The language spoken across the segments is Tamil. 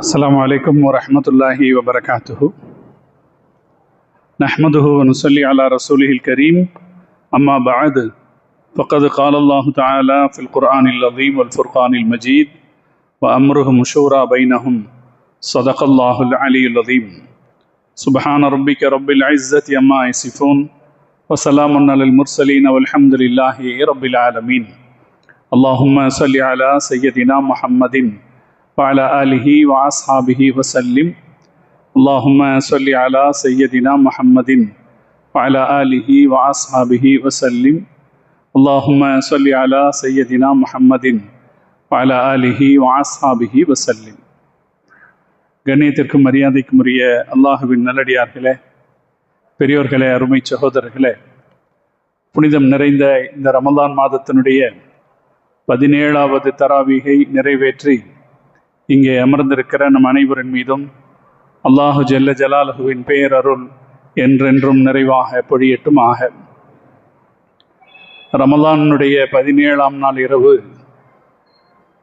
السلام عليكم ورحمة الله وبركاته. نحمده ونصلي على رسوله الكريم. أما بعد فقد قال الله تعالى في القرآن العظيم والفرقان المجيد وأمرهم شورى بينهم صدق الله العلي العظيم. سبحان ربك رب العزة عما يصفون وسلام على المرسلين والحمد لله رب العالمين. اللهم صل على سيدنا محمد وعلى آله وأصحابه وسلم. اللهم صل على سيدنا محمد وعلى آله وأصحابه وسلم. اللهم صل على سيدنا محمد وعلى آله وأصحابه وسلم. கண்ணியத்திற்கும் மரியாதைக்கும் உரிய அல்லாஹுவின் நல்லடியார்களே, பெரியோர்களே, அருமை சகோதரர்களே, புனிதம் நிறைந்த இந்த ரமலான் மாதத்தினுடைய 17வது தராவீகை நிறைவேற்றி இங்கே அமர்ந்திருக்கிற நம் அனைவரின் மீதும் அல்லாஹு ஜல்ல ஜலாலுஹுவின் பேரருள் என்றென்றும் நிறைவாக பொழியட்டுமாக. ரமலானுடைய 17ஆம் நாள் இரவு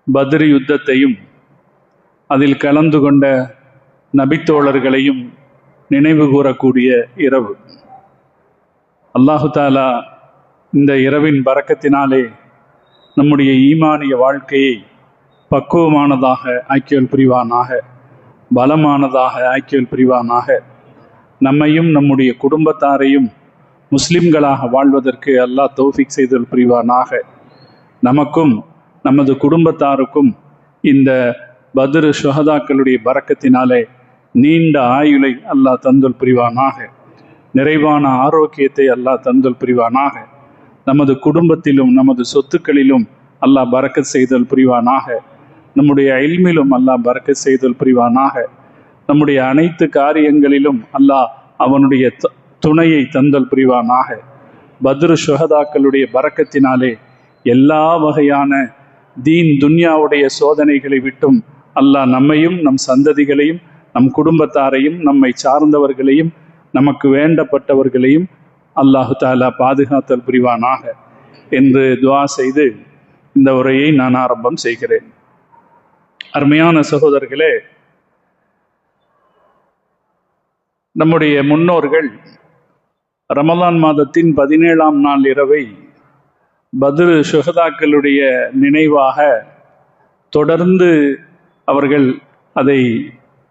பத்ர் யுத்தத்தையும் அதில் கலந்து கொண்ட நபித்தோழர்களையும் நினைவு கூறக்கூடிய இரவு. அல்லாஹு தாலா இந்த இரவின் பரக்கத்தினாலே நம்முடைய ஈமானிய வாழ்க்கையை பக்குவமானதாக ஆக்கியல் புரிவானாக, பலமானதாக ஆக்கியல் புரிவானாக. நம்மையும் நம்முடைய குடும்பத்தாரையும் முஸ்லிம்களாக வாழ்வதற்கு அல்லாஹ் தௌஃபீக் செய்தல் புரிவானாக. நமக்கும் நமது குடும்பத்தாருக்கும் இந்த பத்ர் ஷுஹதாக்களுடைய பரக்கத்தினாலே நீண்ட ஆயுளை அல்லாஹ் தந்தல் புரிவானாக. நிறைவான ஆரோக்கியத்தை அல்லாஹ் தந்தல் புரிவானாக. நமது குடும்பத்திலும் நமது சொத்துக்களிலும் அல்லாஹ் பரக்கத் செய்தல் புரிவானாக. நம்முடைய இல்மிலும் அல்லாஹ் பரக்கத் செய்தல் புரிவானாக. நம்முடைய அனைத்து காரியங்களிலும் அல்லாஹ் அவனுடைய துணையை தந்தல் புரிவானாக. பத்ர் ஷுஹதாக்களுடைய பரக்கத்தினாலே எல்லா வகையான தீன் துன்யாவுடைய சோதனைகளை விட்டும் அல்லாஹ் நம்மையும் நம் சந்ததிகளையும் நம் குடும்பத்தாரையும் நம்மை சார்ந்தவர்களையும் நமக்கு வேண்டப்பட்டவர்களையும் அல்லாஹு தாலா பாதுகாத்தல் புரிவானாக என்று துஆ செய்து இந்த உரையை நான் ஆரம்பம் செய்கிறேன். அருமையான சகோதரர்களே, நம்முடைய முன்னோர்கள் ரமலான் மாதத்தின் 17ஆம் நாள் இரவை பத்ர் ஷுஹதாக்களுடைய நினைவாக தொடர்ந்து அவர்கள் அதை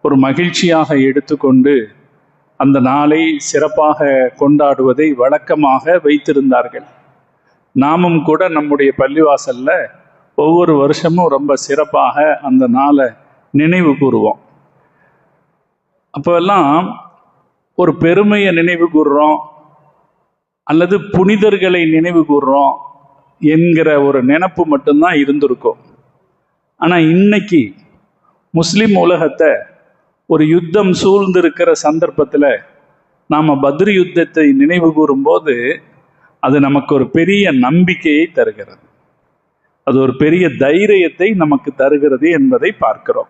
ஒரு மகிழ்ச்சியாக எடுத்துக்கொண்டு அந்த நாளை சிறப்பாக கொண்டாடுவதை வழக்கமாக வைத்திருந்தார்கள். நாமும் கூட நம்முடைய பள்ளிவாசல்ல ஒவ்வொரு வருஷமும் ரொம்ப சிறப்பாக அந்த நாளை நினைவு கூறுவோம். அப்போல்லாம் ஒரு பெருமையை நினைவு கூறுறோம் அல்லது புனிதர்களை நினைவு கூறுறோம் என்கிற ஒரு நினைப்பு மட்டும்தான் இருந்திருக்கும். ஆனால் இன்னைக்கு முஸ்லிம் உலகத்தை ஒரு யுத்தம் சூழ்ந்திருக்கிற சந்தர்ப்பத்தில் நாம் பத்ர் யுத்தத்தை நினைவு கூறும்போது அது நமக்கு ஒரு பெரிய நம்பிக்கையை தருகிறது, அது ஒரு பெரிய தைரியத்தை நமக்கு தருகிறது என்பதை பார்க்கிறோம்.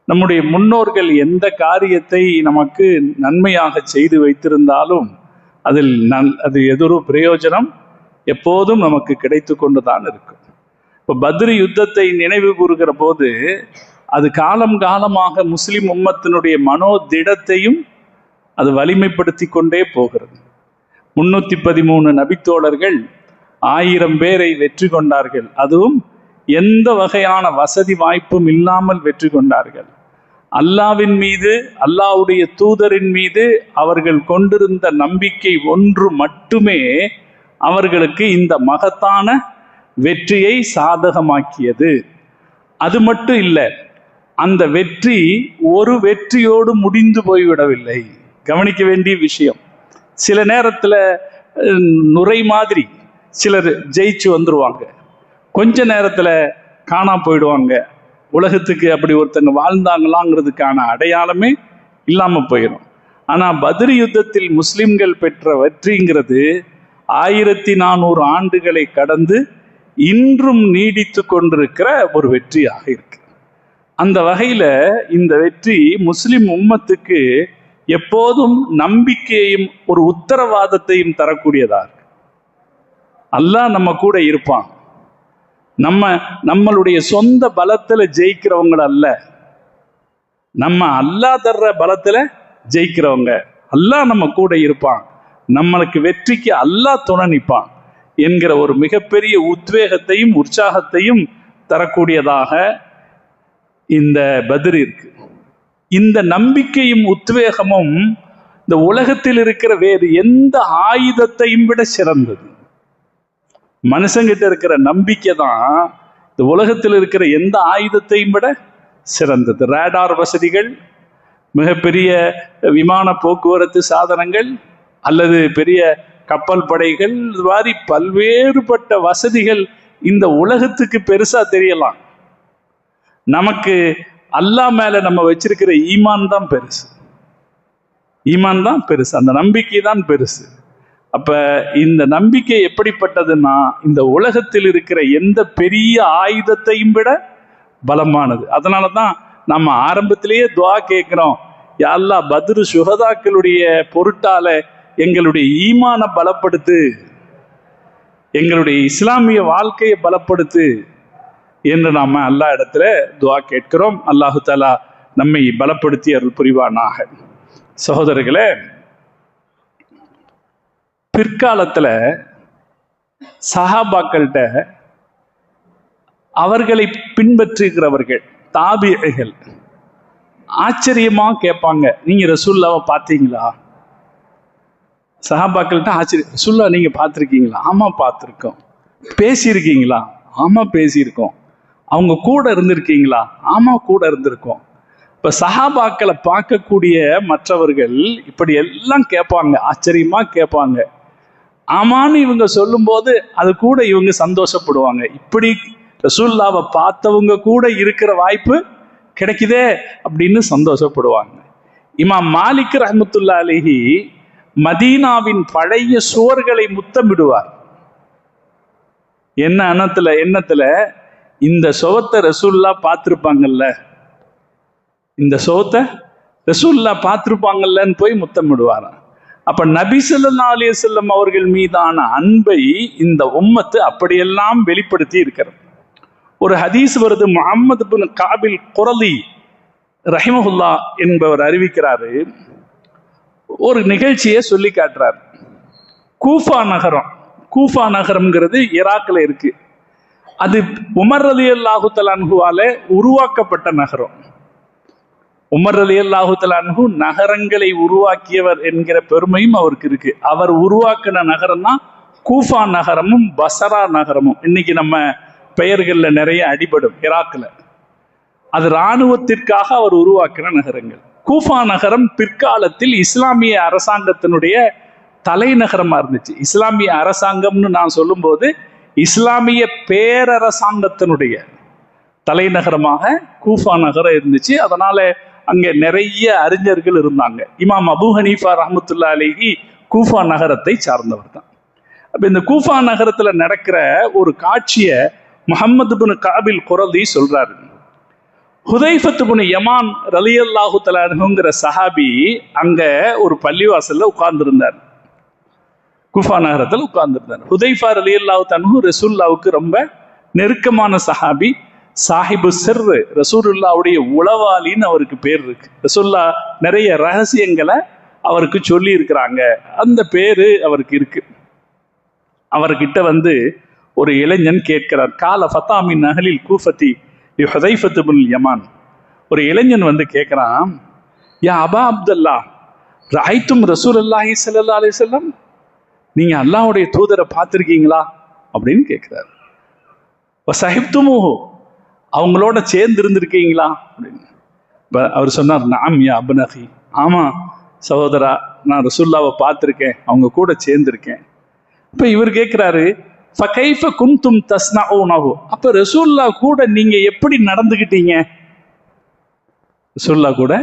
நம்முடைய முன்னோர்கள் எந்த காரியத்தை நமக்கு நன்மையாக செய்து வைத்திருந்தாலும் அதில் அது எதிரோ பிரயோஜனம் எப்போதும் நமக்கு கிடைத்து கொண்டு தான் இருக்கும். இப்போ பத்ர் யுத்தத்தை நினைவு கூறுகிற போது அது காலம் காலமாக முஸ்லிம் உம்மத்தினுடைய மனோதிடத்தையும் அது வலிமைப்படுத்தி கொண்டே போகிறது. 313 நபித்தோழர்கள் 1000 பேரை வெற்றி கொண்டார்கள். அதுவும் எந்த வகையான வசதி வாய்ப்பும் இல்லாமல் வெற்றி கொண்டார்கள். அல்லாவின் மீது, அல்லாஹ்வுடைய தூதரின் மீது அவர்கள் கொண்டிருந்த நம்பிக்கை ஒன்று மட்டுமே அவர்களுக்கு இந்த மகத்தான வெற்றியை சாதகமாக்கியது. அது மட்டும் இல்லை, அந்த வெற்றி ஒரு வெற்றியோடு முடிந்து போய்விடவில்லை. கவனிக்க வேண்டிய விஷயம், சில நேரத்தில் நுரை மாதிரி சிலர் ஜெயிச்சு வந்துடுவாங்க, கொஞ்ச நேரத்தில் காணா போயிடுவாங்க. உலகத்துக்கு அப்படி ஒருத்தங்க வாழ்ந்தாங்களாங்கிறதுக்கான அடையாளமே இல்லாமல் போயிடும். ஆனால் பத்ர் யுத்தத்தில் முஸ்லிம்கள் பெற்ற வெற்றிங்கிறது 1400 ஆண்டுகளை கடந்து இன்றும் நீடித்து கொண்டிருக்கிற ஒரு வெற்றியாக இருக்கு. அந்த வகையில் இந்த வெற்றி முஸ்லிம் உம்மத்துக்கு எப்போதும் நம்பிக்கையையும் ஒரு உத்தரவாதத்தையும் தரக்கூடியதா இருக்கு. அல்லாஹ் நம்ம கூட இருப்பான். நம்மளுடைய சொந்த பலத்துல ஜெயிக்கிறவங்கள அல்ல, நம்ம அல்லாஹ் தர்ற பலத்துல ஜெயிக்கிறவங்க. அல்லாஹ் நம்ம கூட இருப்பான், நம்மளுக்கு வெற்றிக்கு அல்லாஹ் துணை நிற்பான் என்கிற ஒரு மிகப்பெரிய உத்வேகத்தையும் உற்சாகத்தையும் தரக்கூடியதாக இந்த பத்ர் இருக்கு. இந்த நம்பிக்கையும் உத்வேகமும் இந்த உலகத்தில் இருக்கிற வேறு எந்த ஆயுதத்தையும் விட சிறந்தது. மனுஷங்கிட்ட இருக்கிற நம்பிக்கை தான் இந்த உலகத்தில் இருக்கிற எந்த ஆயுதத்தையும் விட சிறந்தது. ரேடார் வசதிகள், மிகப்பெரிய விமான போக்குவரத்து சாதனங்கள், அல்லது பெரிய கப்பல் படைகள், இது மாதிரி பல்வேறுபட்ட வசதிகள் இந்த உலகத்துக்கு பெருசா தெரியலாம். நமக்கு அல்லாஹ் மேல நம்ம வச்சிருக்கிற ஈமான் தான் பெருசு. ஈமான் தான் பெருசு, அந்த நம்பிக்கை தான் பெருசு. அப்ப இந்த நம்பிக்கை எப்படிப்பட்டதுன்னா, இந்த உலகத்தில் இருக்கிற எந்த பெரிய ஆயுதத்தையும் விட பலமானது. அதனாலதான் நம்ம ஆரம்பத்திலேயே துஆ கேட்கிறோம், யா அல்லாஹ் பத்ரு சுஹதாக்களுடைய பொருட்டால எங்களுடைய ஈமான பலப்படுத்து, எங்களுடைய இஸ்லாமிய வாழ்க்கையை பலப்படுத்து என்று நாம அல்லாஹ் இடத்துல துஆ கேட்கிறோம். அல்லாஹு தஆலா நம்மை பலப்படுத்தி அருள் புரிவானாக. சகோதரர்களே, பிற்காலத்துல சஹாபாக்கள்கிட்ட அவர்களை பின்பற்றுகிறவர்கள் தாபிகள் ஆச்சரியமா கேட்பாங்க, நீங்க ரசூலுல்லாவை பார்த்தீங்களா? சஹாபாக்கள்கிட்ட ஆச்சரியம், ரசூலுல்லாஹ் நீங்க பார்த்துருக்கீங்களா? ஆமா பார்த்துருக்கோம். பேசியிருக்கீங்களா? ஆமா பேசியிருக்கோம். அவங்க கூட இருந்திருக்கீங்களா? ஆமா கூட இருந்திருக்கோம். இப்ப சஹாபாக்களை பார்க்கக்கூடிய மற்றவர்கள் இப்படி எல்லாம் கேட்பாங்க, ஆச்சரியமா கேட்பாங்க. ஆமான்னு இவங்க சொல்லும் போது அது கூட இவங்க சந்தோஷப்படுவாங்க. இப்படி ரசூலுல்லாவை பார்த்தவங்க கூட இருக்கிற வாய்ப்பு கிடைக்குதே அப்படின்னு சந்தோஷப்படுவாங்க. இமாம் மாலிக் ரஹ்மத்துல்லாஹி அலைஹி மதீனாவின் பழைய சுவர்களை முத்தமிடுவார். என்ன எண்ணத்துல இந்த சுவத்தை ரசூலுல்லாஹ் பார்த்திருப்பாங்கல்ல, இந்த சுவத்தை ரசூலுல்லாஹ் பார்த்திருப்பாங்கல்லன்னு போய் முத்தமிடுவார். அப்ப நபி ஸல்லல்லாஹு அலைஹி வஸல்லம் அவர்கள் மீதான அன்பை இந்த உம்மத்து அப்படியெல்லாம் வெளிப்படுத்தி இருக்கிறது. ஒரு ஹதீஸ் வருது, முஹம்மது பின் காபில் குரலி ரஹிமஹுல்லா என்பவர் அறிவிக்கிறாரு. ஒரு நிகழ்ச்சியை சொல்லி காட்டுறார். கூஃபா நகரம்ங்கிறது ஈராக்ல இருக்கு. அது உமர் ரலியல்லாஹு தஆலா அன்ஹுவால உருவாக்கப்பட்ட நகரம். உமர் ரலியல்லாஹு தஆலா அன்ஹு நகரங்களை உருவாக்கியவர் என்கிற பெருமையும் அவருக்கு இருக்கு. அவர் உருவாக்கின நகரம் தான் கூஃபா நகரமும் பசரா நகரமும். இன்னைக்கு நம்ம பெயர்கள்ல நிறைய அடிபடும் ஈராக்ல. அது இராணுவத்திற்காக அவர் உருவாக்கின நகரங்கள். கூஃபா நகரம் பிற்காலத்தில் இஸ்லாமிய அரசாங்கத்தினுடைய தலைநகரமா இருந்துச்சு. இஸ்லாமிய அரசாங்கம்னு நான் சொல்லும்போது இஸ்லாமிய பேரரசாங்கத்தினுடைய தலைநகரமாக கூஃபா நகரம் இருந்துச்சு. அதனால அங்க நிறைய அறிஞர்கள் இருந்தாங்க. இமாம் அபூ ஹனீஃபா ரஹ்மத்துல்லாஹி அலைஹி கூஃபா நகரத்தை சார்ந்தவர் தான். அப்ப இந்த கூஃபா நகரத்துல நடக்கிற ஒரு காட்சியை முஹம்மது பின் காபில் குரலி சொல்றாரு. ஹுதைஃபத் பின் யமான் ரலியல்லாஹு தஆலா அன்ஹுங்கிற சஹாபி அங்க ஒரு பள்ளிவாசல்ல உட்கார்ந்துருந்தார். கூஃபா நகரத்தில் உட்கார்ந்துருந்தார். ஹுதைஃபா ரலியல்லாஹு தஆலா அன்ஹு ரசூலுல்லாஹ்வுக்கு ரொம்ப நெருக்கமான சஹாபி, சாஹிபு சிர், ரசூலுல்லாஹ்வுடைய உளவாளின்னு அவருக்கு பேர் இருக்கு. ரசூலுல்லாஹ் நிறைய ரகசியங்களை அவருக்கு சொல்லி இருக்கிறாங்க, அந்த பேரு அவருக்கு இருக்கு. அவர்கிட்ட வந்து ஒரு இளைஞன் கேட்கிறார். கால ஃபதாமின் அஹ்லில் கூஃபதி ஹுதைஃபத் பின் யமான். ஒரு இளைஞன் வந்து கேட்கிறான், யா அபா அப்துல்லா ரஐத்தும் ரசூலுல்லாஹி ஸல்லல்லாஹு அலைஹி வஸல்லம், நீங்க அல்லாஹ்வுடைய தூதரை பார்த்திருக்கீங்களா அப்படின்னு கேட்கிறார். வஸஹிப்துமுஹு, அவங்களோட சேர்ந்து இருந்திருக்கீங்களா அப்படின்னு. அவர் சொன்னார், நஅம் யா அப்னஹி, ஆமா சகோதரா, நான் ரசூலுல்லாஹ்வை பார்த்திருக்கேன், அவங்க கூட சேர்ந்திருக்கேன். இப்ப இவர் கேட்கிறாரு, ஃபகைஃப குன்தும் தஸ்னஊனஹு, அப்ப ரசூலுல்லாஹ் கூட நீங்க எப்படி நடந்துக்கிட்டீங்க? ரசூலுல்லாஹ் கூட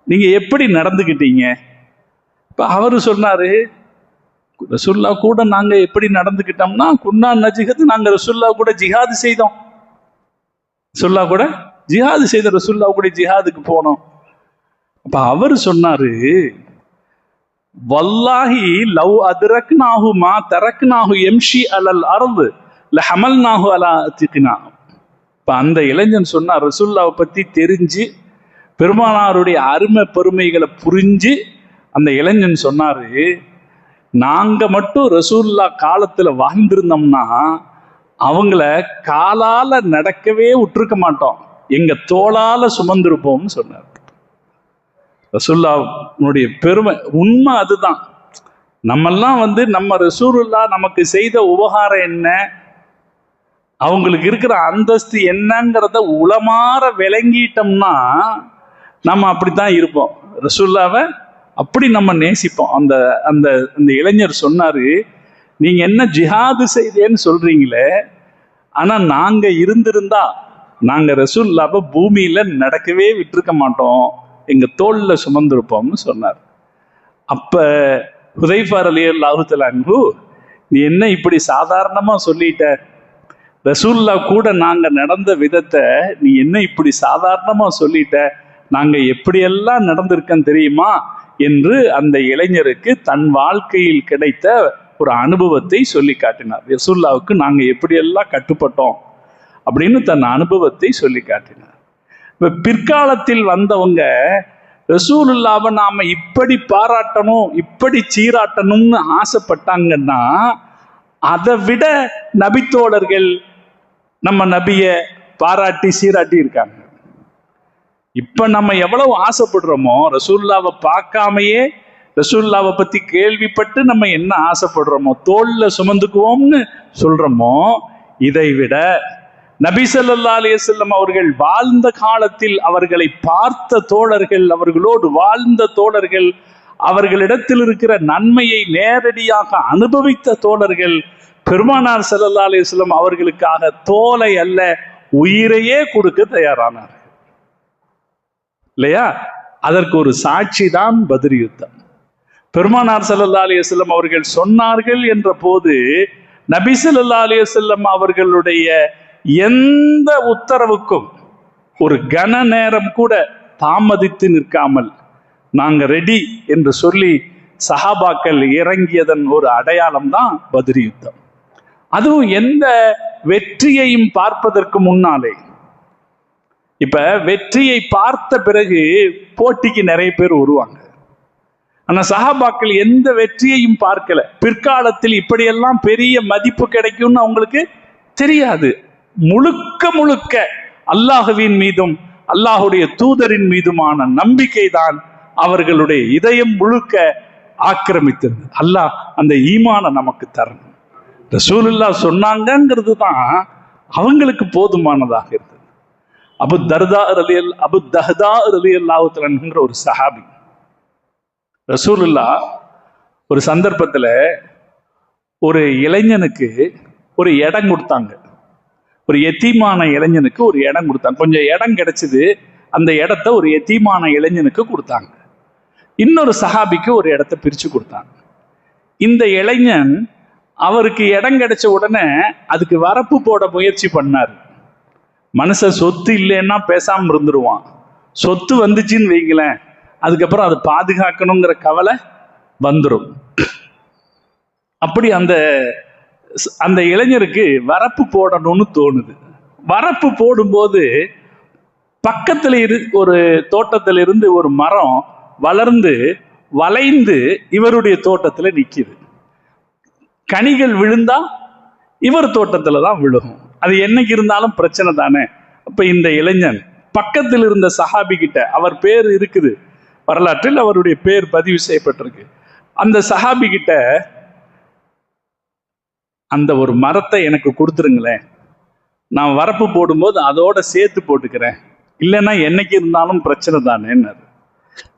நீங்க எப்படி நடந்துக்கிட்டீங்க? இப்ப அவரு சொன்னாரு, ரசூலுல்லாஹ் கூட நாங்க எப்படி நடந்துக்கிட்டோம்னா, குன்னா நஜிஹத், நாங்க ரசூலுல்லாஹ் கூட ஜிஹாது செய்தோம். ரசூலுல்லாஹ் கூட ஜிஹாது செய்த, ரசூலுல்லாஹ் கூட ஜிஹாதுக்கு போனோம். அப்ப அவரு சொன்னாரு, வல்லாஹி லவ் அதரக்னாஹு மா தரக்னாஹு யம்ஷி அலல் அர்து லஹமல்னாஹு அலா அத்திக்னா. இப்ப அந்த இளைஞன் சொன்னார், ரசூலுல்லாஹ்வை பத்தி தெரிஞ்சு பெருமானாருடைய அருமை பெருமைகளை புரிஞ்சு அந்த இளைஞன் சொன்னாரு, நாங்க மட்டும் ரசூலுல்லா காலத்துல வாழ்ந்திருந்தோம்னா அவங்கள காலால நடக்கவே விட்டுருக்க மாட்டோம், எங்க தோளால சுமந்திருப்போம்னு சொன்னார். ரசூலுல்லாவுடைய பெருமை உண்மை அதுதான். நம்மெல்லாம் நம்ம ரசூலுல்லா நமக்கு செய்த உபகாரம் என்ன, அவங்களுக்கு இருக்கிற அந்தஸ்து என்னங்கிறத உளமாற விளங்கிட்டோம்னா நம்ம அப்படித்தான் இருப்போம். ரசூலுல்லாவை அப்படி நம்ம நேசிப்போம். அந்த அந்த அந்த இளைஞர் சொன்னாரு, நீங்க என்ன ஜிஹாது செய்தேன்னு சொல்றீங்களே, ஆனா நாங்க இருந்திருந்தா நாங்க ரசூலுல்லாவை பூமியில நடக்கவே விட்டுருக்க மாட்டோம், எங்க தோல்ல சுமந்திருப்போம்னு சொன்னார். அப்ப ஹுதைஃபா ரலியல்லாஹு தஆலா அன்ஹு, நீ என்ன இப்படி சாதாரணமா சொல்லிட்ட, ரசூலுல்லா கூட நாங்க நடந்த விதத்தை நீ என்ன இப்படி சாதாரணமா சொல்லிட்ட, நாங்க எப்படியெல்லாம் நடந்திருக்கோம் தெரியுமா என்று அந்த இளைஞருக்கு தன் வாழ்க்கையில் கிடைத்த ஒரு அனுபவத்தை சொல்லி காட்டினார். ரசூலுல்லாவுக்கு நாங்க எப்படியெல்லாம் கட்டுப்பட்டோம் அப்படின்னு தன் அனுபவத்தை சொல்லி காட்டினார். இப்ப பிற்காலத்தில் வந்தவங்க ரசூலுல்லாவை நாம இப்படி பாராட்டணும் இப்படி சீராட்டணும்னு ஆசைப்பட்டாங்கன்னா அதை விட நபித்தோழர்கள் நம்ம நபிய பாராட்டி சீராட்டி இருக்காங்க. இப்ப நம்ம எவ்வளவு ஆசைப்படுறோமோ, ரசூலுல்லாவை பார்க்காமையே ரசூலுல்லாவை பத்தி கேள்விப்பட்டு நம்ம என்ன ஆசைப்படுறோமோ, தோல்ல சுமந்துக்குவோம்னு சொல்றோமோ, இதை விட நபி ஸல்லல்லாஹு அலைஹி வஸல்லம் அவர்கள் வாழ்ந்த காலத்தில் அவர்களை பார்த்த தோழர்கள், அவர்களோடு வாழ்ந்த தோழர்கள், அவர்களிடத்தில் இருக்கிற நன்மையை நேரடியாக அனுபவித்த தோழர்கள் பெருமானார் ஸல்லல்லாஹு அலைஹி வஸல்லம் அவர்களுக்காக தோலை அல்ல உயிரையே கொடுக்க தயாரானார் இல்லையா? அதற்கு ஒரு சாட்சி தான் பத்ர் யுத்தம். பெருமானார் ஸல்லல்லாஹு அலைஹி வஸல்லம் அவர்கள் சொன்னார்கள் என்ற போது நபி ஸல்லல்லாஹு அலைஹி வஸல்லம் அவர்களுடைய எந்த உத்தரவுக்கும் ஒரு கன நேரம் கூட தாமதித்து நிற்காமல் நாங்க ரெடி என்று சொல்லி சஹாபாக்கள் இறங்கியதன் ஒரு அடையாளம் தான் பத்ர் யுத்தம். அதுவும் எந்த வெற்றியையும் பார்ப்பதற்கு முன்னாலே. இப்ப வெற்றியை பார்த்த பிறகு போட்டிக்கு நிறைய பேர் வருவாங்க. ஆனா சஹாபாக்கள் எந்த வெற்றியையும் பார்க்கல. பிற்காலத்தில் இப்படியெல்லாம் பெரிய மதிப்பு கிடைக்கும்னு அவங்களுக்கு தெரியாது. முழுக்க முழுக்க அல்லாஹுவின் மீதும் அல்லாஹுடைய தூதரின் மீதுமான நம்பிக்கை தான் அவர்களுடைய இதயம் முழுக்க ஆக்கிரமித்தது. அல்லாஹ் அந்த ஈமான நமக்கு தரணும். ரசூலுல்லாஹ் சொன்னாங்கிறது தான் அவங்களுக்கு போதுமானதாக இருந்தது. அபு தஹ்தா ரலியல்லாஹு தஆலா என்கிற ஒரு சஹாபி, ரசூலுல்லாஹ் ஒரு சந்தர்ப்பத்துல ஒரு இளைஞனுக்கு ஒரு இடம் கொடுத்தாங்க. ஒரு எத்தீமான இளைஞனுக்கு ஒரு இடம் கொடுத்தாங்க. கொஞ்சம் இடம் கிடைச்சது, அந்த இடத்த ஒரு எத்தீமான இளைஞனுக்கு கொடுத்தாங்க. இன்னொரு சஹாபிக்கு ஒரு இடத்த பிரிச்சு கொடுத்தாங்க. இந்த இளைஞன் அவருக்கு இடம் கிடைச்ச உடனே அதுக்கு வரப்பு போட முயற்சி பண்ணார். மனுஷன் சொத்து இல்லைன்னா பேசாம இருந்துருவான். சொத்து வந்துச்சுன்னு வைங்களேன், அதுக்கப்புறம் அதை பாதுகாக்கணுங்கிற கவலை வந்துடும். அப்படி அந்த இளைஞருக்கு வரப்பு போடணும்னு தோணுது. வரப்பு போடும்போது பக்கத்துல ஒரு தோட்டத்திலிருந்து ஒரு மரம் வளர்ந்து வளைந்து இவருடைய தோட்டத்துல நிக்குது. கனிகள் விழுந்தா இவர் தோட்டத்துல தான் விழுகும். அது என்னைக்கு இருந்தாலும் பிரச்சனை தானே. அப்ப இந்த இளைஞன் பக்கத்தில் இருந்த சஹாபி கிட்ட, அவர் பேர் இருக்குது வரலாற்றில், அவருடைய பேர் பதிவு செய்யப்பட்டிருக்கு, அந்த சஹாபி கிட்ட அந்த ஒரு மரத்தை எனக்கு கொடுத்துருங்களேன், நான் வரப்பு போடும்போது அதோட சேர்த்து போட்டுக்கிறேன், இல்லைன்னா என்னைக்கு இருந்தாலும் பிரச்சனை தானேன்னு.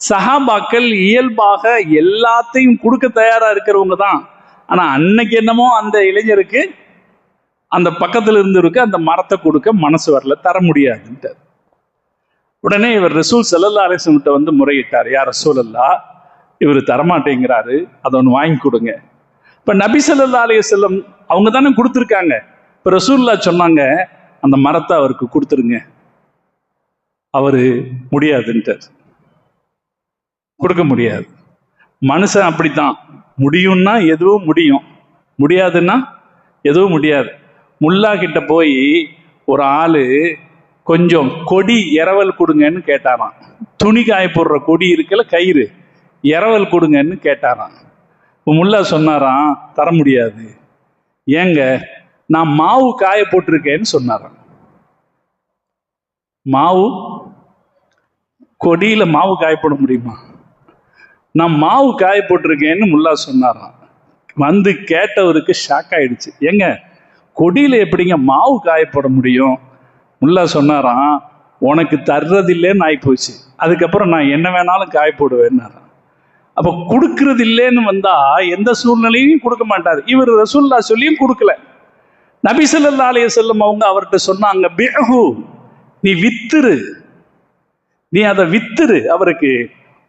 சஹாபாக்கள் இயல்பாக எல்லாத்தையும் கொடுக்க தயாரா இருக்கிறவங்க தான். ஆனா அன்னைக்கு என்னமோ அந்த இளைஞருக்கு அந்த பக்கத்துல இருக்கு அந்த மரத்தை கொடுக்க மனசு வரல, தர முடியாதுன்ட்டு. உடனே இவர் ரசூல் ஸல்லல்லாஹு அலைஹி வஸல்லம் வந்து முறையிட்டார், யா ரசூலல்லாஹ், இவர் தரமாட்டேங்கிறாரு, அதை ஒன்று வாங்கி கொடுங்க. இப்ப நபி ஸல்லல்லாஹு அலைஹி வஸல்லம் அவங்க தானே கொடுத்துருக்காங்க. இப்ப ரசூலுல்லாஹ் சொன்னாங்க, அந்த மரத்தை அவருக்கு கொடுத்துருங்க. அவரு முடியாதுன்ட்டார், கொடுக்க முடியாது. மனுஷன் அப்படித்தான், முடியும்னா எதுவும் முடியும், முடியாதுன்னா எதுவும் முடியாது. முல்லா கிட்ட போய் ஒரு ஆளு கொஞ்சம் கொடி இரவல் கொடுங்கன்னு கேட்டாராம். துணி காய போடுற கொடி இருக்கல, கயிறு, இரவல் கொடுங்கன்னு கேட்டாராம். முல்லா சொன்னாராம், தர முடியாது. ஏங்க, நான் மாவு காய போட்டிருக்கேன்னு சொன்னாராம். மாவு, கொடியில மாவு காய போட முடியுமா? நான் மாவு காய போட்டிருக்கேன்னு முல்லா சொன்னாராம். வந்து கேட்டவருக்கு ஷாக் ஆயிடுச்சு. ஏங்க, கொடியில எப்படிங்க மாவு காய போட முடியும்? முல்லா சொன்னாராம், உனக்கு தர்றதில்லைன்னு ஆகி போச்சு, அதுக்கப்புறம் நான் என்ன வேணாலும் காய போடுவேன்னாராம். அப்ப கொடுக்கறது இல்லைன்னு வந்தா எந்த சூழ்நிலையும் கொடுக்க மாட்டார். இவர் ரசூலுல்லாஹ் சொல்லியும் கொடுக்கல. நபி ஸல்லல்லாஹு அலைஹி வஸல்லம் அவங்க அவர்கிட்ட சொன்னாங்க, பிஹு, நீ வித்துரு, நீ அதை வித்துரு அவருக்கு.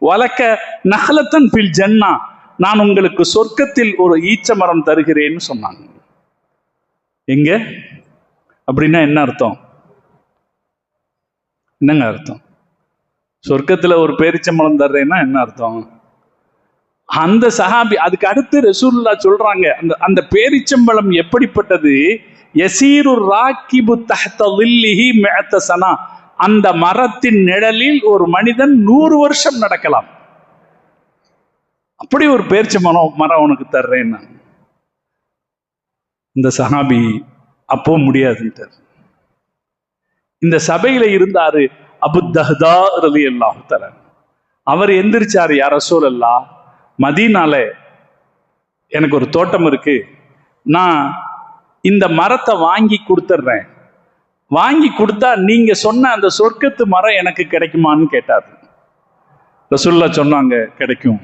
வலக்க நஹலத்தன் ஃபில் ஜன்னா, நான் உங்களுக்கு சொர்க்கத்தில் ஒரு ஈச்ச மரம் தருகிறேன்னு சொன்னாங்க. எங்க அப்படின்னா என்ன அர்த்தம்? என்னங்க அர்த்தம்? சொர்க்கத்துல ஒரு பேரிச்சம்பழம் தர்றேன்னா என்ன அர்த்தம்? அந்த சஹாபி, அதுக்கு அடுத்து ரசூலுல்லாஹ் சொல்றாங்க, அந்த பேரிச்சம்பழம் எப்படிப்பட்டது? யசீரு ராக்கிபு தஹ்த ظில்லிஹி மிஅத சனா, அந்த மரத்தின் நிழலில் ஒரு மனிதன் 100 வருஷம் நடக்கலாம். அப்படி ஒரு பேரிச்சம்பழம் உனக்கு தர்றேன்னா இந்த சஹாபி அப்போ முடியாதுன்றார். இந்த சபையில இருந்தாரு அபு தஹ்தா ரலியல்லாஹு தஆலா. அவர் எந்திரிச்சாரு, யா ரசூலல்லாஹ், மதீனால எனக்கு ஒரு தோட்டம் இருக்கு, நான் இந்த மரத்தை வாங்கி கொடுத்துட்றேன், வாங்கி கொடுத்தா நீங்க சொன்ன அந்த சொர்க்கத்து மரம் எனக்கு கிடைக்குமான்னு கேட்டார். ரசூலுல்லாஹ் சொன்னாங்க, கிடைக்கும்,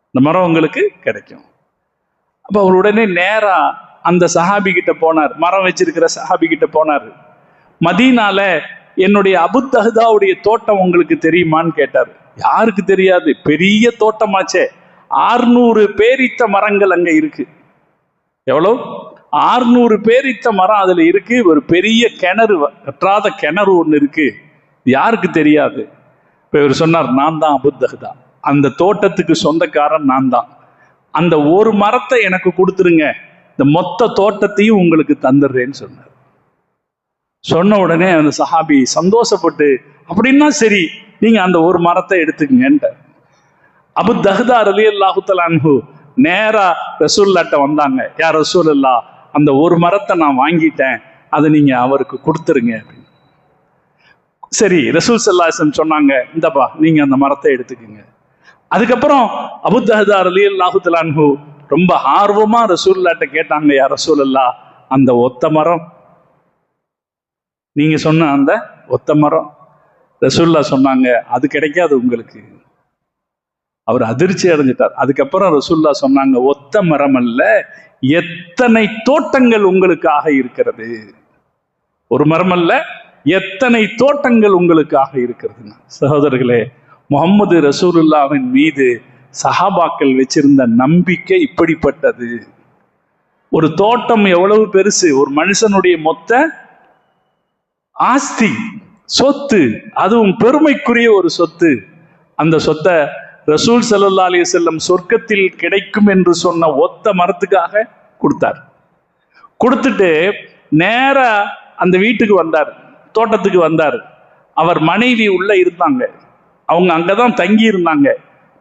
இந்த மரம் உங்களுக்கு கிடைக்கும். அப்ப அவர் உடனே நேரா அந்த சஹாபி கிட்ட போனார், மரம் வச்சிருக்கிற சஹாபி கிட்ட போனார். மதீனால என்னுடைய அபு தஹ்தாவுடைய தோட்டம் உங்களுக்கு தெரியுமான்னு கேட்டார். யாருக்கு தெரியாது, பெரிய தோட்டமாச்சே, 600 பேரித்த மரங்கள் அங்க இருக்கு. எவ்வளவு? 600 பேரித்த மரம் அதுல இருக்கு. ஒரு பெரிய கிணறு, வற்றாத கிணறு ஒண்ணு இருக்கு, யாருக்கு தெரியாது. இப்ப இவர் சொன்னார், நான் தான் அபு தஹ்தா, அந்த தோட்டத்துக்கு சொந்தக்காரன் நான் தான், அந்த ஒரு மரத்தை எனக்கு கொடுத்துருங்க, இந்த மொத்த தோட்டத்தையும் உங்களுக்கு தந்துடுறேன்னு சொன்னார். சொன்ன உடனே அந்த சஹாபி சந்தோஷப்பட்டு, அப்படின்னா சரி, நீங்க அந்த ஒரு மரத்தை எடுத்துக்கங்கன்ற. அபு தஹ்தா ரலியல்லாஹு தஆலா அன்ஹு நேரா ரசூலுல்லாஹ்ட்ட வந்தாங்க, யா ரசூலல்லாஹ், அந்த ஒரு மரத்தை நான் வாங்கிட்டேன், அதை நீங்க அவருக்கு கொடுத்துருங்க அப்படின்னு. சரி, ரசூல் ஸல்லல்லாஹு அலைஹி வஸல்லம் சொன்னாங்க, இந்தப்பா நீங்க அந்த மரத்தை எடுத்துக்கங்க. அதுக்கப்புறம் அபு தஹ்தா ரலியல்லாஹு தஆலா அன்ஹு ரொம்ப ஆர்வமா ரசூலுல்லாஹ்ட்ட கேட்டாங்க, யா ரசூலல்லாஹ், அந்த ஒத்த மரம், நீங்க சொன்ன அந்த ஒத்த மரம். ரசூலுல்லாஹ் சொன்னாங்க, அது கிடைக்காது உங்களுக்கு. அவர் அதிர்ச்சி அடைஞ்சிட்டார். அதுக்கப்புறம் ரசூலுல்லாஹ் சொன்னாங்க, ஒத்த மரம் அல்ல, எத்தனை தோட்டங்கள் உங்களுக்காக இருக்கிறது. ஒரு மரம் அல்ல, எத்தனை தோட்டங்கள் உங்களுக்காக இருக்கிறது. சகோதரர்களே, முஹம்மது ரசூலுல்லாஹ்வின் மீது சஹாபாக்கள் வச்சிருந்த நம்பிக்கை இப்படிப்பட்டது. ஒரு தோட்டம் எவ்வளவு பெருசு, ஒரு மனுஷனுடைய மொத்த ஆஸ்தி, சொத்து, அதுவும் பெருமைக்குரிய ஒரு சொத்து. அந்த சொத்தை ரசூல் ஸல்லல்லாஹு அலைஹி வஸல்லம் சொர்க்கத்தில் கிடைக்கும் என்று சொன்ன ஒத்த மரத்துக்காக கொடுத்தார். கொடுத்துட்டு நேரா அந்த வீட்டுக்கு வந்தார், தோட்டத்துக்கு வந்தார். அவர் மனைவி உள்ள இருந்தாங்க, அவங்க அங்கதான் தங்கி இருந்தாங்க.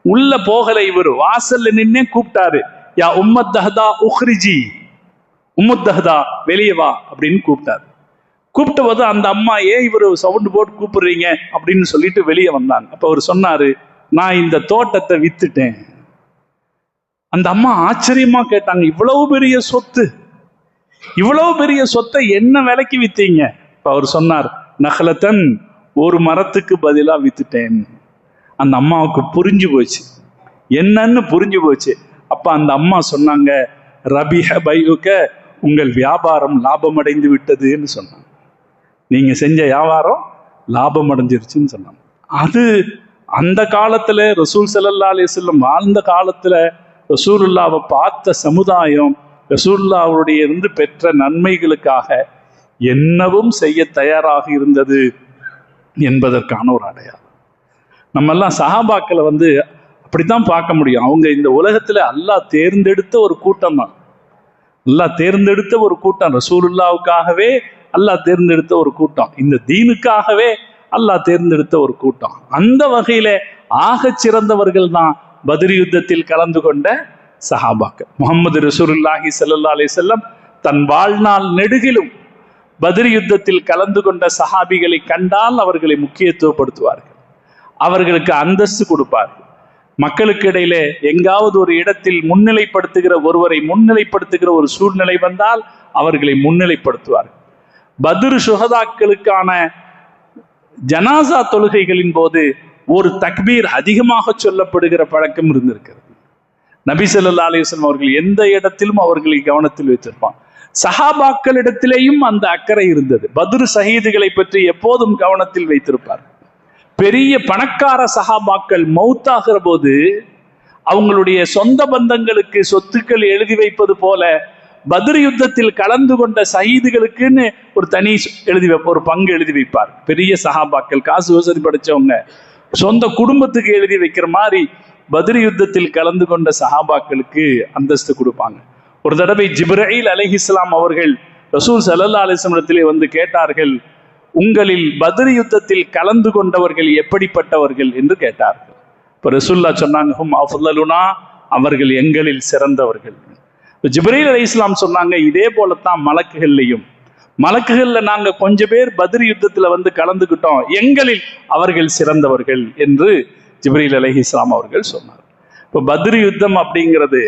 உள்ள போகல, இவர் வாசல்ல நின்னே கூப்பிட்டாரு, யா உம்மத் தஹ்தா உஹ்ரிஜி, உம்மத் தஹ்தா வெளியே வா அப்படின்னு கூப்பிட்டாரு. கூப்பிட்ட போது அந்த அம்மா, ஏன் இவர் சவுண்டு போட்டு கூப்பிடுறீங்க அப்படின்னு சொல்லிட்டு வெளியே வந்தாங்க. அப்ப அவர் சொன்னாரு, நான் இந்த தோட்டத்தை வித்துட்டேன். அந்த அம்மா ஆச்சரியமா கேட்டாங்க, இவ்வளவு பெரிய சொத்து, இவ்வளவு பெரிய சொத்தை என்ன விலைக்கு வித்தீங்க? இப்ப அவர் சொன்னார், நஹலத்தன், ஒரு மரத்துக்கு பதிலா வித்துட்டேன். அந்த அம்மாவுக்கு புரிஞ்சு போச்சு, என்னன்னு புரிஞ்சு போச்சு. அப்ப அந்த அம்மா சொன்னாங்க, ரபிஹ பையுக, உங்கள் வியாபாரம் லாபம் அடைந்து விட்டதுன்னு சொன்னாங்க. நீங்க செஞ்ச வியாபாரம் லாபம் அடைஞ்சிருச்சுன்னு சொன்னாங்க. அது அந்த காலத்துல ரசூல் ஸல்லல்லாஹு அலைஹி வஸல்லம் வாழ்ந்த காலத்துல ரசூலுல்லாஹ்வை பார்த்த சமுதாயம் ரசூலுல்லாஹ்வுடைய இருந்து பெற்ற நன்மைகளுக்காக என்னவும் செய்ய தயாராக இருந்தது என்பதற்கான ஒரு அடையாளம். நம்ம எல்லாம் சஹாபாக்களை அப்படித்தான் பார்க்க முடியும். அவங்க இந்த உலகத்துல அல்லாஹ் தேர்ந்தெடுத்த ஒரு கூட்டம் தான், அல்லாஹ் தேர்ந்தெடுத்த ஒரு கூட்டம். ரசூலுல்லாஹ்வுக்காகவே அல்லாஹ் தேர்ந்தெடுத்த ஒரு கூட்டம், இந்த தீனுக்காகவே அல்லாஹ் தேர்ந்தெடுத்த ஒரு கூட்டம். அந்த வகையில ஆக சிறந்தவர்கள் தான் பத்ர் யுத்தத்தில் கலந்து கொண்ட சஹாபாக்கள். முஹம்மது ரசூலுல்லாஹி ஸல்லல்லாஹு அலைஹி வஸல்லம் தன் வாழ்நாள் நெடுகிலும் பத்ர் யுத்தத்தில் கலந்து கொண்ட சஹாபிகளை கண்டால் அவர்களை முக்கியத்துவப்படுத்துவார்கள், அவர்களுக்கு அந்தஸ்து கொடுப்பார்கள். மக்களுக்கு இடையிலே எங்காவது ஒரு இடத்தில் ஒருவரை முன்னிலைப்படுத்துகிற ஒரு சூழ்நிலை வந்தால் அவர்களை முன்னிலைப்படுத்துவார்கள். பத்ர் சுஹதாக்களுக்கான ஜனாசா தொழுகைகளின் போது ஒரு தக்பீர் அதிகமாக சொல்லப்படுகிற பழக்கம் இருந்திருக்கிறது. நபி ஸல்லல்லாஹு அலைஹி வஸல்லம் அவர்கள் எந்த இடத்திலும் அவர்களை கவனத்தில் வைத்திருப்பான். சஹாபாக்களிடத்திலேயும் அந்த அக்கறை இருந்தது. பத்ர் ஷஹீதுகளை பற்றி எப்போதும் கவனத்தில் வைத்திருப்பார். பெரிய பணக்கார சஹாபாக்கள் மௌத்தாகிற போது அவங்களுடைய சொந்த பந்தங்களுக்கு சொத்துக்கள் எழுதி வைப்பது போல பத்ர் யுத்தத்தில் கலந்து கொண்ட ஷஹீதுகளுக்குன்னு ஒரு தனி ஒரு பங்கு எழுதி வைப்பார். பெரிய சஹாபாக்கள், காசு வசதி படைச்சவங்க, சொந்த குடும்பத்துக்கு எழுதி வைக்கிற மாதிரி பத்ர் யுத்தத்தில் கலந்து கொண்ட சஹாபாக்களுக்கு அந்தஸ்து கொடுப்பாங்க. ஒரு தடவை ஜிப்ரீல் அலைஹிஸ்ஸலாம் அவர்கள் ரசூல் ஸல்லல்லாஹு அலைஹி வஸல்லம் வந்து கேட்டார்கள், உங்களில் பத்ர் யுத்தத்தில் கலந்து கொண்டவர்கள் எப்படிப்பட்டவர்கள் என்று கேட்டார்கள். இப்போ ரசூலுல்லாஹ் சொன்னாங்க, ஹும் அஃதலுனா, அவர்கள் எங்களில் சிறந்தவர்கள். ஜிப்ரீல் அலைஹிஸ்ஸலாம் சொன்னாங்க, இதே போலத்தான் மலக்குகள்ல நாங்க கொஞ்சம் பேர் பத்ர் யுத்தத்துல வந்து கலந்துக்கிட்டோம், எங்களில் அவர்கள் சிறந்தவர்கள் என்று ஜிப்ரீல் அலைஹிஸ்ஸலாம் அவர்கள் சொன்னார். இப்போ பத்ர் யுத்தம் அப்படிங்கிறது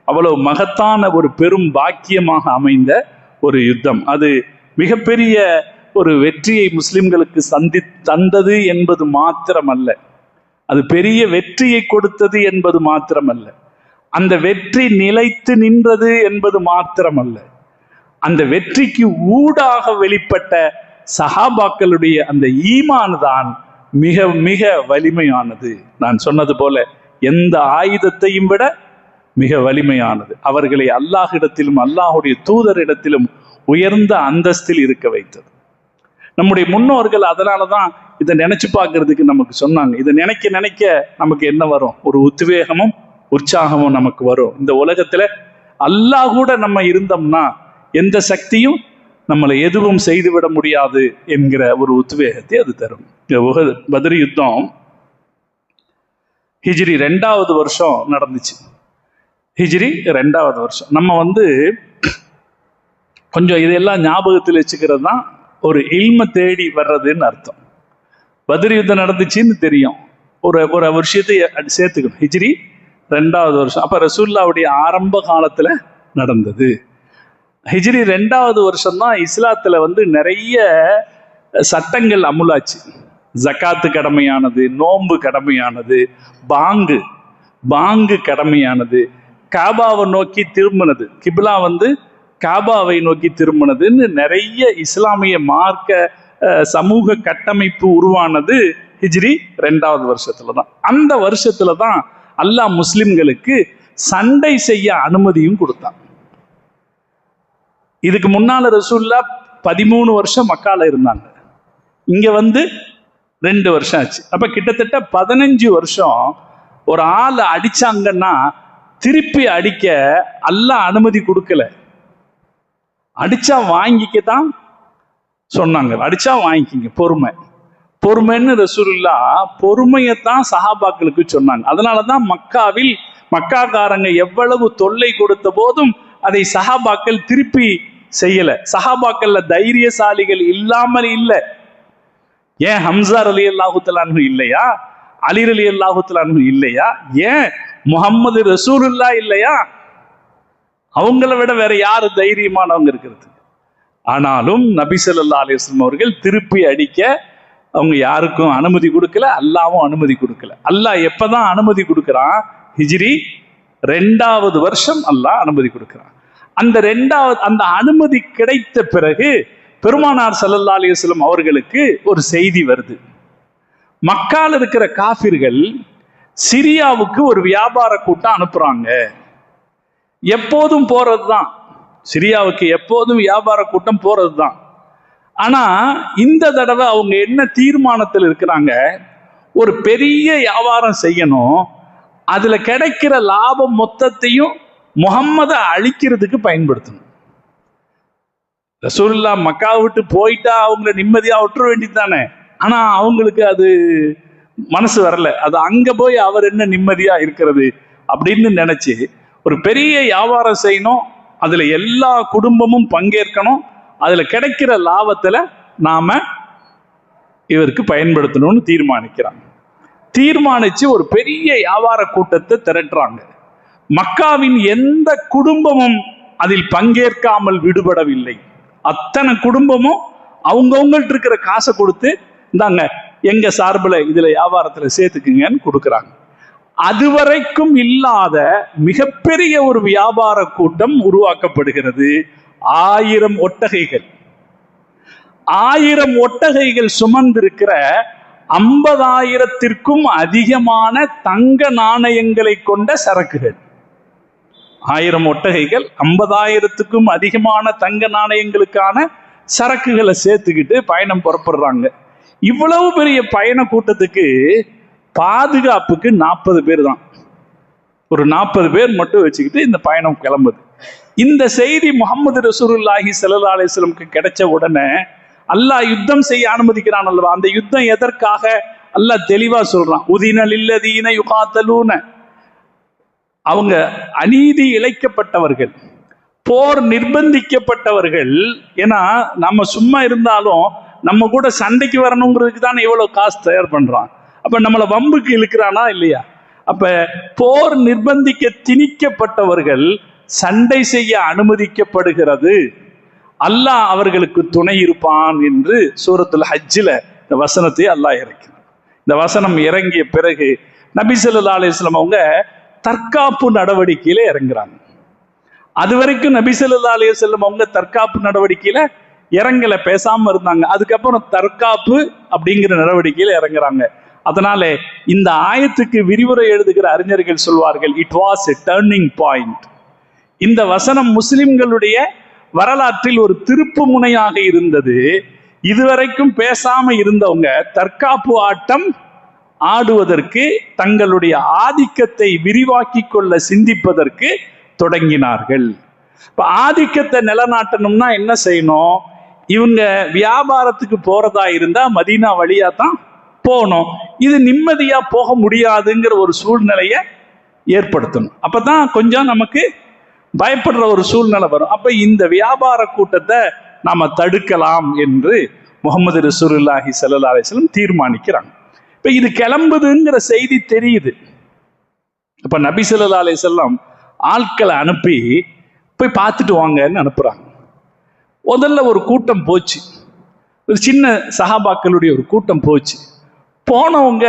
அவ்வளவு மகத்தான ஒரு பெரும் பாக்கியமாக அமைந்த ஒரு யுத்தம். அது மிகப்பெரிய ஒரு வெற்றியை முஸ்லிம்களுக்கு தந்தது என்பது மாத்திரமல்ல, அது பெரிய வெற்றியை கொடுத்தது என்பது மாத்திரமல்ல, அந்த வெற்றி நிலைத்து நின்றது என்பது மாத்திரமல்ல, அந்த வெற்றிக்கு ஊடாக வெளிப்பட்ட சஹாபாக்களுடைய அந்த ஈமான் தான் மிக மிக வலிமையானது. நான் சொன்னது போல எந்த ஆயுதத்தையும் விட மிக வலிமையானது. அவர்களை அல்லாஹ்விடத்திலும் அல்லாஹுடைய தூதரிடத்திலும் உயர்ந்த அந்தஸ்தில் இருக்க வைத்தது. நம்முடைய முன்னோர்கள் அதனாலதான் இதை நினைச்சு பார்க்கறதுக்கு நமக்கு சொன்னாங்க. இதை நினைக்க நினைக்க நமக்கு என்ன வரும்? ஒரு உத்வேகமும் உற்சாகமும் நமக்கு வரும். இந்த உலகத்துல அல்லாஹ் கூட நம்ம இருந்தோம்னா எந்த சக்தியும் நம்மளை எதுவும் செய்துவிட முடியாது என்கிற ஒரு உத்வேகத்தை அது தரும். பத்ர் யுத்தம் ஹிஜ்ரி 2வது வருஷம் நடந்துச்சு. ஹிஜ்ரி 2வது வருஷம். நம்ம கொஞ்சம் இதெல்லாம் ஞாபகத்தில் வச்சுக்கிறது தான் ஒரு இல்ம தேடி வர்றதுன்னு அர்த்தம். பத்ர் யுத்தம் நடந்துச்சுன்னு தெரியும், ஒரு விஷயத்தை சேர்த்துக்கணும். ஹிஜ்ரி 2வது வருஷம், அப்ப ரசூலுல்லாஹ்வுடைய ஆரம்ப காலத்துல நடந்தது. ஹிஜ்ரி 2வது வருஷம் தான் இஸ்லாத்துல நிறைய சட்டங்கள் அமுலாச்சு. ஜக்காத்து கடமையானது, நோன்பு கடமையானது, பாங்கு கடமையானது, காபாவை நோக்கி திரும்பினது, கிப்லா காபாவை நோக்கி திரும்பினதுன்னு நிறைய இஸ்லாமிய மார்க்க சமூக கட்டமைப்பு உருவானது ஹிஜ்ரி 2வது வருஷத்துல தான். அந்த வருஷத்துல தான் அல்லாஹ் முஸ்லிம்களுக்கு சண்டை செய்ய அனுமதியும் கொடுத்தான். இதுக்கு முன்னால ரசூலுல்லாஹ் 13 வருஷம் மக்கால இருந்தாங்க, இங்க 2 வருஷம் ஆச்சு. அப்ப கிட்டத்தட்ட 15 வருஷம் ஒரு ஆள் அடிச்சாங்கன்னா திருப்பி அடிக்க அல்லாஹ் அனுமதி கொடுக்கல. அடிச்சா வாங்கிக்கத்தான் சொன்னாங்க, அடிச்சா வாங்கிக்கிங்க, பொறுமைன்னு ரசூலுல்லாஹ் பொறுமையத்தான் சஹாபாக்களுக்கு சொன்னாங்க. அதனாலதான் மக்காக்காரங்க எவ்வளவு தொல்லை கொடுத்த போதும் அதை சஹாபாக்கள் திருப்பி செய்யல. சஹாபாக்கள்ல தைரியசாலிகள் இல்லாமல் இல்லை. ஏன் ஹம்ஸா ரலியல்லாஹு தஆலா அன்ஹு இல்லையா? அலி ரலியல்லாஹு தஆலா அன்ஹு இல்லையா? ஏன் முஹம்மது ரசூலுல்லாஹ் இல்லையா? அவங்கள விட வேற யாரு தைரியமானவங்க இருக்கிறது? ஆனாலும் நபி ஸல்லல்லாஹு அலைஹி வஸல்லம் அவர்கள் திருப்பி அடிக்க அவங்க யாருக்கும் அனுமதி கொடுக்கல, அல்லாஹ்வும் அனுமதி கொடுக்கல. அல்லாஹ் எப்பதான் அனுமதி கொடுக்கிறான்? ஹிஜ்ரி 2வது வருஷம் அல்லாஹ் அனுமதி கொடுக்கிறான். அந்த அனுமதி கிடைத்த பிறகு பெருமானார் ஸல்லல்லாஹு அலைஹி வஸல்லம் அவர்களுக்கு ஒரு செய்தி வருது. மக்கால இருக்கிற காஃபிர்கள் சிரியாவுக்கு ஒரு வியாபார கூட்டம் அனுப்புறாங்க. எப்போதும் போறதுதான், சிரியாவுக்கு எப்போதும் வியாபார கூட்டம் போறதுதான். ஆனா இந்த தடவை அவங்க என்ன தீர்மானத்தில் இருக்கிறாங்க? ஒரு பெரிய வியாபாரம் செய்யணும், அதுல கிடைக்கிற லாபம் மொத்தத்தையும் முஹம்மதை அழிக்கிறதுக்கு பயன்படுத்தணும். ரசூலுல்லாஹ் மக்கா விட்டு போயிட்டா அவங்கள நிம்மதியா விட்டுற வேண்டியது தானே. ஆனா அவங்களுக்கு அது மனசு வரல. அது அங்க போய் அவர் என்ன நிம்மதியா இருக்கிறது அப்படின்னு நினைச்சு ஒரு பெரிய வியாபாரம் செய்யணும், அதுல எல்லா குடும்பமும் பங்கேற்கணும், அதுல கிடைக்கிற லாபத்துல நாம இவருக்கு பயன்படுத்தணும்னு தீர்மானிச்சு ஒரு பெரிய வியாபார கூட்டத்தை திரட்டுறாங்க. மக்காவின் எந்த குடும்பமும் அதில் பங்கேற்காமல் விடுபடவில்லை. அத்தனை குடும்பமும் அவங்கவுங்கள்ட்ட இருக்கிற காசை கொடுத்து, இந்தாங்க எங்க சார்பில் இதுல வியாபாரத்துல சேர்த்துக்குங்கன்னு கொடுக்குறாங்க. அதுவரைக்கும் இல்லாத மிகப்பெரிய ஒரு வியாபார கூட்டம் உருவாக்கப்படுகிறது. 1000 ஒட்டகைகள், 1000 ஒட்டகைகள் சுமந்திருக்கிற 50,000த்திற்கும் அதிகமான தங்க நாணயங்களை கொண்ட சரக்குகள். 1000 ஒட்டகைகள் 50,000த்துக்கும் அதிகமான தங்க நாணயங்களுக்கான சரக்குகளை சேர்த்துக்கிட்டு பயணம் புறப்படுறாங்க. இவ்வளவு பெரிய பயண கூட்டத்துக்கு பாதுகாப்புக்கு 40 பேர் தான். ஒரு 40 பேர் மட்டும் வச்சுக்கிட்டு இந்த பயணம் கிளம்புது. இந்த செய்தி முஹம்மது ரசூலுல்லாஹி ஸல்லல்லாஹு அலைஹி வஸல்லம் கிடைச்ச உடனே அல்லாஹ் யுத்தம் செய்ய அனுமதிக்கிறான் அல்லவா. அந்த யுத்தம் எதற்காக அல்லாஹ் தெளிவா சொல்றான். உதின லில்லதீன யுகாத்தலூன, அவங்க அநீதி இழைக்கப்பட்டவர்கள், போர் நிர்பந்திக்கப்பட்டவர்கள். ஏன்னா நம்ம சும்மா இருந்தாலும் நம்ம கூட சண்டைக்கு வரணுங்கிறதுக்கு தானே எவ்வளவு காசு தயார் பண்றான். அப்ப நம்மளை வம்புக்கு இழுக்கிறானா இல்லையா? அப்ப போர் நிர்பந்திக்க திணிக்கப்பட்டவர்கள் சண்டை செய்ய அனுமதிக்கப்படுகிறது. அல்லாஹ் அவர்களுக்கு துணை இருப்பான் என்று சூரத்துல் ஹஜ்ஜில் இந்த வசனத்தை அல்லாஹ் இறக்கிறான். இந்த வசனம் இறங்கிய பிறகு நபி ஸல்லல்லாஹு அலைஹி வஸல்லம் அவங்க தற்காப்பு நடவடிக்கையில இறங்குறாங்க. அது வரைக்கும் நபி ஸல்லல்லாஹு அலைஹி வஸல்லம் அவங்க தற்காப்பு நடவடிக்கையில இறங்கல, பேசாம இருந்தாங்க. அதுக்கப்புறம் தற்காப்பு அப்படிங்கிற நடவடிக்கையில இறங்குறாங்க. அதனால இந்த ஆயத்துக்கு விரிவுரை எழுதுகிற அறிஞர்கள் சொல்வார்கள், it was a turning point. இந்த வசனம் முஸ்லிம்களுடைய வரலாற்றில் ஒரு திருப்பு முனையாக இருந்தது. இதுவரைக்கும் பேசாம இருந்தவங்க தற்காப்பு ஆட்டம் ஆடுவதற்கு, தங்களுடைய ஆதிக்கத்தை விரிவாக்கி கொள்ள சிந்திப்பதற்கு தொடங்கினார்கள். இப்ப ஆதிக்கத்தை நிலநாட்டணும்னா என்ன செய்யணும்? இவங்க வியாபாரத்துக்கு போறதா இருந்தா மதீனா வழியா தான் போகணும். இது நிம்மதியா போக முடியாதுங்கிற ஒரு சூழ்நிலையை ஏற்படுத்தணும். அப்பதான் கொஞ்சம் நமக்கு பயப்படுற ஒரு சூழ்நிலை வரும். அப்ப இந்த வியாபார கூட்டத்தை நாம தடுக்கலாம் என்று முஹம்மது ரசூலுல்லாஹி ஸல்லல்லாஹு அலைஹி வஸல்லம் தீர்மானிக்கிறாங்க. இப்ப இது கிளம்புதுங்கிற செய்தி தெரியுது. இப்ப நபி ஸல்லல்லாஹு அலைஹி வஸல்லம் ஆட்களை அனுப்பி போய் பார்த்துட்டு வாங்கன்னு அனுப்புறாங்க. முதல்ல ஒரு கூட்டம் போச்சு, ஒரு சின்ன சஹாபாக்களுடைய ஒரு கூட்டம் போச்சு. போனவங்க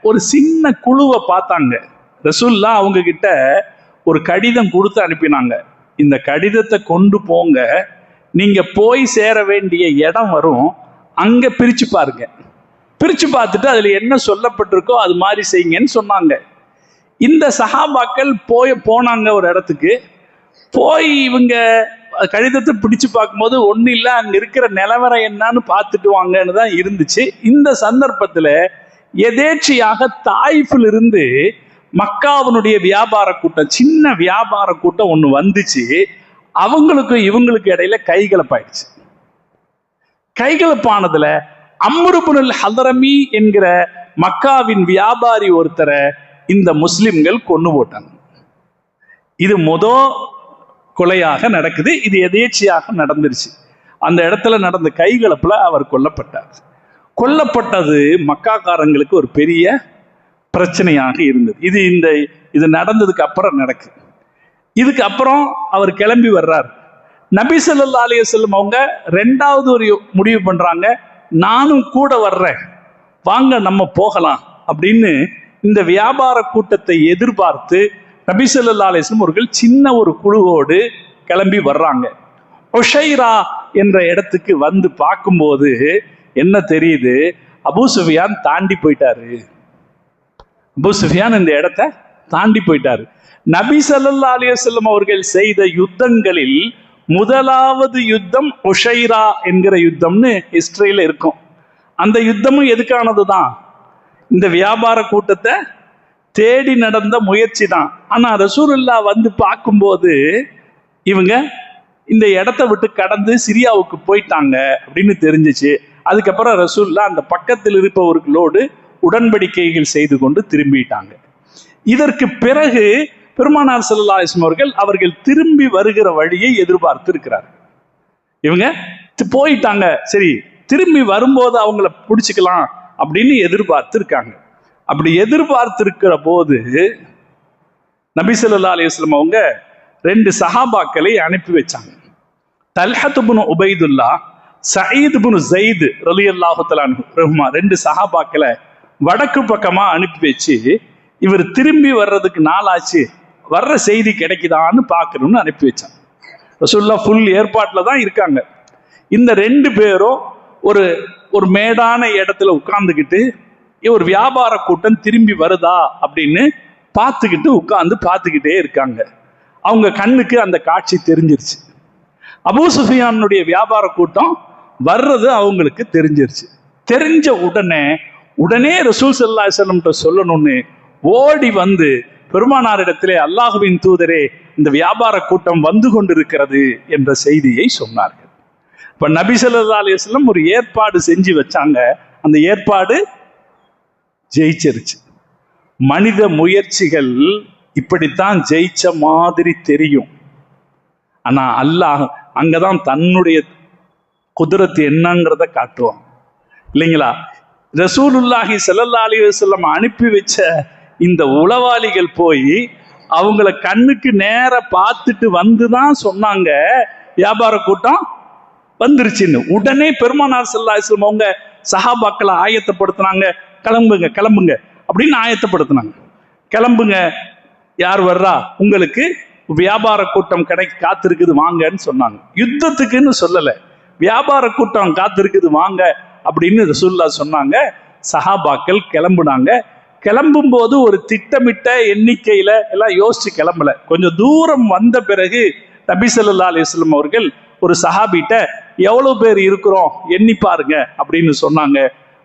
ஒரு சின்ன குழுவை பார்த்தாங்க. ரசூலுல்லாஹ் அவங்க கிட்ட ஒரு கடிதம் கொடுத்து அனுப்பினாங்க. இந்த கடிதத்தை கொண்டு போங்க, நீங்க போய் சேர வேண்டிய இடம் வரும், அங்க பிரிச்சு பாருங்க, பிரிச்சு பார்த்துட்டு அதுல என்ன சொல்லப்பட்டிருக்கோ அது மாதிரி செய்யுங்கன்னு சொன்னாங்க. இந்த சஹாபாக்கள் போனாங்க ஒரு இடத்துக்கு. போய் இவங்க கடிதத்தை பிடிச்சு பார்க்கும்போது ஒன்றும் இல்லை, அங்க இருக்கிற நிலவரம் என்னன்னு பார்த்துட்டு வாங்கன்னு தான் இருந்துச்சு. இந்த சந்தர்ப்பத்துல எதேச்சியாக தாயிஃபில் இருந்து மக்காவினுடைய வியாபார கூட்டம், சின்ன வியாபார கூட்டம் ஒண்ணு வந்துச்சு. அவங்களுக்கு இவங்களுக்கு இடையில கைகலப்பாயிடுச்சு. கைகலப்பானதுல அம்ர் இப்னுல் ஹதரமி என்கிற மக்காவின் வியாபாரி ஒருத்தரை இந்த முஸ்லிம்கள் கொன்னு போட்டாங்க. இது கொலையாக நடக்குது. இது எதேச்சியாக நடந்துருச்சு. அந்த இடத்துல நடந்த கைகலப்புல அவர் கொல்லப்பட்டார். கொல்லப்பட்டது மக்காக்காரங்களுக்கு ஒரு பெரிய பிரச்சனையாக இருந்தது. இது நடந்ததுக்கு அப்புறம் நடக்குது. இதுக்கு அப்புறம் அவர் கிளம்பி வர்றார். நபி ஸல்லல்லாஹு அலைஹி வஸல்லம் அவங்க ரெண்டாவது ஒரு முடிவு பண்றாங்க, நானும் கூட வர்றேன், வாங்க நம்ம போகலாம் அப்படின்னு. இந்த வியாபார கூட்டத்தை எதிர்பார்த்து நபி ஸல்லல்லாஹு அலைஹி வஸல்லம் அவர்கள் சின்ன ஒரு குழுவோடு கிளம்பி வர்றாங்க. உஷைரா என்ற இடத்துக்கு வந்து பார்க்கும்போது என்ன தெரியுது? அபூ சுஃபியான் தாண்டி போயிட்டாரு. அபூ சுஃபியான் இந்த இடத்தை தாண்டி போயிட்டாரு. நபி ஸல்லல்லாஹு அலைஹி வஸல்லம் அவர்கள் செய்த யுத்தங்களில் முதலாவது யுத்தம் உஷைரா என்கிற யுத்தம்னு ஹிஸ்டரியில இருக்கும். அந்த யுத்தமும் எதுக்கானதுதான்? இந்த வியாபார கூட்டத்தை தேடி நடந்த முயற்சி தான். ஆனா ரசூலுல்லாஹ் வந்து பார்க்கும்போது இவங்க இந்த இடத்த விட்டு கடந்து சிரியாவுக்கு போயிட்டாங்க அப்படின்னு தெரிஞ்சிச்சு. அதுக்கப்புறம் ரசூல்லா அந்த பக்கத்தில் இருப்பவர்களோடு உடன்படிக்கைகள் செய்து கொண்டு திரும்பிட்டாங்க. இதற்கு பிறகு பெருமானார் ஸல்லல்லாஹு அலைஹி வஸல்லம் அவர்கள் திரும்பி வருகிற வழியை எதிர்பார்த்து இருக்கிறார். இவங்க போயிட்டாங்க, சரி திரும்பி வரும்போது அவங்கள பிடிச்சிக்கலாம் அப்படின்னு எதிர்பார்த்து இருக்காங்க. அப்படி எதிர்பார்த்திருக்கிற போது நபி ஸல்லல்லாஹு அலைஹி வஸல்லம் அவங்க 2 சஹாபாக்களை அனுப்பி வச்சாங்க. தல்ஹத் இப்னு உபைதுல்லா, சயீத் இப்னு ஸைத் ரலியல்லாஹு தஆலா அன்ஹு 2 சஹாபாக்களை வடக்கு பக்கமா அனுப்பி வச்சு, இவர் திரும்பி வர்றதுக்கு நாளாச்சு, வர்ற செய்தி கிடைக்குதான்னு பார்க்கணும்னு அனுப்பி வச்சாங்க. ரசூலுல்லாஹ் ஃபுல் ஏற்பாட்டில் தான் இருக்காங்க. இந்த 2 பேரும் ஒரு மேடான இடத்துல உட்கார்ந்துக்கிட்டு ஒரு வியாபார கூட்டம் திரும்பி வருதா அப்படின்னு பார்த்துக்கிட்டே இருக்காங்க. அவங்க கண்ணுக்கு அந்த காட்சி தெரிஞ்சிருச்சு. அபூ சுஃபியானுடைய வியாபார கூட்டம் வர்றது அவங்களுக்கு தெரிஞ்சிருச்சு. தெரிஞ்ச உடனே ரசூல் ஸல்லல்லாஹு அலைஹி வஸல்லம் சொல்லணும்னு ஓடி வந்து பெருமானாரிடத்திலே, அல்லாஹுவின் தூதரே, இந்த வியாபார கூட்டம் வந்து கொண்டிருக்கிறது என்ற செய்தியை சொன்னார்கள். இப்ப நபி ஸல்லல்லாஹு அலைஹி வஸல்லம் ஒரு ஏற்பாடு செஞ்சு வச்சாங்க. அந்த ஏற்பாடு ஜெயிச்சிருச்சு. மனித முயற்சிகள் இப்படித்தான் ஜெயிச்ச மாதிரி தெரியும். ஆனா அல்லாஹ் அங்கதான் தன்னுடைய குதிரத்து என்னங்கிறத காட்டுவான், இல்லைங்களா? ரசூலுல்லாஹி ஸல்லல்லாஹு அலைஹி வஸல்லம் அனுப்பி வச்ச இந்த உளவாளிகள் போய் அவங்கள கண்ணுக்கு நேர பார்த்துட்டு வந்துதான் சொன்னாங்க வியாபார கூட்டம் வந்துருச்சுன்னு. உடனே பெருமானார் ஸல்லல்லாஹு அலைஹி வஸல்லம் அவங்க சஹாபாக்களை ஆயத்தப்படுத்தினாங்க. கிளம்புங்க அப்படின்னு ஆயத்தப்படுத்தினாங்க. கிளம்புங்க, யார் வர்றா, உங்களுக்கு வியாபார கூட்டம் காத்திருக்குது வாங்கன்னு சொன்னாங்க. யுத்தத்துக்குன்னு சொல்லல, வியாபார கூட்டம் காத்திருக்குது வாங்க அப்படின்னு ரசூலுல்லாஹ் சொன்னாங்க. சஹாபாக்கள் கிளம்புனாங்க. கிளம்பும் போது ஒரு திட்டமிட்ட எண்ணிக்கையில எல்லாம் யோசிச்சு கிளம்பல. கொஞ்சம் தூரம் வந்த பிறகு நபி ஸல்லல்லாஹு அலைஹி வஸல்லம் அவர்கள் ஒரு சஹாபிட்ட எவ்வளவு பேர் இருக்கிறோம் எண்ணி பாருங்க அப்படின்னு சொன்னாங்க.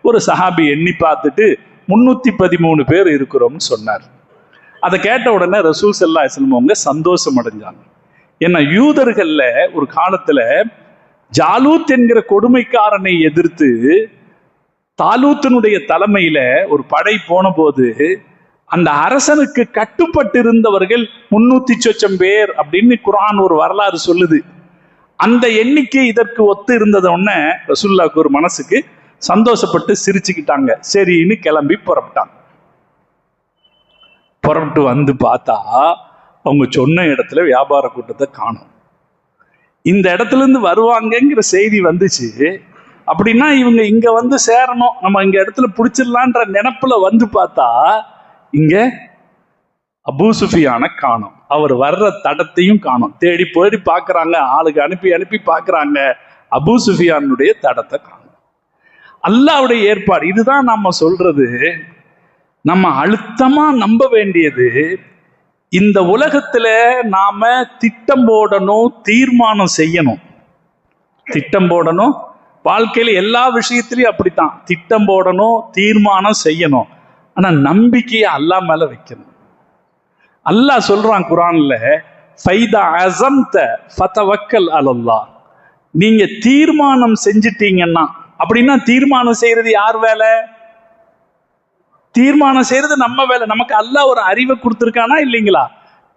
ஒரு சஹாபி எண்ணி பார்த்துட்டு 313 பேர் இருக்கிறோம்னு சொன்னார். அதை கேட்ட உடனே ரசூல் ஸல்லல்லாஹு அலைஹி வஸல்லம் அவங்க சந்தோஷம் அடைஞ்சாங்க. ஏன்னா யூதர்கள்ல ஒரு காலத்துல ஜாலூத் என்கிற கொடுமைக்காரனை எதிர்த்து தாலூத்தினுடைய தலைமையில ஒரு படை போன போது அந்த அரசனுக்கு கட்டுப்பட்டு இருந்தவர்கள் 300 சொச்சம் பேர் அப்படின்னு குர்ஆன் ஒரு வரலாறு சொல்லுது. அந்த எண்ணிக்கை இதற்கு ஒத்து இருந்தத உடனே ரசூலுல்லாஹ்வுக்கு ஒரு மனசுக்கு சந்தோஷப்பட்டு சிரிச்சுக்கிட்டாங்க. சரின்னு கிளம்பி புறப்பட்டு வந்து பார்த்தா அவங்க சொன்ன இடத்துல வியாபார கூட்டத்தை காணும். இந்த இடத்துல இருந்து வருவாங்கங்கிற செய்தி வந்துச்சு. அப்படின்னா இவங்க இங்க வந்து சேரணும், நம்ம இங்க இடத்துல பிடிச்சிடலான்ற நினைப்புல வந்து பார்த்தா இங்க அபூ சுஃபியான காணும். அவர் வர்ற தடத்தையும் காணும். தேடி போய் பார்க்கறாங்க, ஆளுக்கு அனுப்பி பார்க்கறாங்க, அபூ சுஃபியானுடைய தடத்தை காணும். அல்லாஹ்வுடைய ஏற்பாடு. இதுதான் நாம சொல்றது, நம்ம அழுத்தமா நம்ப வேண்டியது. இந்த உலகத்துல நாம திட்டம் போடணும், தீர்மானம் செய்யணும். திட்டம் போடணும், வாழ்க்கையில எல்லா விஷயத்திலையும் அப்படித்தான். திட்டம் போடணும், தீர்மானம் செய்யணும். ஆனா நம்பிக்கையை அல்லாஹ் மேல வைக்கணும். அல்லாஹ் சொல்றான் குர்ஆன்ல, ஃபைதா அஸம்த ஃபதவக்கல் அலல்லாஹ். நீங்க தீர்மானம் செஞ்சிட்டீங்கன்னா, அப்படின்னா தீர்மானம் செய்யறது யார் வேலை? தீர்மானம் செய்யறது நம்ம வேலை. நமக்கு அல்லாஹ் ஒரு அறிவை கொடுத்துருக்கானா இல்லைங்களா?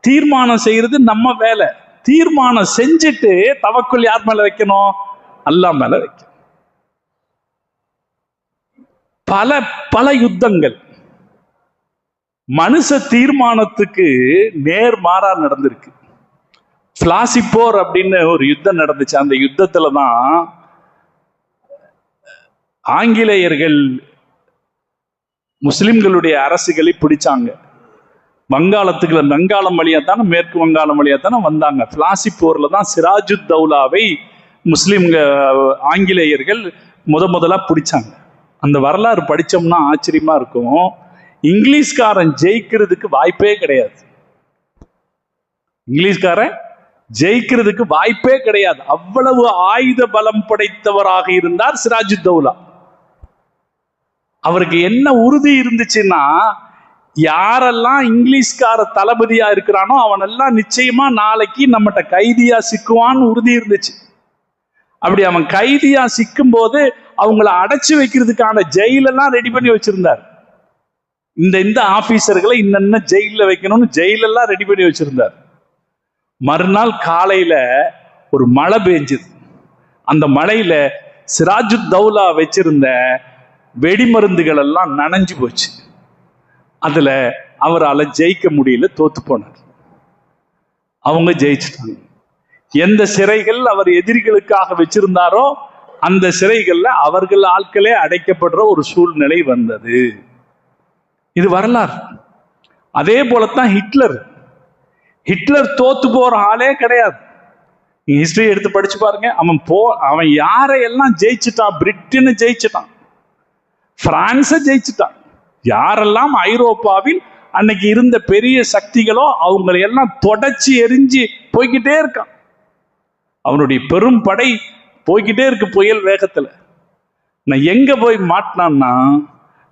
தீர்மானம் செய்யறது நம்ம வேலை. தீர்மானம் செஞ்சுட்டு தவக்குல் யார் மேல வைக்கணும்? அல்லாஹ் மேல வைக்கணும். பல யுத்தங்கள் மனுஷ தீர்மானத்துக்கு நேர்மாறா நடந்திருக்கு. பிளாசி போர் அப்படின்னு ஒரு யுத்தம் நடந்துச்சு. அந்த யுத்தத்துல தான் ஆங்கிலேயர்கள் முஸ்லிம்களுடைய அரசுகளை பிடிச்சாங்க. வங்காளம் வழியா தானே, மேற்கு வங்காளம் வழியா தானே வந்தாங்க. பிளாசி போர்ல தான் சிராஜுத் தௌலாவை ஆங்கிலேயர்கள் முதலா பிடிச்சாங்க. அந்த வரலாறு படிச்சோம்னா ஆச்சரியமா இருக்கும். இங்கிலீஷ்காரன் ஜெயிக்கிறதுக்கு வாய்ப்பே கிடையாது. இங்கிலீஷ்காரன் ஜெயிக்கிறதுக்கு வாய்ப்பே கிடையாது. அவ்வளவு ஆயுத பலம் படைத்தவராக இருந்தார் சிராஜுத் தௌலா. அவருக்கு என்ன உறுதி இருந்துச்சுன்னா, யாரெல்லாம் இங்கிலீஷ்கார தளபதியா இருக்கிறானோ அவனெல்லாம் நிச்சயமா நாளைக்கு நம்மகிட்ட கைதியா சிக்குவான்னு உறுதி இருந்துச்சு. அப்படி அவன் கைதியா சிக்கும் போது அவங்கள அடைச்சு வைக்கிறதுக்கான ஜெயிலெல்லாம் ரெடி பண்ணி வச்சிருந்தார். இந்த ஆபீசர்களை இன்ன ஜெயில வைக்கணும்னு ஜெயிலெல்லாம் ரெடி பண்ணி வச்சிருந்தார். மறுநாள் காலையில ஒரு மழை பெஞ்சுது. அந்த மழையில சிராஜுத் தௌலா வச்சிருந்த வெடிமருந்துகள் எல்லாம் நனைஞ்சு போச்சு. அதுல அவரால் ஜெயிக்க முடியல, தோத்து போனார். அவங்க ஜெயிச்சுட்டாங்க. எந்த சிறைகள் அவர் எதிரிகளுக்காக வச்சிருந்தாரோ அந்த சிறைகள்ல அவர்கள் ஆட்களே அடைக்கப்படுற ஒரு சூழ்நிலை வந்தது. இது வரலாறு. அதே போலத்தான் ஹிட்லர் தோத்து போற ஆளே கிடையாது. ஹிஸ்டரி எடுத்து படிச்சு பாருங்க. அவன் யாரையெல்லாம் ஜெயிச்சுட்டான்? பிரிட்டனை ஜெயிச்சுட்டான், பிரான்ஸை ஜெயிச்சுட்டான். யாரெல்லாம் ஐரோப்பாவில் அன்னைக்கு இருந்த பெரிய சக்திகளோ அவங்களை எல்லாம் தொடச்சி எரிஞ்சு போய்கிட்டே இருக்கான். அவனுடைய பெரும் படை போய்கிட்டே இருக்கு புயல் வேகத்துல. நான் எங்க போய் மாட்டினான்னா,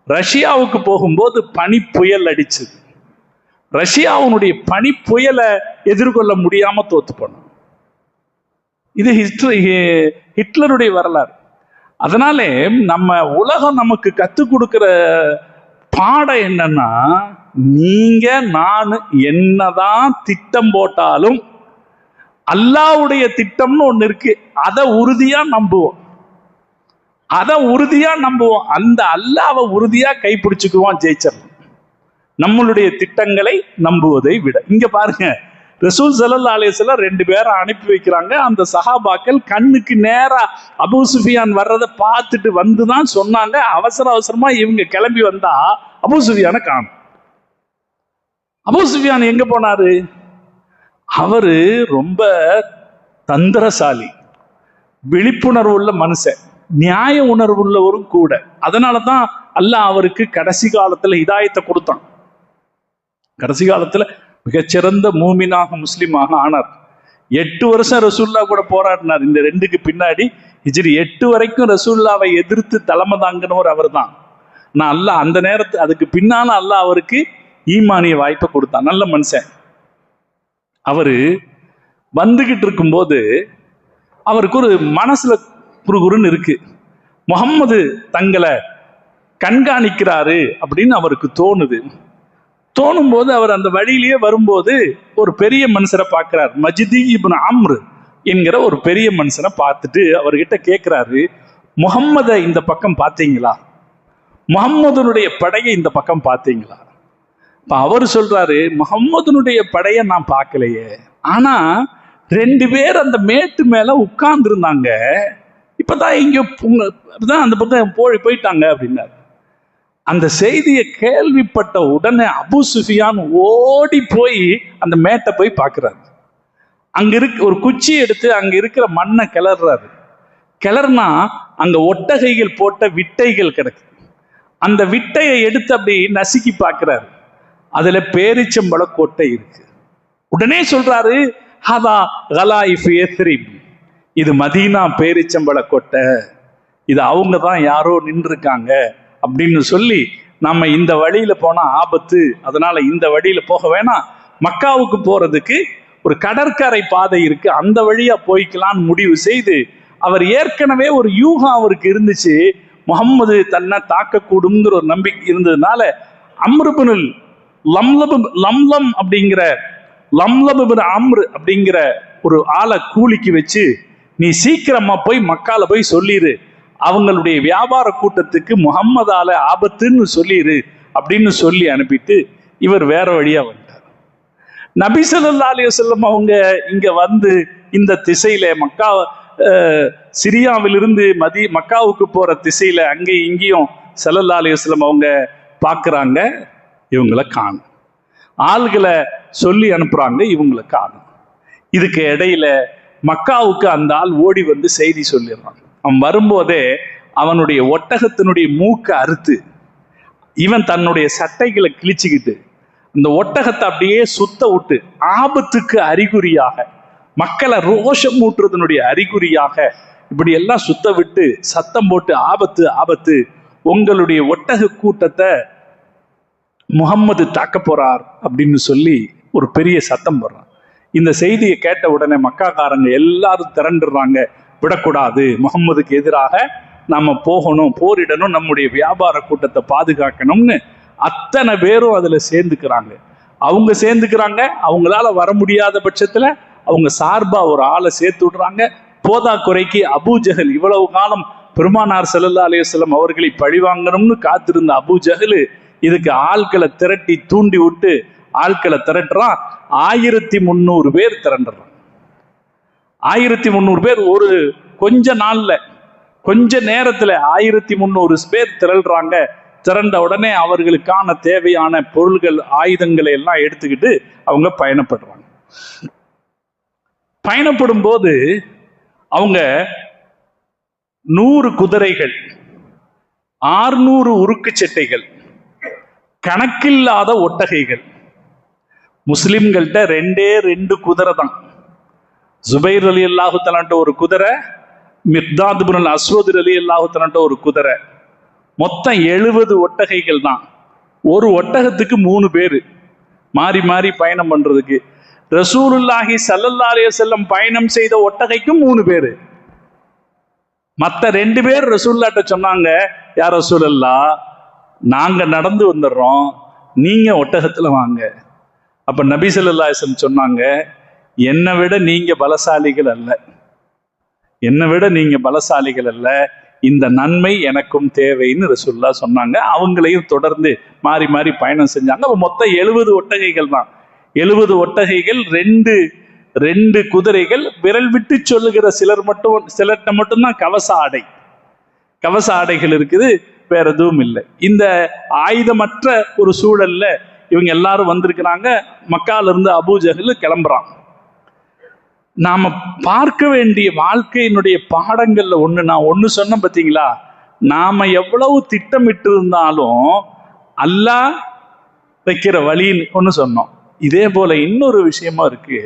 ரஷ்யாவுக்கு போகும்போது பனி புயல் அடிச்சது. ரஷ்யாவுடைய பனி புயலை எதிர்கொள்ள முடியாம தோத்து போனான். இது ஹிட்லருடைய வரலாறு. அதனாலே நம்ம உலகம் நமக்கு கற்றுக் கொடுக்கிற பாடம் என்னன்னா, நீங்க நான் என்னதான் திட்டம் போட்டாலும் அல்லாஹ்வுடைய திட்டம்னு ஒண்ணு இருக்கு. அதை உறுதியா நம்புவோம். அந்த அல்லாஹ்வை உறுதியா கைப்பிடிச்சுக்குவோம், ஜெயிச்சிடலாம். நம்மளுடைய திட்டங்களை நம்புவதை விட. இங்க பாருங்க, ரசூல் ஸல்லல்லாஹு அலைஹி வஸல்லம் 2 பேரை அனுப்பி வைக்கிறாங்க. அந்த சஹாபாக்கள் கண்ணுக்கு நேரா அபூ சுஃபியான் வர்றதை பார்த்துட்டு வந்துதான் சொன்னாங்க. அவசரமா இவங்க கிளம்பி வந்தா அபூ சுஃபியானை காணோம். அபூ சுஃபியான் எங்க போனாரு? அவரு ரொம்ப தந்திரசாலி, விழிப்புணர்வு உள்ள மனுஷன், நியாய உணர்வு உள்ளவரும் கூட. அதனாலதான் அல்லாஹ் அவருக்கு கடைசி காலத்துல ஹிதாயத்தை கொடுத்தான். கடைசி காலத்துல மிகச்சிறந்த மூமினாக முஸ்லிமாக ஆனார். 8 வருஷம் ரசூல்லா கூட போராடினார். இந்த 2க்கு பின்னாடி ஹிஜ்ரி 8 வரைக்கும் ரசூல்லாவை எதிர்த்து தலைமை தாங்கினவர் அவர் தான். நான் அல்லாஹ் அந்த நேரத்து அதுக்கு பின்னால அல்லாஹ் அவருக்கு ஈமானிய வாய்ப்பை கொடுத்தான். நல்ல மனுஷன். அவரு வந்துகிட்டு இருக்கும்போது அவருக்கு ஒரு மனசுல குறுகுறுன்னு இருக்கு. முகம்மது தங்களை கண்காணிக்கிறாரு அப்படின்னு அவருக்கு தோணும் போது அவர் அந்த வழியிலேயே வரும்போது ஒரு பெரிய மனுஷரை பார்க்கிறார். மஜ்தி இப்னு அம்ர் என்கிற ஒரு பெரிய மனுஷனை பார்த்துட்டு அவர்கிட்ட கேட்கிறாரு, முகம்மதை இந்த பக்கம் பார்த்தீங்களா? முகம்மதுனுடைய படையை இந்த பக்கம் பார்த்தீங்களா? இப்ப அவர் சொல்றாரு, முகம்மதுனுடைய படையை நான் பார்க்கலையே, ஆனா 2 பேர் அந்த மேட்டு மேல உட்கார்ந்து இருந்தாங்க, இப்பதான் இங்க அந்த பக்கம் போயிட்டாங்க அப்படின்னாரு. அந்த செய்தியை கேள்விப்பட்ட உடனே அபூ சுஃபியான் ஓடி போய் அந்த மேட்டை போய் பார்க்கிறாரு. அங்க ஒரு குச்சி எடுத்து அங்க இருக்கிற மண்ணை கிளறுனா அங்க ஒட்டகைகள் போட்ட விட்டைகள் கிடக்கு. அந்த விட்டையை எடுத்து அப்படி நசுக்கி பார்க்கிறாரு. அதுல பேரிச்சம்பழ கொட்டை இருக்கு. உடனே சொல்றாரு, ஹதா கலாயிஃப் யத்ரிப், இது மதீனா பேரிச்சம்பழ கொட்டை, இது அவங்க தான் யாரோ நின்று இருக்காங்க அப்படின்னு சொல்லி, நம்ம இந்த வழியில போனா ஆபத்து, அதனால இந்த வழியில போக வேணாம், மக்காவுக்கு போறதுக்கு ஒரு கடற்கரை பாதை இருக்கு, அந்த வழியா போய்க்கலான்னு முடிவு செய்து, அவர் ஏற்கனவே ஒரு யூகம் அவருக்கு இருந்துச்சு, முகம்மது தன்னை தாக்கக்கூடுங்கிற ஒரு நம்பிக்கை இருந்ததுனால அம்ர் இப்னு லம்லம் அப்படிங்கிற அம்ர் அப்படிங்கிற ஒரு ஆளை கூலிக்கு வச்சு, நீ சீக்கிரமா போய் மக்கால போய் சொல்லிரு, அவங்களுடைய வியாபார கூட்டத்துக்கு முகம்மதால ஆபத்துன்னு சொல்லிரு அப்படின்னு சொல்லி அனுப்பிட்டு இவர் வேற வழியா வந்தார். நபி ஸல்லல்லாஹு அலைஹி வஸல்லம் அவங்க இங்க வந்து இந்த திசையில சிரியாவிலிருந்து மக்காவுக்கு போற திசையில அங்கே இங்கேயும் ஸல்லல்லாஹு அலைஹி வஸல்லம் அவங்க பார்க்கறாங்க, இவங்களை காணும். ஆள்களை சொல்லி அனுப்புறாங்க, இவங்களை காணும். இதுக்கு இடையில மக்காவுக்கு அந்த ஆள் ஓடி வந்து செய்தி சொல்லிடுறான். அவன் வரும்போதே அவனுடைய ஒட்டகத்தினுடைய மூக்கை அறுத்து இவன் தன்னுடைய சட்டைகளை கிழிச்சுக்கிட்டு அந்த ஒட்டகத்தை அப்படியே சுத்த விட்டு, ஆபத்துக்கு அறிகுறியாக, மக்களை ரோஷம் ஊட்டுறதனுடைய அறிகுறியாக இப்படி எல்லாம் சுத்த விட்டு சத்தம் போட்டு, ஆபத்து ஆபத்து, உங்களுடைய ஒட்டக கூட்டத்தை முகம்மது தாக்க போறார் அப்படின்னு சொல்லி ஒரு பெரிய சத்தம் போடுறான். இந்த செய்தியை கேட்ட உடனே மக்காக்காரங்க எல்லாரும் திரண்டுறாங்க. விடக்கூடாது, முகம்மதுக்கு எதிராக நாம போகணும், போரிடணும், நம்முடைய வியாபார கூட்டத்தை பாதுகாக்கணும்னு அத்தனை பேரும் அதுல சேர்ந்துக்கிறாங்க. அவங்க சேர்ந்துக்கிறாங்க. அவங்களால வர முடியாத பட்சத்துல அவங்க சார்பா ஒரு ஆளை சேர்த்து விடுறாங்க. போதா குறைக்கு அபூஜஹல், இவ்வளவு காலம் பெருமானார் ஸல்லல்லாஹு அலைஹி வஸல்லம் அவர்களை பழிவாங்கணும்னு காத்திருந்த அபூஜஹல் இதுக்கு ஆட்களை திரட்டி தூண்டி விட்டு ஆட்களை திரட்டுறான். 1300 பேர் திரண்டுறான். 1300 பேர் ஒரு கொஞ்ச நாள்ல, கொஞ்ச நேரத்துல 1300 பேர் திரள்றாங்க. திரண்ட உடனே அவர்களுக்கான தேவையான பொருள்கள், ஆயுதங்களை எல்லாம் எடுத்துக்கிட்டு அவங்க பயணப்படுறாங்க. பயணப்படும் போது அவங்க 100 குதிரைகள், 600 உருக்கு சட்டைகள், கணக்கில்லாத ஒட்டகைகள். முஸ்லிம்கள்ட்ட 2 குதிரை தான். ஜுபைர் ரலியல்லாஹு தஆலாட்ட ஒரு குதிரை, மிக்தாத் இப்னுல் அஸ்வத் ரலியல்லாஹு தஆலாட்ட ஒரு குதிரை. மொத்தம் 70 ஒட்டகைகள் தான். ஒரு ஒட்டகத்துக்கு 3 பேரு மாறி மாறி பயணம் பண்றதுக்கு. ரசூலுல்லாஹி ஸல்லல்லாஹு அலைஹி வஸல்லம் பயணம் செய்த ஒட்டகைக்கும் 3 பேரு. மற்ற 2 பேர் ரசூலுல்லாஹ்ட்ட சொன்னாங்க, யா ரசூலல்லாஹ், நாங்க நடந்து வந்துடுறோம், நீங்க ஒட்டகத்துல வாங்க. அப்ப நபி ஸல்லல்லாஹு அலைஹி வஸல்லம் சொன்னாங்க, என்னை விட நீங்க பலசாலிகள் அல்ல, என்னை விட நீங்க பலசாலிகள் அல்ல, இந்த நன்மை எனக்கும் தேவைன்னு ரசூலுல்லாஹ் சொன்னாங்க. அவங்களையும் தொடர்ந்து மாறி மாறி பயணம் செஞ்சாங்க. மொத்தம் 70 ஒட்டகைகள் தான். 70 ஒட்டகைகள், 2 குதிரைகள். விரல் விட்டு சொல்லுகிற சிலர்கிட்ட மட்டும்தான் கவச ஆடைகள் இருக்குது, வேற எதுவும் இல்லை. இந்த ஆயுதமற்ற ஒரு சூழல்ல இவங்க எல்லாரும் வந்திருக்கிறாங்க. மக்கால இருந்து அபூஜஹல் கிளம்புறான். நாம பார்க்க வேண்டிய வாழ்க்கையினுடைய பாடங்கள்ல நான் ஒண்ணு சொன்னேன் பார்த்தீங்களா, நாம எவ்வளவு திட்டமிட்டு இருந்தாலும் அல்லாஹ் வைக்கிற வழின்னு ஒண்ணு சொன்னோம். இதே போல இன்னொரு விஷயமா இருக்கு.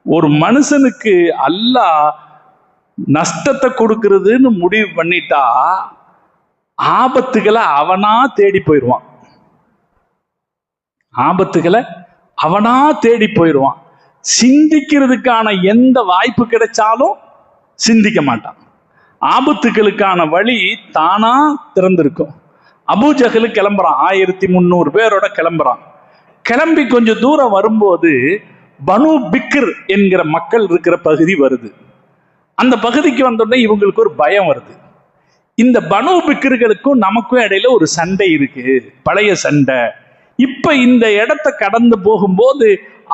ஒரு மனுஷனுக்கு அல்லாஹ் நஷ்டத்தை கொடுக்கிறதுன்னு முடிவு பண்ணிட்டா ஆபத்துகளை அவனா தேடி போயிடுவான். சிந்திக்கிறதுக்கான எந்த வாய்ப்பு கிடைச்சாலும் சிந்திக்க மாட்டான். ஆபத்துகளுக்கான வழி தானா திறந்திருக்கும். அபூஜஹல் கிளம்புறான். 1300 பேரோட கிளம்புறான். கிளம்பி கொஞ்சம் தூரம் வரும்போது பனு பிக்ர் என்கிற மக்கள் இருக்கிற பகுதி வருது. அந்த பகுதிக்கு வந்தோடனே இவங்களுக்கு ஒரு பயம் வருது. இந்த பனு பிக்ர்களுக்கும் நமக்கும் இடையில ஒரு சண்டை இருக்கு, பழைய சண்டை. இப்ப இந்த இடத்தை கடந்து போகும்போது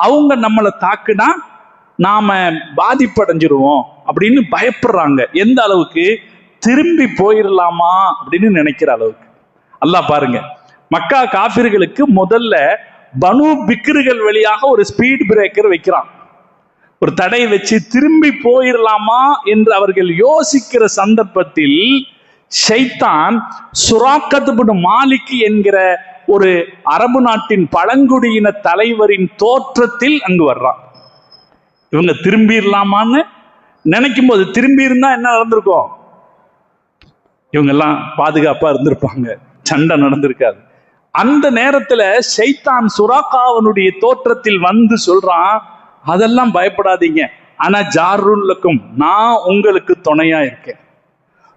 அவங்க நம்மளை தாக்குனா நாம பாதிப்படைஞ்சிருவோம் அப்படின்னு பயப்படுறாங்க. எந்த அளவுக்கு? திரும்பி போயிடலாமா அப்படின்னு நினைக்கிற அளவுக்கு. அல்லாஹ் பாருங்க, மக்கா காஃபிர்களுக்கு முதல்ல பனு பிக்ர்கள் வழியாக ஒரு ஸ்பீட் பிரேக்கர் வைக்கிறான். ஒரு தடை வச்சு திரும்பி போயிடலாமா என்று அவர்கள் யோசிக்கிற சந்தர்ப்பத்தில் ஷைத்தான் சுராக்கத் இப்னு மாலிக் என்கிற ஒரு அரபு நாட்டின் பழங்குடியின தலைவரின் தோற்றத்தில் அங்கு வர்றான். இவங்க திரும்பிடலாமான்னு நினைக்கும் போது, திரும்பி இருந்தா என்ன நடந்திருக்கும்? இவங்க எல்லாம் பாதுகாப்பா இருந்திருப்பாங்க, சண்டை நடந்திருக்காது. அந்த நேரத்துல ஷைத்தான் சுராக்காவனுடைய தோற்றத்தில் வந்து சொல்றான், அதெல்லாம் பயப்படாதீங்க, ஆனா ஜாருல்லக்கும், நான் உங்களுக்கு துணையா இருக்கேன்.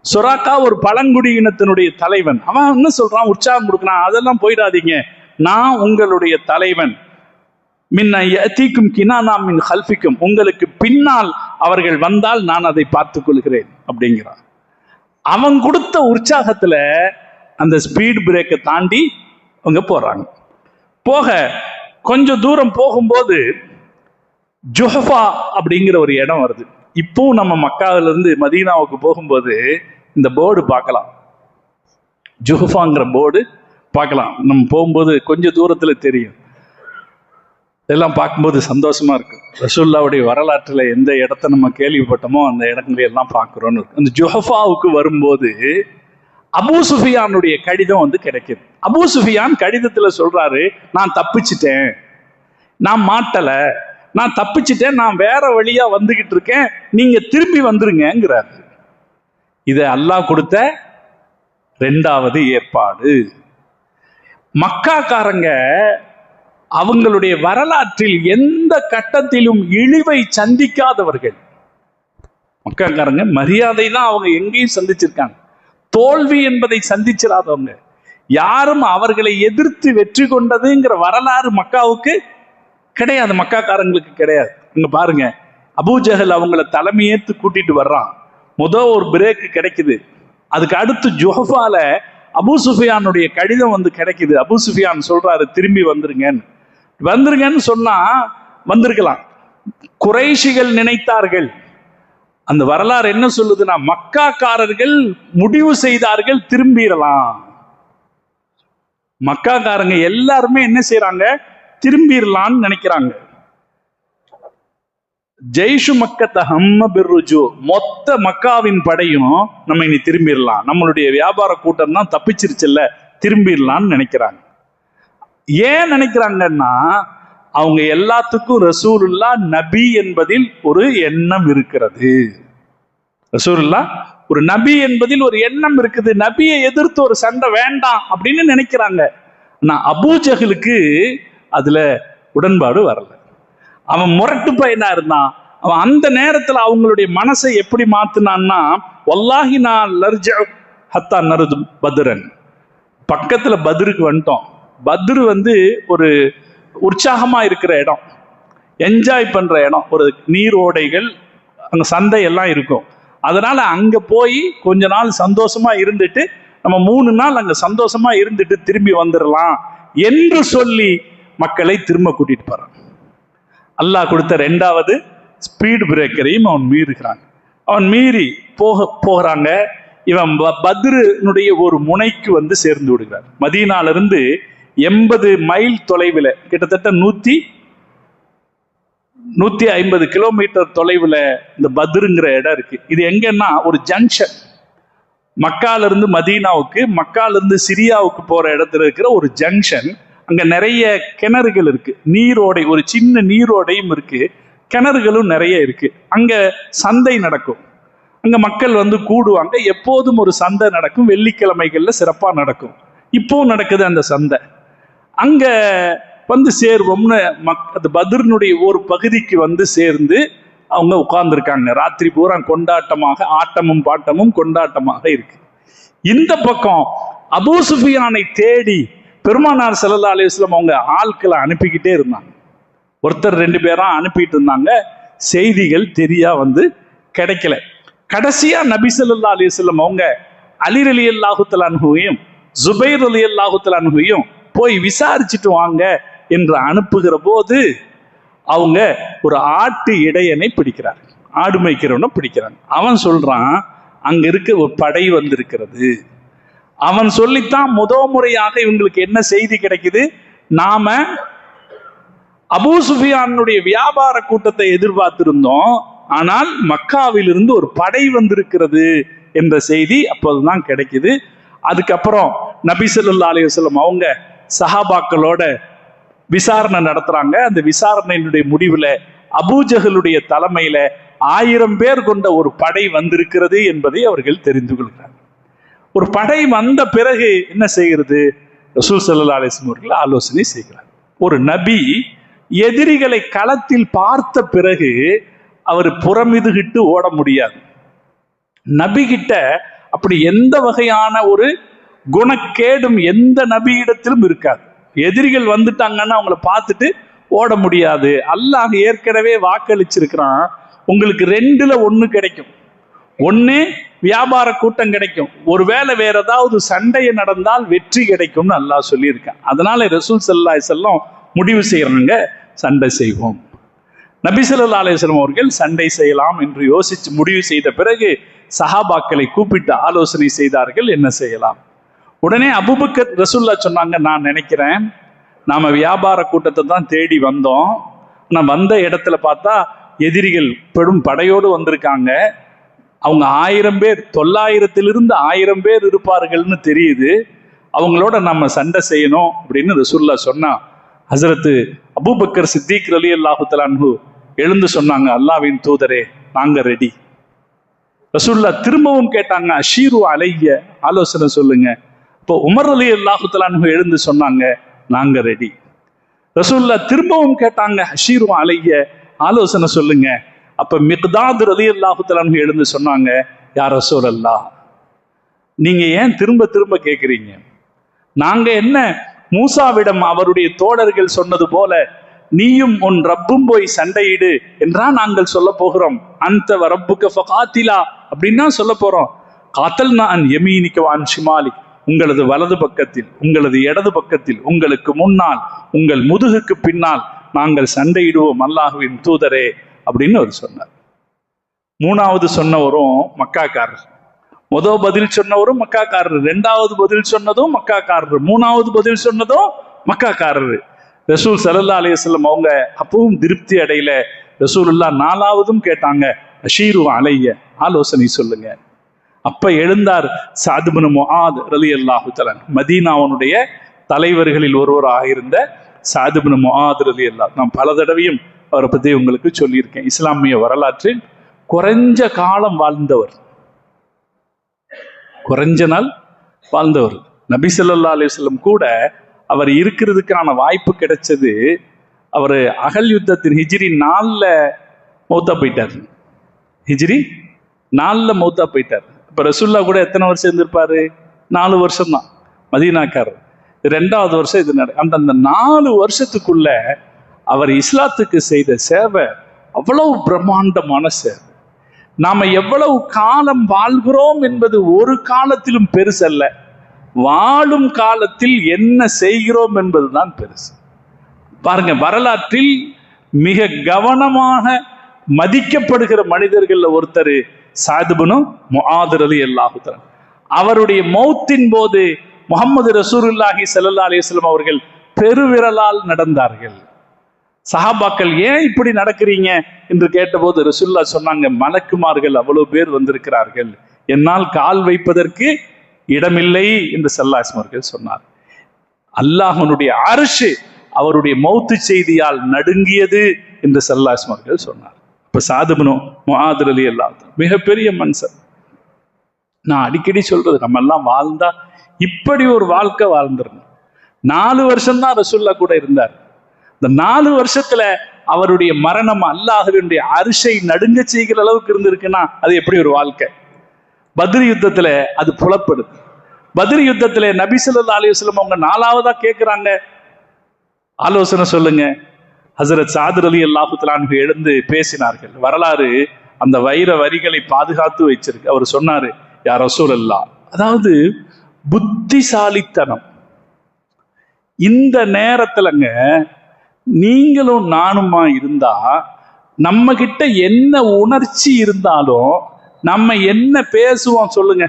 சுராக்கா ஒரு பழங்குடியினத்தினுடைய தலைவன். அவன் என்ன சொல்றான்? உற்சாகம் கொடுக்கிறான், அதெல்லாம் போயிடாதீங்க, நான் உங்களுடைய தலைவன். உங்களுக்கு பின்னால் அவர்கள் வந்தால் நான் அதை பார்த்துக் கொள்கிறேன் அப்படிங்கிறான். அவன் கொடுத்த உற்சாகத்துல அந்த ஸ்பீட் பிரேக்கை தாண்டி அவங்க போறாங்க. கொஞ்சம் தூரம் போகும்போது ஜுஹஃபா அப்படிங்கிற ஒரு இடம் வருது. இப்பவும் நம்ம மக்காவில இருந்து மதீனாவுக்கு போகும்போது இந்த போர்டு பார்க்கலாம், ஜுஹஃபாங்கிற போர்டு பார்க்கலாம். நம்ம போகும்போது கொஞ்சம் தூரத்துல தெரியும். இதெல்லாம் பார்க்கும்போது சந்தோஷமா இருக்கு. ரசூலுல்லாஹ்வுடைய வரலாற்றுல எந்த இடத்த நம்ம கேள்விப்பட்டோமோ அந்த இடங்களை எல்லாம் பார்க்கிறோன்னு இருக்கு. அந்த ஜுஹஃபாவுக்கு வரும்போது அபூ சுஃபியானுடைய கடிதம் வந்து கிடைக்குது. அபூ சுஃபியான் கடிதத்துல சொல்றாரு, நான் தப்பிச்சிட்டேன், நான் மாட்டல, நான் தப்பிச்சிட்டேன், நான் வேற வழியா வந்துகிட்டு இருக்கேன், நீங்க திரும்பி வந்துருங்கிறாரு. இது அல்லாஹ் கொடுத்த 2வது ஏற்பாடு. மக்காக்காரங்க அவங்களுடைய வரலாற்றில் எந்த கட்டத்திலும் இழிவை சந்திக்காதவர்கள். மக்காக்காரங்க மரியாதை தான் அவங்க எங்கேயும் சந்திச்சிருக்காங்க. தோல்வி என்பதை சந்திச்சிடாதவங்க. யாரும் அவர்களை எதிர்த்து வெற்றி கொண்டதுங்கிற வரலாறு மக்காவுக்கு கிடையாது, மக்காக்காரங்களுக்கு கிடையாது. இங்க பாருங்க, அபூஜஹல் அவங்கள தலைமையேற்று கூட்டிட்டு வர்றான். ஒரு பிரேக் கிடைக்குது. அதுக்கு அடுத்து ஜுஹஃபால அபூ சுஃபியானுடைய கடிதம் வந்து கிடைக்குது. அபூ சுஃபியான் சொல்றாரு, திரும்பி வந்துருங்கன்னு சொன்னா வந்திருக்கலாம். குறைஷிகள் நினைத்தார்கள், அந்த வரலாறு என்ன சொல்லுதுன்னா, மக்காக்காரர்கள் முடிவு செய்தார்கள் திரும்பிடலாம். மக்காக்காரங்க எல்லாருமே என்ன செய்யறாங்க, திரும்பிடலான்னு நினைக்கிறாங்க. ஜெய்ஷு மக்கத்த ஹம்ம பிர்ருஜு, மொத்த மக்காவின் படையும் நம்ம இனி திரும்பிடலாம், நம்மளுடைய வியாபார கூட்டம் தான் தப்பிச்சிருச்சுல்ல, திரும்பிடலான்னு நினைக்கிறாங்க. ஏன் நினைக்கிறாங்கன்னா, அவங்க எல்லாத்துக்கும் ரசூலுல்லாஹ் நபி என்பதில் ஒரு எண்ணம் இருக்கிறது. ரசூலுல்லாஹ் ஒரு நபி என்பதில் ஒரு எண்ணம் இருக்குது. நபியை எதிர்த்து ஒரு சண்டை வேண்டாம் அப்படின்னு நினைக்கிறாங்க. நான் அபூஜஹலுக்கு அதுல உடன்பாடு வரல. அவன் முரட்டு பையனா இருந்தான். அவன் அந்த நேரத்துல அவங்களுடைய மனசை எப்படி மாத்தினான்னா, வல்லாஹி நான் லர்ஜ ஹத்தா நருது பத்ரன், பக்கத்துல பத்ருக்கு வந்துட்டோம். பத்ரு வந்து ஒரு உற்சாகமா இருக்கிற இடம், என்ஜாய் பண்ற இடம், ஒரு நீரோடைகள், அங்க சந்தை எல்லாம் இருக்கும். அதனால அங்க போய் கொஞ்ச நாள் சந்தோஷமா இருந்துட்டு நம்ம 3 நாள் அங்க சந்தோஷமா இருந்துட்டு திரும்பி வந்துடலாம் என்று சொல்லி மக்களை திரும்ப கூட்டிட்டு போறான். அல்லாஹ் கொடுத்த 2வது ஸ்பீட் பிரேக்கரையும் அவன் மீறுகிறான். அவன் மீறி போகிறாங்க. இவன் பத்ருனுடைய ஒரு முனைக்கு வந்து சேர்ந்து விடுகிறார். மதீனால இருந்து 80 மைல் தொலைவில், கிட்டத்தட்ட 150 கிலோமீட்டர் தொலைவில் இந்த பத்ருங்கிற இடம் இருக்கு. இது எங்கன்னா ஒரு ஜங்ஷன், மக்கால இருந்து மதீனாவுக்கு, மக்கால இருந்து சிரியாவுக்கு போற இடத்துல இருக்கிற ஒரு ஜங்ஷன். அங்க நிறைய கிணறுகள் இருக்கு, நீரோடை, ஒரு சின்ன நீரோடையும் இருக்கு, கிணறுகளும் நிறைய இருக்கு. அங்க சந்தை நடக்கும், அங்க மக்கள் வந்து கூடுவாங்க. எப்போதும் ஒரு சந்தை நடக்கும், வெள்ளிக்கிழமைகள்ல சிறப்பா நடக்கும். இப்போ நடக்குது அந்த சந்தை. அங்க வந்து சேர்வோம்னு அந்த பத்ருனுடைய ஒரு பகுதிக்கு வந்து சேர்ந்து அவங்க உட்கார்ந்துருக்காங்க. ராத்திரி பூரா கொண்டாட்டமாக, ஆட்டமும் பாட்டமும் கொண்டாட்டமாக இருக்கு. இந்த பக்கம் அபூ சுஃபியானை தேடி பெருமானார் ஸல்லல்லாஹு அலைஹி வஸல்லம் அவங்க ஆட்களை அனுப்பிக்கிட்டே இருந்தாங்க. ஒருத்தர் 2 பேரா அனுப்பிட்டு இருந்தாங்க. செய்திகள் தெரியா வந்து கிடைக்கல. கடைசியா நபி ஸல்லல்லாஹு அலைஹி வஸல்லம் அவங்க அலி ரலியல்லாஹு தஆலா அன்ஹுவையும் ஜுபைர் ரலியல்லாஹு தஆலா அன்ஹுவையும் போய் விசாரிச்சுட்டு வாங்க என்று அனுப்புகிற போது அவங்க ஒரு ஆட்டு இடையனை பிடிக்கிறார், ஆடு மேய்க்கிறவனை பிடிக்கிறாங்க. அவன் சொல்றான், அங்க இருக்க ஒரு படை வந்திருக்கிறது. அவன் சொல்லித்தான் முறையாக இவங்களுக்கு என்ன செய்தி கிடைக்குது, நாம அபூ சுஃபியானுடைய வியாபார கூட்டத்தை எதிர்பார்த்திருந்தோம், ஆனால் மக்காவிலிருந்து ஒரு படை வந்திருக்கிறது என்ற செய்தி அப்போதுதான் கிடைக்குது. அதுக்கப்புறம் நபி ஸல்லல்லாஹு அலைஹி வஸல்லம் அவங்க சஹாபாக்களோட விசாரணை நடத்துறாங்க. அந்த விசாரணையினுடைய முடிவுல அபூஜஹலுடைய தலைமையில 1000 பேர் கொண்ட ஒரு படை வந்திருக்கிறது என்பதை அவர்கள் தெரிந்து கொள்கிறார். ஒரு படை வந்த பிறகு என்ன செய்கிறது, ரசூல் ஸல்லல்லாஹு அலைஹி வஸல்லம் அவர்கள் ஆலோசனை செய்கிறார். ஒரு நபி எதிரிகளை களத்தில் பார்த்த பிறகு அவர் புறமிதுகிட்டு ஓட முடியாது. நபி கிட்ட அப்படி எந்த வகையான ஒரு குணக்கேடும் எந்த நபியிடத்திலும் இருக்காது. எதிரிகள் வந்துட்டாங்கன்னா அவங்கள பார்த்துட்டு ஓட முடியாது. அல்லாஹ் ஏற்கனவே வாக்களிச்சிருக்கிறான், உங்களுக்கு 2ல் 1 கிடைக்கும். ஒண்ணு வியாபார கூட்டம் கிடைக்கும், ஒருவேளை வேற ஏதாவது சண்டையை நடந்தால் வெற்றி கிடைக்கும்னு அல்லாஹ் சொல்லியிருக்கான். அதனால ரசூல் ஸல்லல்லாஹு அலைஹி வஸல்லம் முடிவு செய்யறாங்க, சண்டை செய்வோம். நபி ஸல்லல்லாஹு அலைஹி வஸல்லம் அவர்கள் சண்டை செய்யலாம் என்று யோசிச்சு முடிவு செய்த பிறகு சஹாபாக்களை கூப்பிட்டு ஆலோசனை செய்தார்கள், என்ன செய்யலாம். உடனே அபூபக்கர் ரசூலுல்லாஹ் சொன்னாங்க, நான் நினைக்கிறேன் நாம வியாபார கூட்டத்தை தான் தேடி வந்தோம், நான் வந்த இடத்துல பார்த்தா எதிரிகள் பெரும் படையோடு வந்திருக்காங்க. அவங்க 1000 பேர், 900லிருந்து 1000 பேர் இருப்பார்கள்னு தெரியுது. அவங்களோட நம்ம சண்டை செய்யணும் அப்படின்னு ரசூலுல்லாஹ் சொன்னா, ஹஸரத் அபூபக்கர் சித்திக் ரலியல்லாஹு தஆலா அன்ஹு எழுந்து சொன்னாங்க, அல்லாஹ்வின் தூதரே, நாங்க ரெடி. ரசூலுல்லாஹ் திரும்பவும் கேட்டாங்க, அஷீரு அலைய, ஆலோசனை சொல்லுங்க. இப்போ உமர் ரலியல்லாஹு தஆலா அன்ஹு எழுந்து சொன்னாங்க, நாங்க ரெடி. ரசூலுல்லாஹ் திரும்பவும் கேட்டாங்க, ஹஷீரு அலைய, ஆலோசனை சொல்லுங்க. அப்ப மிக்தாத் ரலியல்லாஹு தஆலா அன்ஹு எழுந்து சொன்னாங்க, யா ரசூலல்லாஹ், நீங்க ஏன் திரும்ப திரும்ப கேட்குறீங்க? நாங்க என்ன மூசாவிடம் அவருடைய தோழர்கள் சொன்னது போல நீயும் உன் ரப்பும் போய் சண்டையிடு என்றா நாங்கள் சொல்ல போகிறோம்? அந்த ரப்புக்க ஃபகாத்திலா அப்படின்னா சொல்ல போறோம். காத்தல்னா அன் யமீனிக்க வான் ஷிமாலி, உங்களது வலது பக்கத்தில், உங்களது இடது பக்கத்தில், உங்களுக்கு முன்னால், உங்கள் முதுகுக்கு பின்னால் நாங்கள் சண்டையிடுவோம் அல்லாஹுவின் தூதரே அப்படின்னு அவர் சொன்னார். மூணாவது சொன்னவரும் மக்காக்காரர், முதல் பதில் சொன்னவரும் மக்காக்காரர், ரெண்டாவது பதில் சொன்னதும் மக்காக்காரர், மூணாவது பதில் சொன்னதும் மக்காக்காரர். ரசூல் ஸல்லல்லாஹு அலைஹி வஸல்லம் அவங்க அப்பவும் திருப்தி அடையில. ரசூலுல்லாஹ் நாலாவதும் கேட்டாங்க, அஷீரு அலைய, ஆலோசனை சொல்லுங்க. அப்ப எழுந்தார் சஅத் இப்னு முஆத் ரலியல்லாஹு தஆலா, மதீனாவுடைய தலைவர்களில் ஒருவராக இருந்த சஅத் இப்னு முஆத் ரலியல்லாஹு. நான் பல தடவையும் அவரை பத்தி உங்களுக்கு சொல்லியிருக்கேன். இஸ்லாமிய வரலாற்றில் குறைஞ்ச காலம் வாழ்ந்தவர், குறைஞ்ச நாள் வாழ்ந்தவர். நபி ஸல்லல்லாஹு அலைஹி வஸல்லம் கூட அவர் இருக்கிறதுக்கான வாய்ப்பு கிடைச்சது, அவர் அகல் யுத்தத்தின் ஹிஜ்ரி 4ல் மௌத்தா போயிட்டார். ஹிஜ்ரி 4ல் மௌத்தா போயிட்டார். இப்போ ரசூல்லா கூட எத்தனை வருஷம் இருந்திருப்பாரு? 4 வருஷம் தான் மதீனாக்காரர். 2வது வருஷம் இது அந்த 4 வருஷத்துக்குள்ள அவர் இஸ்லாத்துக்கு செய்த சேவை அவ்வளவு பிரம்மாண்டமான சேவை. நாம எவ்வளவு காலம் வாழ்கிறோம் என்பது ஒரு காலத்திலும் பெருசல்ல, வாழும் காலத்தில் என்ன செய்கிறோம் என்பதுதான் பெருசு. பாருங்க, வரலாற்றில் மிக கவனமாக மதிக்கப்படுகிற மனிதர்கள் ஒருத்தர் சஅத் இப்னு முஆத் ரலியல்லாஹு தஆலா. அவருடைய மௌத்தின் போது முஹம்மது ரசூலுல்லாஹி ஸல்லல்லாஹு அலைஹி வஸல்லம் அவர்கள் பெருவிரலால் நடந்தார்கள். சஹாபாக்கள் ஏன் இப்படி நடக்கிறீங்க என்று கேட்டபோது ரசூலுல்லாஹ் சொன்னாங்க, மலக்குமார்கள் அவ்வளவு பேர் வந்திருக்கிறார்கள், என்னால் கால் வைப்பதற்கு இடமில்லை என்று ஸல்லல்லாஹு அலைஹி வஸல்லம் சொன்னார். அல்லாஹ்வுடைய அர்ஷ் அவருடைய மௌத்து செய்தியால் நடுங்கியது என்று ஸல்லல்லாஹு அலைஹி வஸல்லம் சொன்னார். இப்ப சஅத் இப்னு முஆத் ரலியல்லாஹு தஆலா மிகப்பெரிய மனுஷன். நான் அடிக்கடி சொல்றது, நம்ம எல்லாம் வாழ்ந்தா இப்படி ஒரு வாழ்க்கை வாழ்ந்துடணும். 4 வருஷம் தான் ரசூலுல்லாஹ் கூட இருந்தார். இந்த 4 வருஷத்துல அவருடைய மரணம் அல்லாஹ்வினுடைய அர்ஷை நடுங்க செய்கிற அளவுக்கு இருந்திருக்குன்னா அது எப்படி ஒரு வாழ்க்கை? பத்ர் யுத்தத்துல அது புலப்படுது. பத்ர் யுத்தத்துல நபி ஸல்லல்லாஹு அலைஹி வஸல்லம் அவங்க 4வதா கேட்கிறாங்க, ஆலோசனை சொல்லுங்க. ஹஸரத் சஅத் ரலியல்லாஹு தஆலா அன்ஹு எழுந்து பேசினார்கள். வரலாறு அந்த வைர வரிகளை பாதுகாத்து வச்சிருக்கு. அவர் சொன்னாரு, யா ரசூலல்லாஹ், அதாவது புத்திசாலித்தனம் இந்த நேரத்துலங்க நீங்களும் நானுமா இருந்தா நம்ம கிட்ட என்ன உணர்ச்சி இருந்தாலும் நம்ம என்ன பேசுவோம் சொல்லுங்க?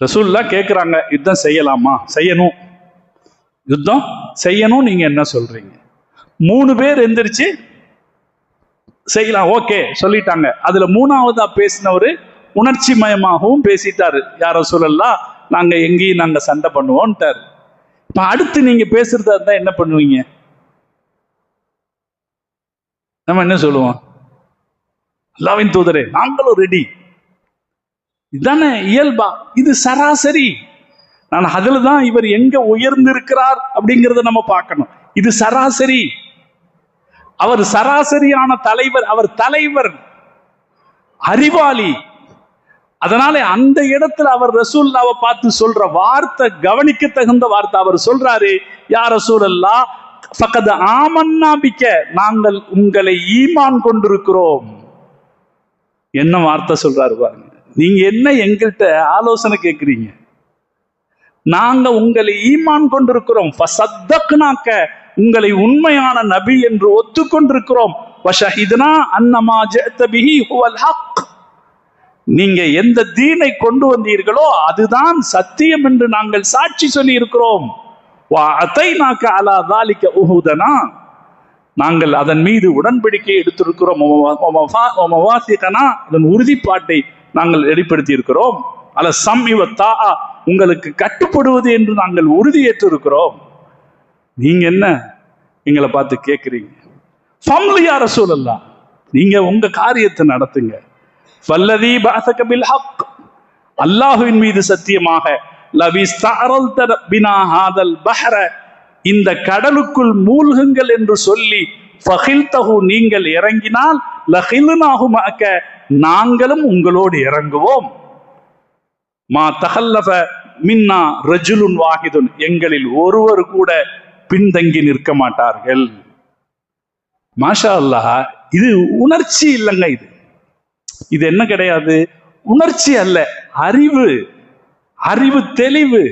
ரசூலுல்லாஹ் கேட்கிறாங்க, யுத்தம் செய்யலாமா? செய்யணும். யுத்தம் செய்யணும், நீங்க என்ன சொல்றீங்க? 3 பேர் எந்திரிச்சு செய்யலாம், ஓகே சொல்லிட்டாங்க. அதுல 3வதா பேசினவரு உணர்ச்சி மயமாகவும் பேசிட்டாரு, யா ரசூலல்லாஹ் நாங்க எங்கேயும் நாங்க சண்டை பண்ணுவோம்ட்டாரு. இப்ப அடுத்து நீங்க பேசுறதா இருந்தா என்ன பண்ணுவீங்க? நம்ம என்ன சொல்லுவோம்? அல்லாஹ்வின் தூதரே நாங்களும் ரெடி. இதுதானே இயல்பா? இது சராசரி. நான் அதுல தான் இவர் எங்க உயர்ந்திருக்கிறார் அப்படிங்கிறத நம்ம பார்க்கணும். இது சராசரி. அவர் சராசரியான தலைவர், அவர் தலைவர், அறிவாளி. அதனால அந்த இடத்துல அவர் ரசூலுல்லாஹ்வை பார்த்து சொல்ற வார்த்தை கவனிக்க தகுந்த வார்த்தை. அவர் சொல்றாரு, யா ரசூலல்லாஹ் ஃபகத் ஆமன்னா பிக்க, நாங்கள் உங்களை ஈமான் கொண்டிருக்கிறோம். என்ன வார்த்தை சொல்றாரு பாருங்க. நீங்க என்ன எங்கள்கிட்ட ஆலோசனை கேட்கிறீங்க? நாங்க உங்களை ஈமான் கொண்டிருக்கிறோம். ஃபஸத்தக்னாக, உங்களை உண்மையான நபி என்று ஒத்துக்கொண்டிருக்கிறோம். வஷஹித்னா அன்னமா ஜஅத பிஹி ஹுவல் ஹக், நீங்க எந்த தீனை கொண்டு வந்தீர்களோ அதுதான் சத்தியம் என்று நாங்கள் சாட்சி சொல்லி இருக்கிறோம். வஅதைனாக அலா ذلك உஹுதனா, நாங்கள் அதன் மீது உடன்படிக்கை எடுத்திருக்கிறோம். அதன் உறுதிப்பாட்டை நாங்கள் வெளிப்படுத்தி இருக்கிறோம். அல சம்இ வ தாஅ, உங்களுக்கு கட்டுப்படுவது என்று நாங்கள் உறுதியேற்று இருக்கிறோம். நீங்க என்ன எங்களை பார்த்து கேட்கிறீங்க? ஃபம்லி யா ரசூலல்லாஹ், நீங்க உங்க காரியத்தை நடத்துங்க. வல்லதி பஅஸக பில் ஹக், அல்லாஹுவின் மீது சத்தியமாக, லவிஸ்தஅரல்த பினா ஹாதல் பஹ்ர, இந்த கடலுக்குள் மூழ்குங்கள் என்று சொல்லி, ஃபகில்தஹு, நீங்கள் இறங்கினால், லகில்னாஹு மஅக, நாங்களும் உங்களோடு இறங்குவோம். மா தஹல்லஃப மின்னா ரஜுலுன் வாஹிதுன், எங்களில் ஒருவர் கூட பின்தங்கி நிற்க மாட்டார்கள். மாஷா அல்லாஹ். இது உணர்ச்சி இல்லைங்க, இது என்ன கிடையாது, உணர்ச்சி அல்ல, அறிவு தெளிவு.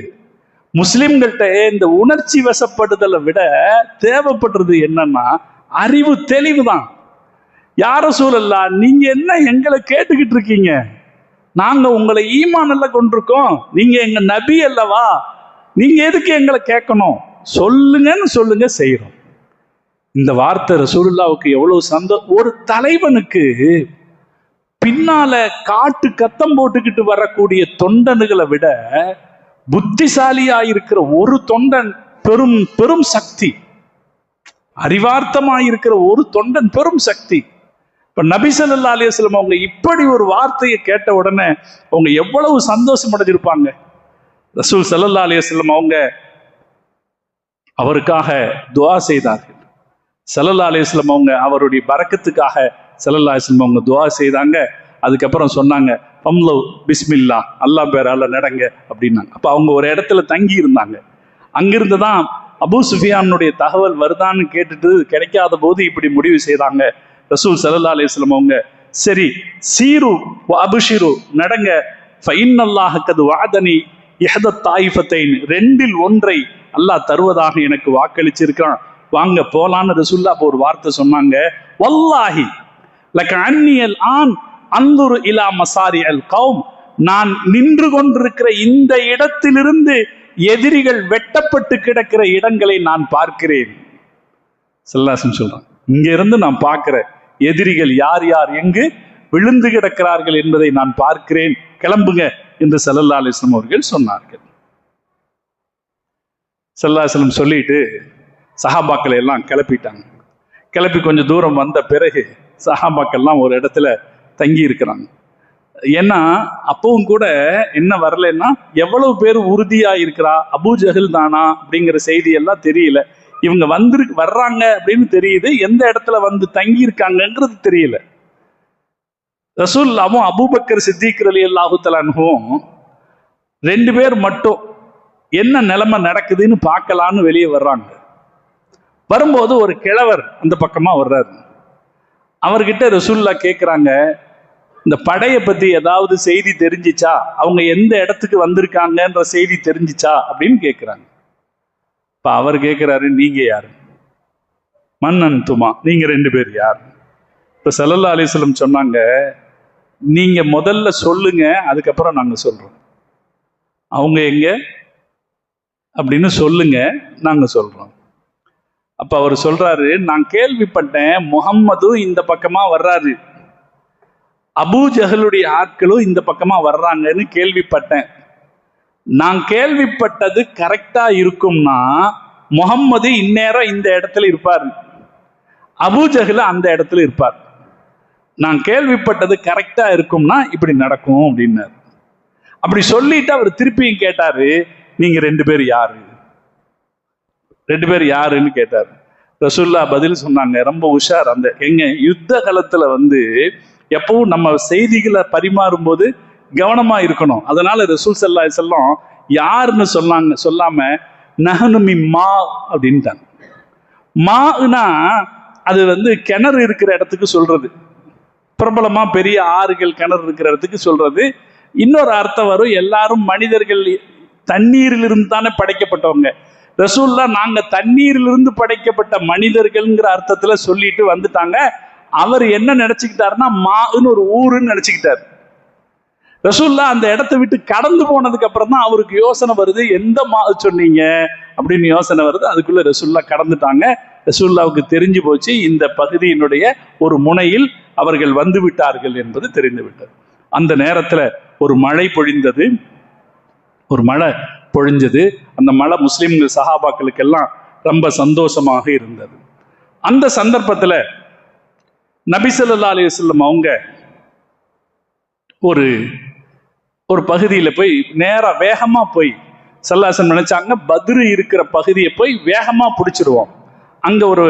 முஸ்லிம்கள்ட்ட இந்த உணர்ச்சி வசப்படுதலை விட தேவைப்படுறது என்னன்னா அறிவு தெளிவு தான். யார ரசூலல்லாஹ், நீங்க என்ன எங்களை கேட்டுக்கிட்டு இருக்கீங்க? நாங்க உங்களை ஈமான் அல்ல கொண்டிருக்கோம், நீங்க எங்க நபி அல்லவா, நீங்க எதுக்கு எங்களை கேட்கணும், சொல்லுங்கன்னு சொல்லுங்க, செய்யறோம். இந்த வார்த்தை ரசூலுல்லாவுக்கு எவ்வளவு ஒரு தலைவனுக்கு பின்னால காட்டு கத்தம் போட்டுக்கிட்டு வரக்கூடிய தொண்டனுகளை விட புத்திசாலியா இருக்கிற ஒரு தொண்டன் பெரும் பெரும் சக்தி, அறிவார்த்தமாயிருக்கிற ஒரு தொண்டன் பெரும் சக்தி. இப்ப நபி ஸல்லல்லாஹு அலைஹி வஸல்லம் அவங்க இப்படி ஒரு வார்த்தையை கேட்ட உடனே அவங்க எவ்வளவு சந்தோஷம் அடைஞ்சிருப்பாங்க. ரசூல் ஸல்லல்லாஹு அலைஹி வஸல்லம் அவங்க அவருக்காக துஆ செய்தார்கள். ஸல்லல்லாஹு அலைஹி வஸல்லம் அவங்க அவருடைய பரக்கத்துக்காக ஸல்லல்லாஹு அலைஹி வஸல்லம் அவங்க துஆ செய்தாங்க. அதுக்கப்புறம் சொன்னாங்க, ஃபம்லவ் பிஸ்மில்லா, அல்லாஹ் பேரால நடங்க அப்படின்னாங்க. அப்ப அவங்க ஒரு இடத்துல தங்கி இருந்தாங்க. அங்கிருந்து தான் அபூ சுஃபியானுடைய தகவல் வருதான்னு கேட்டுட்டு கிடைக்காத போது இப்படி முடிவு செய்தாங்க. ரசூல் ஸல்லல்லாஹு அலைஹி வஸல்லம் அவங்க, சரி சீரு அபுஷிரு, நடங்க, ஃபஇன்னல்லாஹ கத் வஅதனி இஹ்த தாயிஃபத்தைன், ரெண்டில் ஒன்றை அல்லாஹ் தருவதாக எனக்கு வாக்களிச்சிருக்கான், வாங்க போலான்னு ரசூலுல்லாஹ் அப்போ ஒரு வார்த்தை சொன்னாங்க. வல்லாஹி லக அன்னியல் ஆன் அன்துரு இலா மசாரி அல் கௌம், நான் நின்று கொண்டிருக்கிற இந்த இடத்திலிருந்து எதிரிகள் வெட்டப்பட்டு கிடக்கிற இடங்களை நான் பார்க்கிறேன். ஸல்லல்லாஹு அலைஹி வஸல்லம் சொல்றாங்க, இங்க இருந்து நான் பார்க்கிறேன் எதிரிகள் யார் யார் எங்கு விழுந்து கிடக்கிறார்கள் என்பதை நான் பார்க்கிறேன், கிளம்புங்க என்று ஸல்லல்லாஹு அலைஹி வஸல்லம் அவர்கள் சொன்னார்கள். ஸல்லல்லாஹு அலைஹி வஸல்லம் சொல்லிட்டு சஹாபாக்களை எல்லாம் கிளப்பிட்டாங்க. கிளப்பி கொஞ்சம் தூரம் வந்த பிறகு சஹாபாக்கள்லாம் ஒரு இடத்துல தங்கி இருக்கிறாங்க. ஏன்னா அப்பவும் கூட என்ன வரலன்னா, எவ்வளவு பேர் உறுதியா இருக்கிறா, அபூ ஜஹல் தானா அப்படிங்கிற செய்தி எல்லாம் தெரியல. இவங்க வர்றாங்க அப்படின்னு தெரியுது, எந்த இடத்துல வந்து தங்கி இருக்காங்கன்றது தெரியல. ரசூலுல்லாஹ்வும் அபூபக்கர் சித்திக் ரலியல்லாஹு தஆலா அன்ஹுவும் ரெண்டு பேர் மட்டும் என்ன நிலைமை நடக்குதுன்னு பார்க்கலான்னு வெளியே வர்றாங்க. வரும்போது ஒரு கிழவர் அந்த பக்கமா வர்றாரு. அவர்கிட்ட ரசூலுல்லாஹ் கேட்கிறாங்க, இந்த படையை பத்தி ஏதாவது செய்தி தெரிஞ்சிச்சா, அவங்க எந்த இடத்துக்கு வந்திருக்காங்கன்ற செய்தி தெரிஞ்சிச்சா அப்படின்னு கேட்கிறாங்க. இப்ப அவர் கேட்கிறாரு, நீங்க யாரு, மன்னன் துமா, நீங்க ரெண்டு பேர் யார்? இப்ப ஸல்லல்லாஹு அலைஹி வஸல்லம் சொன்னாங்க, நீங்க முதல்ல சொல்லுங்க, அதுக்கப்புறம் நாங்க சொல்றோம். அவங்க எங்க அப்படின்னு சொல்லுங்க, நாங்க சொல்றோம். அப்ப அவர் சொல்றாரு, நான் கேள்விப்பட்டேன் முஹம்மது இந்த பக்கமா வர்றாரு, அபூ ஜஹலுடைய ஆட்களும் இந்த பக்கமா வர்றாங்கன்னு கேள்விப்பட்டேன். நான் கேள்விப்பட்டது கரெக்டா இருக்கும்னா முஹம்மது இந்நேரம் இந்த இடத்துல இருப்பார், அபூ ஜஹல் அந்த இடத்துல இருப்பார். நான் கேள்விப்பட்டது கரெக்டா இருக்கும்னா இப்படி நடக்கும் அப்படின்னாரு. அப்படி சொல்லிட்டு அவர் திருப்பியும் கேட்டாரு, நீங்க ரெண்டு பேர் யாரு, ரெண்டு பேர் யாருன்னு கேட்டாரு. ரசூலுல்லாஹ் பதில் சொன்னாங்க, ரொம்ப உஷார். அந்த எங்க யுத்த காலத்துல எப்பவும் நம்ம செய்திகளை பரிமாறும் போது கவனமா இருக்கணும். அதனால ரசூல் ஸல்லல்லாஹு அலைஹி வஸல்லம் யாருன்னு சொல்லாம நஹ்னு மிம்மா அப்படின்ட்டாங்க. மானா அது கிணறு இருக்கிற இடத்துக்கு சொல்றது, பிரபலமா பெரிய ஆறுகள் கிணறு இருக்கிற இடத்துக்கு சொல்றது. இன்னொரு அர்த்தம் வரும், எல்லாரும் மனிதர்கள் தண்ணீரிலிருந்து தானே படைக்கப்பட்டவங்க. ரசூலுல்லாஹ் நாங்க தண்ணீரிலிருந்து படைக்கப்பட்ட மனிதர்கள்ங்கிற அர்த்தத்துல சொல்லிட்டு வந்துட்டாங்க. அவர் என்ன நினைச்சுக்கிட்டாருன்னா மான்னு ஒரு ஊருன்னு நினைச்சுக்கிட்டாரு. ரசூலுல்லாஹ் அந்த இடத்தை விட்டு கடந்து போனதுக்கு அப்புறம் தான் அவருக்கு யோசனை வருது, எந்த மா சொன்னீங்க அப்படின்னு யோசனை வருது. அதுக்குள்ள ரசூலுல்லாஹ் கடந்துட்டாங்க. ரசூலுல்லாஹ்வுக்கு தெரிஞ்சு போச்சு, இந்த பகுதியினுடைய ஒரு முனையில் அவர்கள் வந்து விட்டார்கள் என்பது தெரிந்து விட்டது. அந்த நேரத்துல ஒரு மழை பொழிந்தது, ஒரு மழை பொழிஞ்சது. அந்த மழை முஸ்லிம்கள் சஹாபாக்களுக்கெல்லாம் ரொம்ப சந்தோஷமாக இருந்தது. அந்த சந்தர்ப்பத்துல நபி ஸல்லல்லாஹு அலைஹி வஸல்லம் அவங்க ஒரு ஒரு பகுதியில் போய் நேராக வேகமாக போய் ஸல்லல்லாஹு நினைச்சாங்க, பத்ரு இருக்கிற பகுதியை போய் வேகமாக பிடிச்சிருவோம். அங்கே ஒரு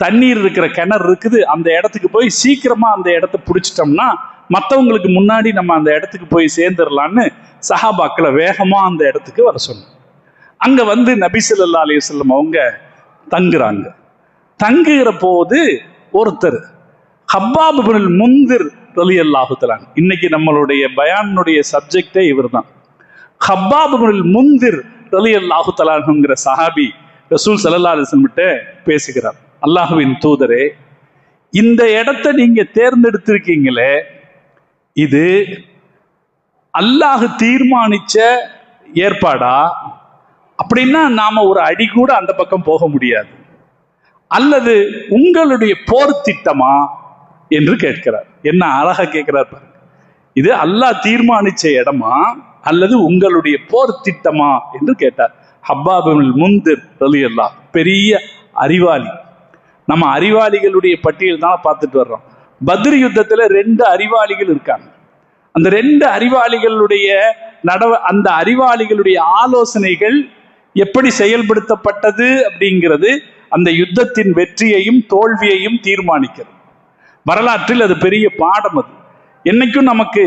தண்ணீர் இருக்கிற கிணறு இருக்குது, அந்த இடத்துக்கு போய் சீக்கிரமா அந்த இடத்த பிடிச்சிட்டோம்னா மற்றவங்களுக்கு முன்னாடி நம்ம அந்த இடத்துக்கு போய் சேர்ந்துடலான்னு சஹாபாக்களை வேகமா அந்த இடத்துக்கு வர சொன்னோம். அங்க வந்து நபி ஸல்லல்லாஹு அலைஹி வஸல்லம் அவங்க தங்குறாங்க. தங்குகிற போது ஒருத்தர் ஹப்பாப் இப்னுல் முன்திர் ரலியல்லாஹு தஆலா, இன்னைக்கு நம்மளுடைய பயானுடைய சப்ஜெக்டே இவர் தான். ஹப்பாப் இப்னுல் முன்திர் ரலியல்லாஹு தஆலாங்கிற சஹாபி ரசூல் ஸல்லல்லாஹு அலைஹி வஸல்லம் கிட்ட பேசுகிறார். அல்லாஹ்வின் தூதரே, இந்த இடத்தை நீங்க தேர்ந்தெடுத்திருக்கீங்களே, இது அல்லாஹ் தீர்மானிச்ச ஏற்பாடா? அப்படின்னா நாம ஒரு அடி கூட அந்த பக்கம் போக முடியாது. அல்லது உங்களுடைய போர் திட்டமா என்று கேட்கிறார். என்ன அழகா கேட்கிறார் பாருங்க. இது அல்லாஹ் தீர்மானிச்ச இடமா அல்லது உங்களுடைய போர் திட்டமா என்று கேட்டார். ஹப்பாப் இப்னுல் முன்திர் ரலியல்லாஹு, பெரிய அறிவாளி. நம்ம அறிவாளிகளுடைய பட்டியல் தான் பார்த்துட்டு வர்றோம். பத்ர் யுத்தத்துல 2 அறிவாளிகள் இருக்காங்க. அந்த 2 அறிவாளிகளுடைய அந்த அறிவாளிகளுடைய ஆலோசனைகள் எப்படி செயல்படுத்தப்பட்டது அப்படிங்கிறது அந்த யுத்தத்தின் வெற்றியையும் தோல்வியையும் தீர்மானிக்கிறது. வரலாற்றில் அது பெரிய பாடம். அது என்னைக்கும் நமக்கு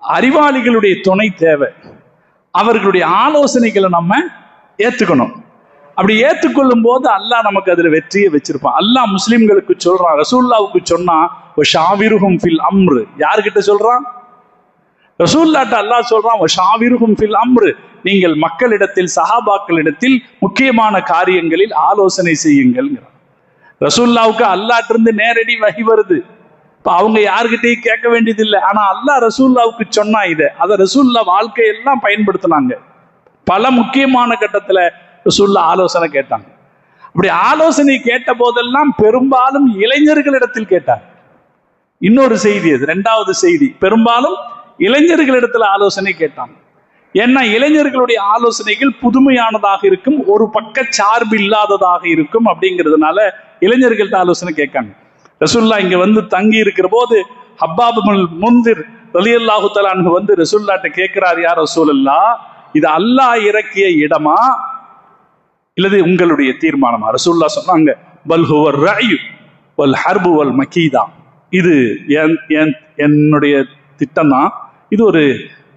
அறிவாளிகளுடைய துணை தேவை. அவர்களுடைய ஆலோசனைகளை நம்ம ஏத்துக்கணும். அப்படி ஏற்றுக்கொள்ளும் போது அல்லாஹ் நமக்கு அதுல வெற்றியை வச்சிருப்பான். அல்லாஹ் முஸ்லிம்களுக்கு சொல்றான், ரசூலுல்லாஹ்வுக்கு சொன்னா வஷாவிருஹும் ஃபில் அம்ரு. யார்கிட்ட சொல்றான்? ரசூலுல்லாஹ்ட்ட அல்லாஹ் சொல்றான், வஷாவிருஹும் ஃபில் அம்ரு, நீங்கள் மக்களிடத்தில் சஹாபாக்களிடத்தில் முக்கியமான காரியங்களில் ஆலோசனை செய்யுங்கள்ங்கிறான். ரசூலுல்லாஹ்வுக்கு அல்லாஹ்ட்ட இருந்து நேரடி வஹி வருது. இப்ப அவங்க யாருக்கிட்டையும் கேட்க வேண்டியது இல்லை. ஆனா அல்லாஹ் ரசூலுல்லாஹ்வுக்கு சொன்னா இதை, அதை ரசூலுல்லாஹ் வாழ்க்கையெல்லாம் பயன்படுத்தினாங்க. பல முக்கியமான கட்டத்துல ரசூலுல்லாஹ் ஆலோசனை கேட்டாங்க. அப்படி ஆலோசனை கேட்ட போதெல்லாம் பெரும்பாலும் இளைஞர்களிடத்தில் கேட்டார். இன்னொரு செய்தி, அது 2வது செய்தி, பெரும்பாலும் இளைஞர்களிடத்தில் ஆலோசனை கேட்டாங்க. ஏன்னா இளைஞர்களுடைய ஆலோசனைகள் புதுமையானதாக இருக்கும், ஒரு பக்க சார்பு இல்லாததாக இருக்கும். அப்படிங்கிறதுனால இளைஞர்கள்ட்ட ஆலோசனை கேட்காங்க. ரசூலுல்லாஹ் இங்க வந்து தங்கி இருக்கிற போது ஹப்பாப் இப்னுல் முன்திர் ரலியல்லாஹு தஆலா அன்ஹு வந்து ரசூலுல்லாஹ்ட்ட கேட்கிறார், யா ரசூலல்லாஹ், இது அல்லாஹ் இறக்கிய இடமா இல்லது உங்களுடைய தீர்மானமா? ரசூலுல்லாஹ் சொன்னாங்க, பல் ஹுவர் ரஅய் வல் ஹர்பு வல் மக்கீதா, இது என்னுடைய திட்டம் தான், இது ஒரு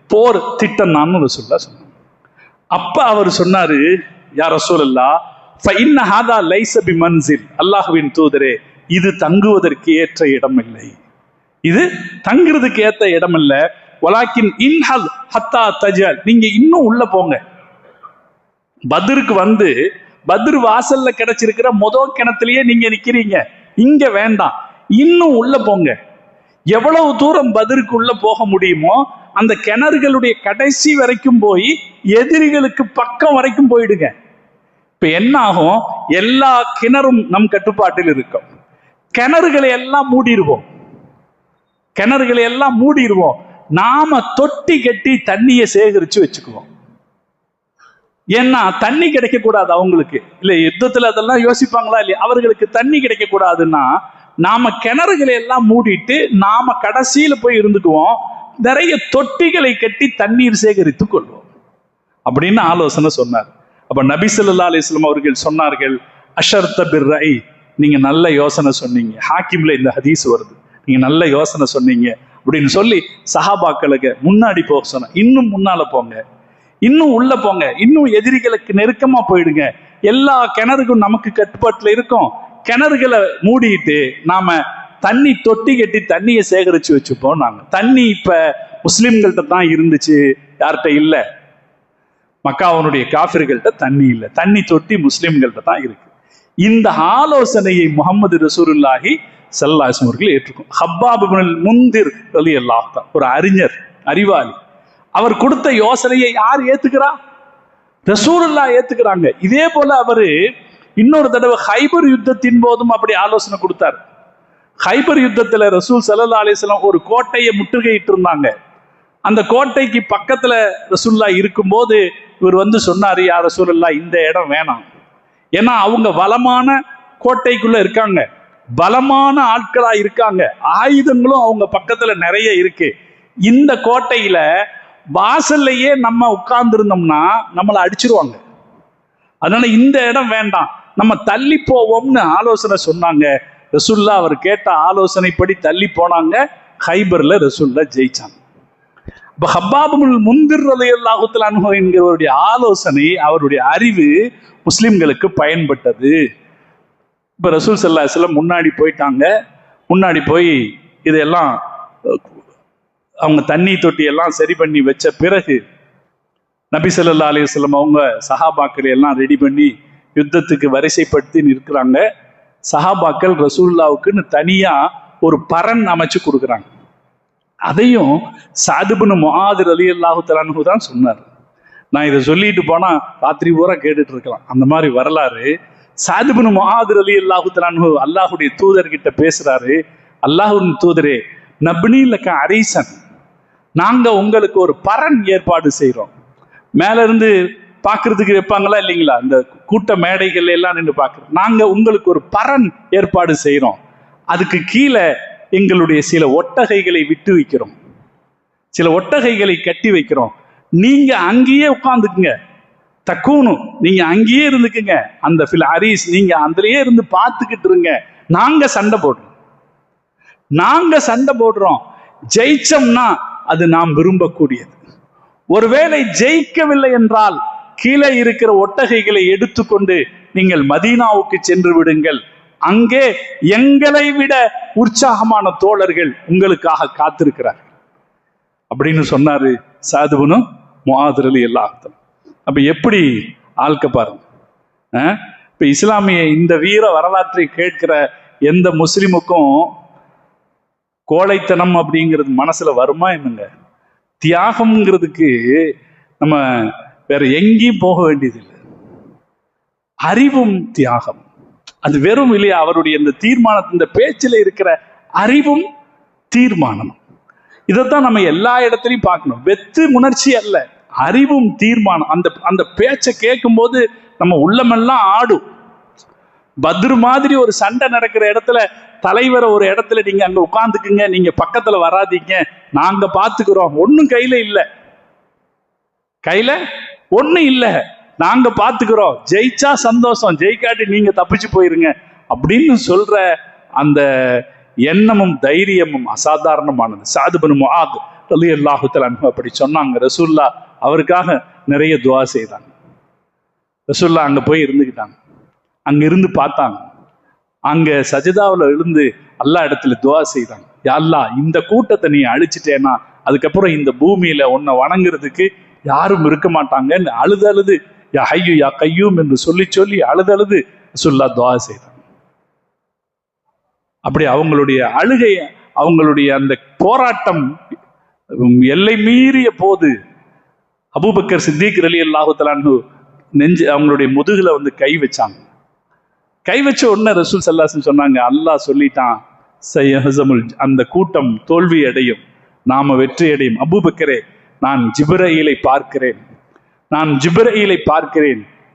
போர் திட்டம் தான் ரசூலுல்லாஹ் சொன்னாங்க. அப்ப அவர் சொன்னாரு, யா ரசூலல்லாஹ், ஃபஇன்ன ஹாதா லைஸ பிமன்சில், அல்லாஹ்வின் தூதரே, இது தங்குவதற்கு ஏற்ற இடம் இல்லை, இது தங்குறதுக்கு ஏற்ற இடம் இல்ல. வலாக்கின் இன்ஹல் ஹத்தா தஜல், நீங்க இன்னும் உள்ள போங்க. பத்ருக்கு வந்து பத்ர் வாசல்ல கிடைச்சிருக்கிற முதல் கிணத்துலயே நீங்க நிக்கிறீங்க, இங்க வேண்டாம், இன்னும் உள்ள போங்க. எவ்வளவு தூரம் பத்ருக்கு உள்ள போக முடியுமோ அந்த கிணறுகளுடைய கடைசி வரைக்கும் போய் எதிரிகளுக்கு பக்கம் வரைக்கும் போயிடுங்க. இப்ப என்ன ஆகும்? எல்லா கிணறும் நம் கட்டுப்பாட்டில் இருக்கும். கிணறுகளை எல்லாம் மூடிடுவோம், கிணறுகளை எல்லாம் மூடிடுவோம். நாம தொட்டி கட்டி தண்ணியை சேகரிச்சு வச்சுக்குவோம். ஏன்னா தண்ணி கிடைக்க கூடாது அவங்களுக்கு. இல்ல யுத்தத்துல அதெல்லாம் யோசிப்பாங்களா இல்லையா? அவர்களுக்கு தண்ணி கிடைக்க கூடாதுன்னா நாம கிணறுகளை எல்லாம் மூடிட்டு நாம கடைசியில போய் இருந்துக்குவோம், நிறைய தொட்டிகளை கட்டி தண்ணீர் சேகரித்துக் கொள்வோம் அப்படின்னு ஆலோசனை சொன்னார். அப்ப நபி ஸல்லல்லாஹு அலைஹி வஸல்லம் அவர்கள் சொன்னார்கள், அஷர்த பிர்ரை, நீங்க நல்ல யோசனை சொன்னீங்க. ஹாக்கிம்ல இந்த ஹதீஸ் வருது, நீங்க நல்ல யோசனை சொன்னீங்க அப்படின்னு சொல்லி சஹாபாக்களுக்கு முன்னாடி போக சொன்ன. இன்னும் முன்னால போங்க, இன்னும் உள்ள போங்க, இன்னும் எதிரிகளுக்கு நெருக்கமா போயிடுங்க. எல்லா கிணறுக்கும் நமக்கு கட்டுப்பாட்டுல இருக்கும். கிணறுகளை மூடிட்டு நாம தண்ணி தொட்டி கட்டி தண்ணியை சேகரிச்சு வச்சுப்போம். நாங்க தண்ணி இப்ப முஸ்லிம்கள்ட்ட தான் இருந்துச்சு, யார்கிட்ட இல்ல. மக்காவுடைய காஃபிர்கள்ட்ட தண்ணி இல்லை, தண்ணி தொட்டி முஸ்லிம்கள்ட்ட தான் இருக்கு. இந்த ஆலோசனையை முஹம்மது ரசூலுல்லாஹி ஸல்லல்லாஹு அலைஹி வஸல்லம் அவர்கள் ஏற்றுக்கும். ஹப்பாப் இப்னுல் முன்திர் ரலியல்லாஹு தஆலா ஒரு அறிஞர், அறிவாளி. அவர் கொடுத்த யோசனையை யார் ஏத்துக்கிறா? ரசூலுல்லாஹ் ஏத்துக்கிறாங்க. இதே போல அவரு இன்னொரு தடவை ஹைபர் யுத்தத்தின் போதும் அப்படி ஆலோசனை கொடுத்தார். ஹைபர் யுத்தத்துல ரசூல் ஸல்லல்லாஹு அலைஹி வஸல்லம் ஒரு கோட்டையை முற்றுகையிட்டு இருந்தாங்க. அந்த கோட்டைக்கு பக்கத்துல ரசூலுல்லாஹ் இருக்கும்போது இவர் வந்து சொன்னாரு, யா ரசூலுல்லாஹ், இந்த இடம் வேணாம். ஏன்னா அவங்க பலமான கோட்டைக்குள்ள இருக்காங்க, பலமான ஆட்களா இருக்காங்க, ஆயுதங்களும் அவங்க பக்கத்துல நிறைய இருக்கு. இந்த கோட்டையில வாசல்லையே நம்ம உட்கார்ந்து இருந்தோம்னா நம்மளை அடிச்சிருவாங்க. அதனால இந்த இடம் வேண்டாம், நம்ம தள்ளி போவோம்னு ஆலோசனை சொன்னாங்க. ரசூல்லா அவர் கேட்ட ஆலோசனைப்படி தள்ளி போனாங்க. ஹைபர்ல ரசூல்லா ஜெயிச்சாங்க. இப்ப ஹப்பாபுல் முந்திர் ரலியல்லாஹு தஆலா அன்ஹு என்கிறவருடைய ஆலோசனை, அவருடைய அறிவு முஸ்லிம்களுக்கு பயன்பட்டது. இப்ப ரசூல் ஸல்லல்லாஹு அலைஹி வஸல்லம் முன்னாடி போயிட்டாங்க. முன்னாடி போய் இதெல்லாம் அவங்க தண்ணி தொட்டி எல்லாம் சரி பண்ணி வச்ச பிறகு நபி ஸல்லல்லாஹு அலைஹி வஸல்லம் அவங்க சஹாபாக்களை எல்லாம் ரெடி பண்ணி யுத்தத்துக்கு வரிசைப்படுத்தி நிற்கிறாங்க. சஹாபாக்கள் ரசூலுல்லாவுக்குன்னு தனியா ஒரு பரண் அமைச்சு கொடுக்குறாங்க. அதையும் சஅத் இப்னு முஆத் ரலியல்லாஹு தஆலா அன்ஹு தான் சொன்னார். நான் இதை சொல்லிட்டு போனா ராத்திரி பூரா கேட்டுட்டு இருக்கலாம். அந்த மாதிரி வரலாறு. சஅத் இப்னு முஆத் ரலியல்லாஹு தஆலா அன்ஹு அல்லாஹ்வுடைய தூதர்கிட்ட பேசுறாரு. அல்லாஹ்வின் தூதரே, நப்னி லக அரீசன், நாங்க உங்களுக்கு ஒரு பரண் ஏற்பாடு செய்யறோம். மேல இருந்து பாக்குறதுக்கு வைப்பாங்களா இல்லைங்களா, இந்த கூட்ட மேடைகள் எல்லாம் நின்று பாக்குறோம். நாங்க உங்களுக்கு ஒரு பரண் ஏற்பாடு செய்யறோம். அதுக்கு கீழே எங்களுடைய சில ஒட்டகைகளை விட்டு வைக்கிறோம், சில ஒட்டகைகளை கட்டி வைக்கிறோம். நீங்க அங்கேயே உட்கார்ந்துக்குங்க, தக்கூனு, நீங்க அங்கேயே இருந்துக்குங்க. அந்த ஃபில் அரீஸ், நீங்க அதுலயே இருந்து பார்த்துக்கிட்டு இருங்க. நாங்க சண்டை போடுறோம். ஜெயிச்சோம்னா அது நாம் விரும்பக்கூடியது. ஒருவேளை ஜெயிக்கவில்லை என்றால் கீழே இருக்கிற ஒட்டகைகளை எடுத்துக்கொண்டு நீங்கள் மதீனாவுக்கு சென்று விடுங்கள். அங்கே எங்களை விட உற்சாகமான தோழர்கள் உங்களுக்காக காத்திருக்கிறார் அப்படின்னு சொன்னாரு சஅத் இப்னு முஆத் ரலியல்லாஹு தஆலா. அப்ப எப்படி ஆள்க பாருங்க. இப்ப இஸ்லாமிய இந்த வீர வரலாற்றை கேட்கிற எந்த முஸ்லிமுக்கும் கோழைத்தனம் அப்படிங்கிறது மனசுல வருமா என்னங்க? தியாகம்ங்கிறதுக்கு நம்ம வேற எங்கேயும் போக வேண்டியதில்லை. அறிவும் தியாகம், அது வெறும் இல்லையா, அவருடைய இந்த தீர்மானத்தின் இந்த பேச்சில் இருக்கிற அறிவும் தீர்மானம், இதைத்தான் நம்ம எல்லா இடத்துலையும் பார்க்கணும். வெத்து உணர்ச்சி அல்ல, அறிவும் தீர்மானம். அந்த பேச்சை கேட்கும் போது நம்ம உள்ளமெல்லாம் ஆடும். பத்ரு மாதிரி ஒரு சண்டை நடக்கிற இடத்துல தலைவரை ஒரு இடத்துல நீங்க அங்க உட்கார்ந்துக்குங்க, நீங்க பக்கத்துல வராதீங்க, நாங்க பாத்துக்கிறோம், ஒன்னும் கையில ஒண்ணும் இல்ல, நாங்க பாத்துக்கிறோம், ஜெயிச்சா சந்தோஷம், ஜெயிக்காட்டி நீங்க தப்பிச்சு போயிருங்க அப்படின்னு சொல்ற அந்த எண்ணமும் தைரியமும் அசாதாரணமானது. சஅத் இப்னு முஆத் ரலியல்லாஹு தஆலா அன்ஹு அப்படி சொன்னாங்க. ரசூலுல்லாஹ் அவருக்காக நிறைய துஆ செய்தாங்க. ரசூலுல்லாஹ் அங்க போய் இருந்துக்கிட்டாங்க. அங்க இருந்து பார்த்தாங்க. அங்க சஜிதாவில் எழுந்து அல்லா இடத்துல துஆ செய்தாங்க. யா அல்லாஹ், இந்த கூட்டத்தை நீ அழிச்சிட்டேன்னா அதுக்கப்புறம் இந்த பூமியில உன்னை வணங்குறதுக்கு யாரும் இருக்க மாட்டாங்கன்னு அழுது யா ஹய்யு யா கய்யூம் என்று சொல்லி அழுது ரசூலுல்லாஹ் துஆ செய்தாங்க. அப்படி அவங்களுடைய அழுகை, அவங்களுடைய அந்த போராட்டம் எல்லை மீறிய போது அபூபக்கர் சித்திக் ரலியல்லாஹு தஆலா அன்ஹு அவங்களுடைய முதுகுல வந்து கை வச்சாங்க. கை வச்ச உடனே ரசூல் ஸல்லல்லாஹு அலைஹி வஸல்லம் சொன்னாங்க, அல்லாஹ் சொல்லிட்டான், சயஹஸமுல், அந்த கூட்டம் தோல்வி அடையும், நாம வெற்றி அடையும். அபூபக்கரே, நான் ஜிப்ரஈலை பார்க்கிறேன்,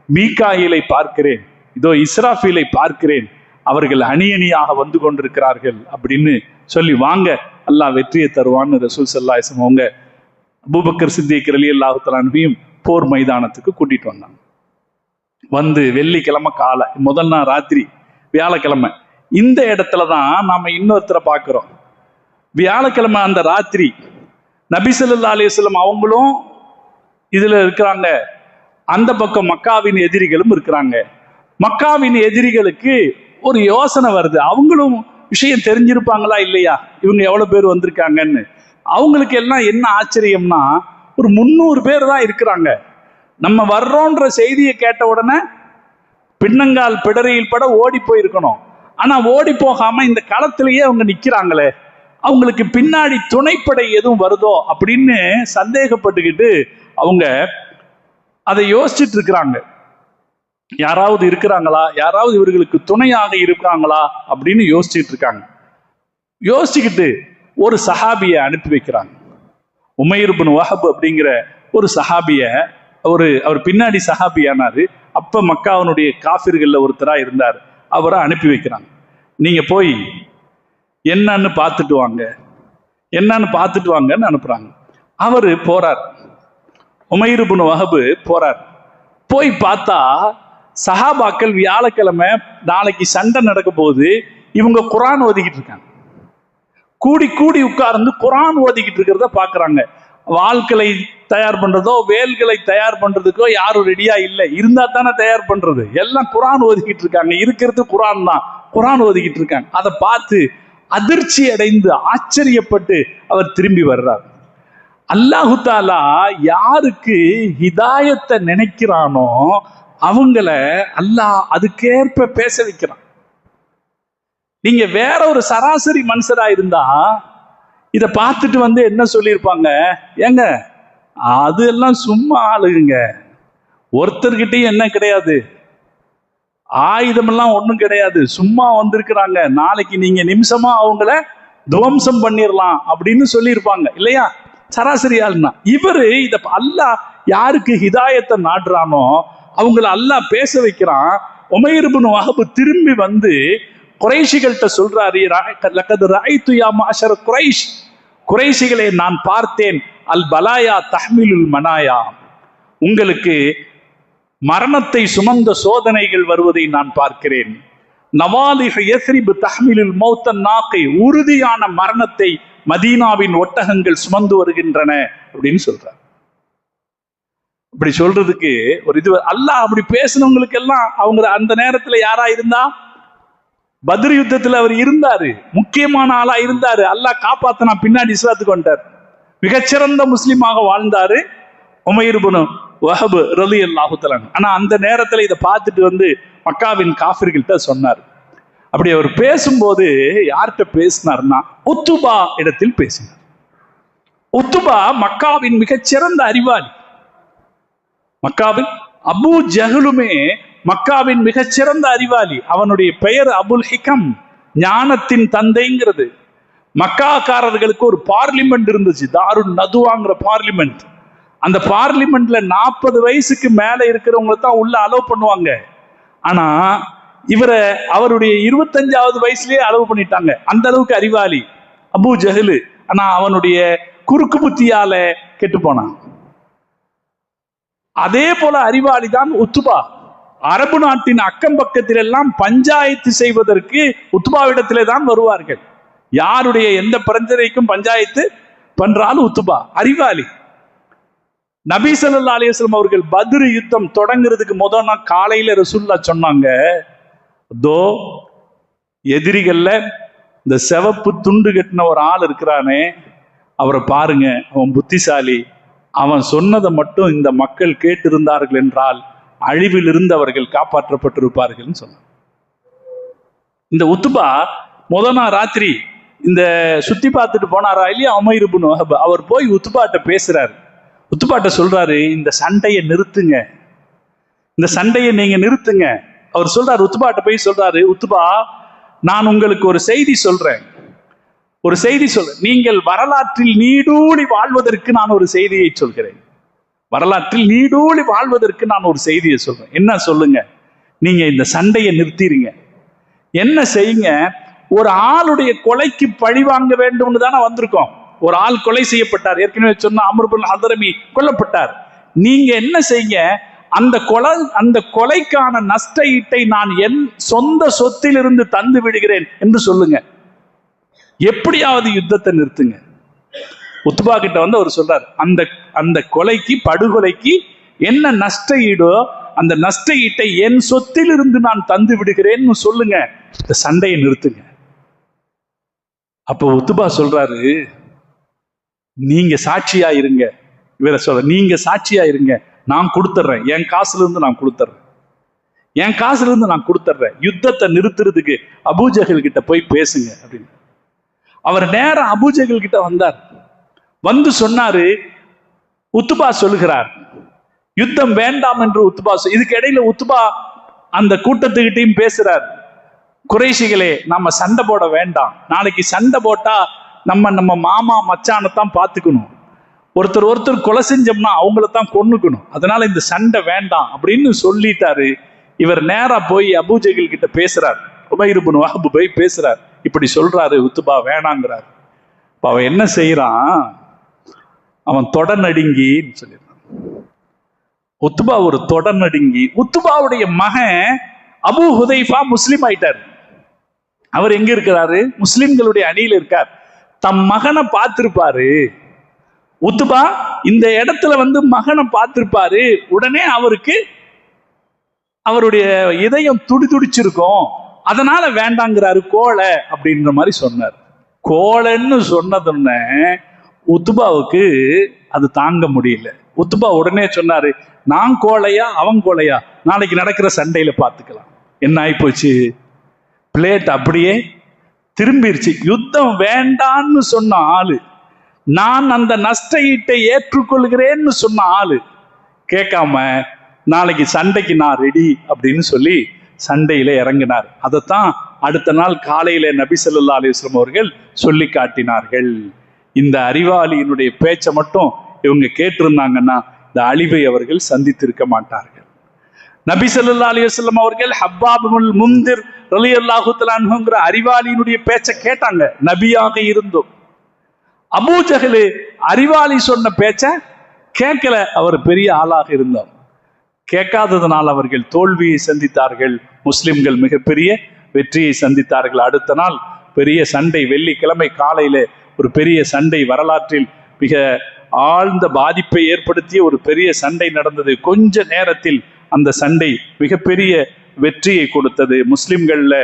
மீகாயிலை பார்க்கிறேன், இதோ இஸ்ராஃபீலை பார்க்கிறேன், அவர்கள் அணியாக வந்து கொண்டிருக்கிறார்கள் அப்படின்னு சொல்லி வாங்க, அல்லாஹ் வெற்றியை தருவான்னு ரசூல் ஸல்லல்லாஹு அலைஹி வஸல்லம் அவங்க அபூபக்கர் சித்திக் ரலியல்லாஹு தஆலா அன்ஹுவையும் போர் மைதானத்துக்கு கூட்டிட்டு வந்தாங்க. வந்து வெள்ளிக்கிழமை காலை, முதல் நாள் ராத்திரி வியாழக்கிழமை, இந்த இடத்துலதான் நாம இன்னொருத்தரை பார்க்கிறோம். வியாழக்கிழமை அந்த ராத்திரி நபி ஸல்லல்லாஹு அலைஹி வஸல்லம் அவங்களும் இதுல இருக்கிறாங்க, அந்த பக்கம் மக்காவின் எதிரிகளும் இருக்கிறாங்க. மக்காவின் எதிரிகளுக்கு ஒரு யோசனை வருது, அவங்களும் விஷயம் தெரிஞ்சிருப்பாங்களா இல்லையா, இவங்க எவ்வளவு பேர் வந்திருக்காங்கன்னு. அவங்களுக்கு எல்லாம் என்ன ஆச்சரியம்னா, ஒரு 300 பேர் தான் இருக்கிறாங்க. நம்ம வர்றோன்ற செய்தியை கேட்ட உடனே பின்னங்கால் பிடரியில் பட ஓடி போயிருக்கணும். ஆனா ஓடி போகாம இந்த களத்திலேயே அவங்க நிக்கிறாங்களே, அவங்களுக்கு பின்னாடி துணைப்படை எதுவும் வருதோ அப்படின்னு சந்தேகப்பட்டுக்கிட்டு அவங்க அதை யோசிச்சுட்டு இருக்கிறாங்க. யாராவது இருக்கிறாங்களா, யாராவது இவர்களுக்கு துணையாக இருக்காங்களா அப்படின்னு யோசிச்சுட்டு இருக்காங்க. யோசிச்சுக்கிட்டு ஒரு சஹாபியை அனுப்பி வைக்கிறாங்க. உமைர் இப்னு வஹப் அப்படிங்கிற ஒரு சஹாபிய, அவர் பின்னாடி சஹாபியானாரு. அப்ப மக்காவினுடைய காஃபிர்கள்ல ஒருத்தரா இருந்தார். அவரை அனுப்பி வைக்கிறாங்க. நீங்க போய் என்னன்னு பார்த்துட்டு வாங்க, என்னன்னு பார்த்துட்டு வாங்கன்னு அனுப்புறாங்க. அவரு போறார், உமைர் இப்னு வஹப் போறார். போய் பார்த்தா சஹாபாக்கள் வியாழக்கிழமை நாளைக்கு சண்டை நடக்க போகுது, இவங்க குர்ஆன் ஓதிக்கிட்டு இருக்காங்க. கூடி கூடி உட்கார்ந்து குர்ஆன் ஓதிக்கிட்டு இருக்கிறத பாக்குறாங்க. வாள்களை தயார் பண்றதோ வேல்களை தயார் பண்றதுக்கோ யாரும் ரெடியா இல்லை. இருந்தா தானே தயார் பண்றது. எல்லாம் குர்ஆன் ஓதிக்கிட்டு இருக்காங்க. இருக்கிறது குர்ஆன் தான். குர்ஆன் ஓதிக்கிட்டு இருக்காங்க. அதை பார்த்து அதிர்ச்சி அடைந்து ஆச்சரியப்பட்டு அவர் திரும்பி வர்றார். அல்லாஹு தாலா யாருக்கு ஹிதாயத்தை நினைக்கிறானோ அவங்கள அல்லாஹ் அதுக்கேற்ப பேச வைக்கிறான். நீங்க வேற ஒரு சராசரி மனுஷரா இருந்தா இத பார்த்துட்டு என்ன சொல்லியிருப்பாங்க, ஏங்க அதெல்லாம் சும்மா ஆளுங்க, ஒருத்தர்கிட்டையும் என்ன கிடையாது, ஆயுதமெல்லாம் ஒண்ணும் கிடையாது, சும்மா வந்திருக்கிறாங்க, நாளைக்கு நீங்க நிமிஷமா அவங்கள துவம்சம் பண்ணிடலாம் அப்படின்னு சொல்லியிருப்பாங்க இல்லையா, சராசரி ஆளுனா. இவரு இத அல்லாஹ் யாருக்கு ஹிதாயத்தை நாடுறானோ அவங்கள அல்லாஹ் பேச வைக்கிறான். உமைர் இப்னு வஹப் திரும்பி வந்து குறைஷிகள்கிட்ட சொல்றாரு, லகத் ரஅய்து யா மஅஷர குரைஷ், குறைஷிகளே நான் பார்த்தேன், அல் பலாயா தஹ்மிலுல் மனாயா, உங்களுக்கு மரணத்தை சுமந்த சோதனைகள் வருவதை நான் பார்க்கிறேன். நவாலிஹ் யஸ்ரிப் தஹ்மிலுல் மௌத்தன் நாகி, உறுதியான மரணத்தை மதீனாவின் ஒட்டகங்கள் சுமந்து வருகின்றன அப்படின்னு சொல்றார். இப்படி சொல்றதுக்கு ஒரு இது அல்லாஹ் அப்படி பேசினவங்களுக்கு எல்லாம் அவங்க அந்த நேரத்துல யாரா இருந்தா, பத்ர் யுத்தத்துல அவர் இருந்தாரு, முக்கியமான ஆளா இருந்தாரு. அல்லாஹ் காப்பாத்தினா, பின்னாடி இஸ்லாத்துக்கு வந்துட்டார், மிகச்சிறந்த முஸ்லிமாக வாழ்ந்தாரு உமைர் இப்னு வஹப் ரலியல்லாஹு தஆலா. ஆனா அந்த நேரத்துல இதை பார்த்துட்டு மக்காவின் காஃபிர்கள்ட்ட சொன்னார். அப்படி அவர் பேசும்போது யார்கிட்ட பேசினார்னா உத்துபா இடத்தில் பேசினார். உத்துபா மக்காவின் மிகச்சிறந்த அறிவாளி. மக்காவின் அபூ ஜஹலுமே மக்காவின் மிகச்சிறந்த அறிவாளி. அவனுடைய பெயர் அபுல் ஹிகம், ஞானத்தின் தந்தைங்கிறது. மக்காக்காரர்களுக்கு ஒரு பார்லிமெண்ட் இருந்துச்சு, தாருன் நதுவாங்கிற பார்லிமெண்ட். அந்த பார்லிமெண்ட்ல 40 வயசுக்கு மேல இருக்கிறவங்க தான் உள்ள அலோவ் பண்ணுவாங்க. ஆனா இவரை அவருடைய 25வது வயசுலயே அலோவ் பண்ணிட்டாங்க. அந்த அளவுக்கு அறிவாளி அபூ ஜஹல். ஆனா அவனுடைய குறுக்கு புத்தியால கெட்டு போனான். அதே போல அறிவாளி தான் உத்துபா. அரபு நாட்டின் அக்கம் பக்கத்தில் எல்லாம் பஞ்சாயத்து செய்வதற்கு உத்துபாவிடத்திலே தான் வருவார்கள். யாருடைய எந்த பிரச்சனைக்கும் பஞ்சாயத்து பண்றாலும் உத்துபா அறிவாளி. நபி ஸல்லல்லாஹு அலைஹி வஸல்லம் அவர்கள் பத்ர் யுத்தம் தொடங்குறதுக்கு முதல் நாள் காலையில ரசூலுல்லாஹ் சொன்னாங்க, தோ எதிரிகள்ல இந்த சிவப்பு துண்டு கட்டின ஒரு ஆள் இருக்கிறானே, அவரை பாருங்க, அவன் புத்திசாலி, அவன் சொன்னதை மட்டும் இந்த மக்கள் கேட்டிருந்தார்கள் என்றால் அழிவில் இருந்து அவர்கள் காப்பாற்றப்பட்டிருப்பார்கள் சொன்னான். இந்த உத்துபா முதல் நாள் ராத்திரி இந்த சுத்தி பார்த்துட்டு போனாரா இல்லையா உமைர் இப்னு வஹப், அவர் போய் உத்துபாட்ட பேசுறாரு. உத்துபாட்ட சொல்றாரு, இந்த சண்டையை நிறுத்துங்க, இந்த சண்டையை நீங்க நிறுத்துங்க. அவர் சொல்றாரு, உத்துபாட்ட போய் சொல்றாரு, உத்துபா நான் உங்களுக்கு ஒரு செய்தி சொல்றேன், ஒரு செய்தி சொல்றேன். நீங்கள் வரலாற்றில் நீடூழி வாழ்வதற்கு நான் ஒரு செய்தியை சொல்கிறேன். வரலாற்றில் நீடூழி வாழ்வதற்கு நான் ஒரு செய்தியை சொல்றேன். என்ன சொல்லுங்க? நீங்க இந்த சண்டையை நிறுத்திடுங்க. என்ன செய்யுங்க? ஒரு ஆளுடைய கொலைக்கு பழி வாங்க வேண்டும்னு தானே வந்திருக்கோம். ஒரு ஆள் கொலை செய்யப்பட்டார், ஏற்கனவே சொன்ன அம்ர் இப்னு ஹதரமி கொல்லப்பட்டார். நீங்க என்ன செய்யுங்க? அந்த கொலைக்கான நஷ்ட ஈட்டை நான் என் சொந்த சொத்திலிருந்து தந்து விடுகிறேன் என்று சொல்லுங்க. எப்படியாவது யுத்தத்தை நிறுத்துங்க. உத்துபா கிட்ட அவர் சொல்றார், அந்த கொலைக்கு படுகொலைக்கு என்ன நஷ்ட ஈடோ அந்த நஷ்ட ஈட்டை என் சொத்திலிருந்து நான் தந்து விடுகிறேன்னு சொல்லுங்க, இந்த சண்டையை நிறுத்துங்க. அப்போ உத்துபா சொல்றாரு, நீங்க சாட்சியா இருங்க. இவரை சொல்ற, நீங்க சாட்சியா இருங்க, நான் கொடுத்துட்றேன், என் காசுல இருந்து நான் கொடுத்துட்றேன், என் காசுல இருந்து நான் கொடுத்துட்றேன். யுத்தத்தை நிறுத்துறதுக்கு அபூ ஜஹல் கிட்ட போய் பேசுங்க அப்படின்னு. அவர் நேரம் அபூ ஜஹல் கிட்ட வந்தார். வந்து சொன்னாரு, உத்துபா சொல்லுகிறார் யுத்தம் வேண்டாம் என்று உத்துபா. இதுக்கு இடையில உத்துபா அந்த கூட்டத்துக்கிட்டையும் பேசுறார், குறைஷிகளே நம்ம சண்டை போட வேண்டாம், நாளைக்கு சண்டை போட்டா நம்ம மாமா மச்சானத்தான் பார்த்துக்கணும், ஒருத்தர் கொலை செஞ்சோம்னா அவங்களத்தான் கொன்னுக்கணும், அதனால இந்த சண்டை வேண்டாம் அப்படின்னு சொல்லிட்டாரு. இவர் நேரா போய் அபூ ஜஹல் கிட்ட பேசுறார், உமைர் இப்னு வஹப் போய் பேசுறார், இப்படி சொல்றாரு உத்துபா வேணாங்கிறார். அவன் என்ன செய்யறான், அவன் தொடநடுங்கின்னு சொல்லிடுறான். உத்பா ஒரு தொடநடுங்கி. உத்பாவுடைய மகன் அபு ஹுதைஃபா முஸ்லிம் ஆயிட்டார். அவர் எங்க இருக்கிறாரு? முஸ்லிம்களுடைய அணியில் இருக்கார். தம் மகனை பார்த்திருப்பாரு உத்பா, இந்த இடத்துல மகனை பார்த்திருப்பாரு. உடனே அவருக்கு அவருடைய இதயம் துடிச்சிருக்கும். அதனால வேண்டாங்கிறாரு, கோழை அப்படின்ற மாதிரி சொன்னார். கோழைன்னு சொன்னதுன்னு உத்பாவுக்கு அது தாங்க முடியல. உத்பா உடனே சொன்னாரு, நான் கோழையா அவன் கோழையா, நாளைக்கு நடக்கிற சண்டையில பார்த்துக்கலாம். என்ன ஆகி போச்சு? பிளேட் அப்படியே திரும்பிருச்சு. யுத்தம் வேண்டான்னு சொன்ன ஆளு, நான் அந்த நஷ்ட ஈட்டை ஏற்றுக்கொள்கிறேன்னு சொன்ன ஆளு கேட்காம நாளைக்கு சண்டைக்கு நான் ரெடி அப்படின்னு சொல்லி சண்டையில இறங்கினார். அதைத்தான் அடுத்த நாள் காலையில நபி ஸல்லல்லாஹு அலைஹி வஸல்லம் அவர்கள் சொல்லி காட்டினார்கள். இந்த அறிவாளியினுடைய பேச்சை மட்டும் இவங்க கேட்டிருந்தாங்கன்னா இந்த அழிவை அவர்கள் சந்தித்திருக்க மாட்டார்கள். நபி ஸல்லல்லாஹு அலைஹி வஸல்லம் அவர்கள் ஹப்பாப் இப்னுல் முன்திர் ரலியல்லாஹு தஆலா அன்ஹுங்கிற அறிவாளியினுடைய பேச்சை கேட்டாங்க, நபியாக இருந்தோம். அபூ ஜஹல் அறிவாளி சொன்ன பேச்ச கேட்கல, அவர் பெரிய ஆளாக இருந்தார். கேட்காததனால் அவர்கள் தோல்வியை சந்தித்தார்கள். முஸ்லிம்கள் மிகப்பெரிய வெற்றியை சந்தித்தார்கள். அடுத்த நாள் பெரிய சண்டை, வெள்ளிக்கிழமை காலையில ஒரு பெரிய சண்டை, வரலாற்றில் மிக ஆழ்ந்த பாதிப்பை ஏற்படுத்திய ஒரு பெரிய சண்டை நடந்தது. கொஞ்ச நேரத்தில் அந்த சண்டை மிகப்பெரிய வெற்றியை கொடுத்தது. முஸ்லிம்கள்ல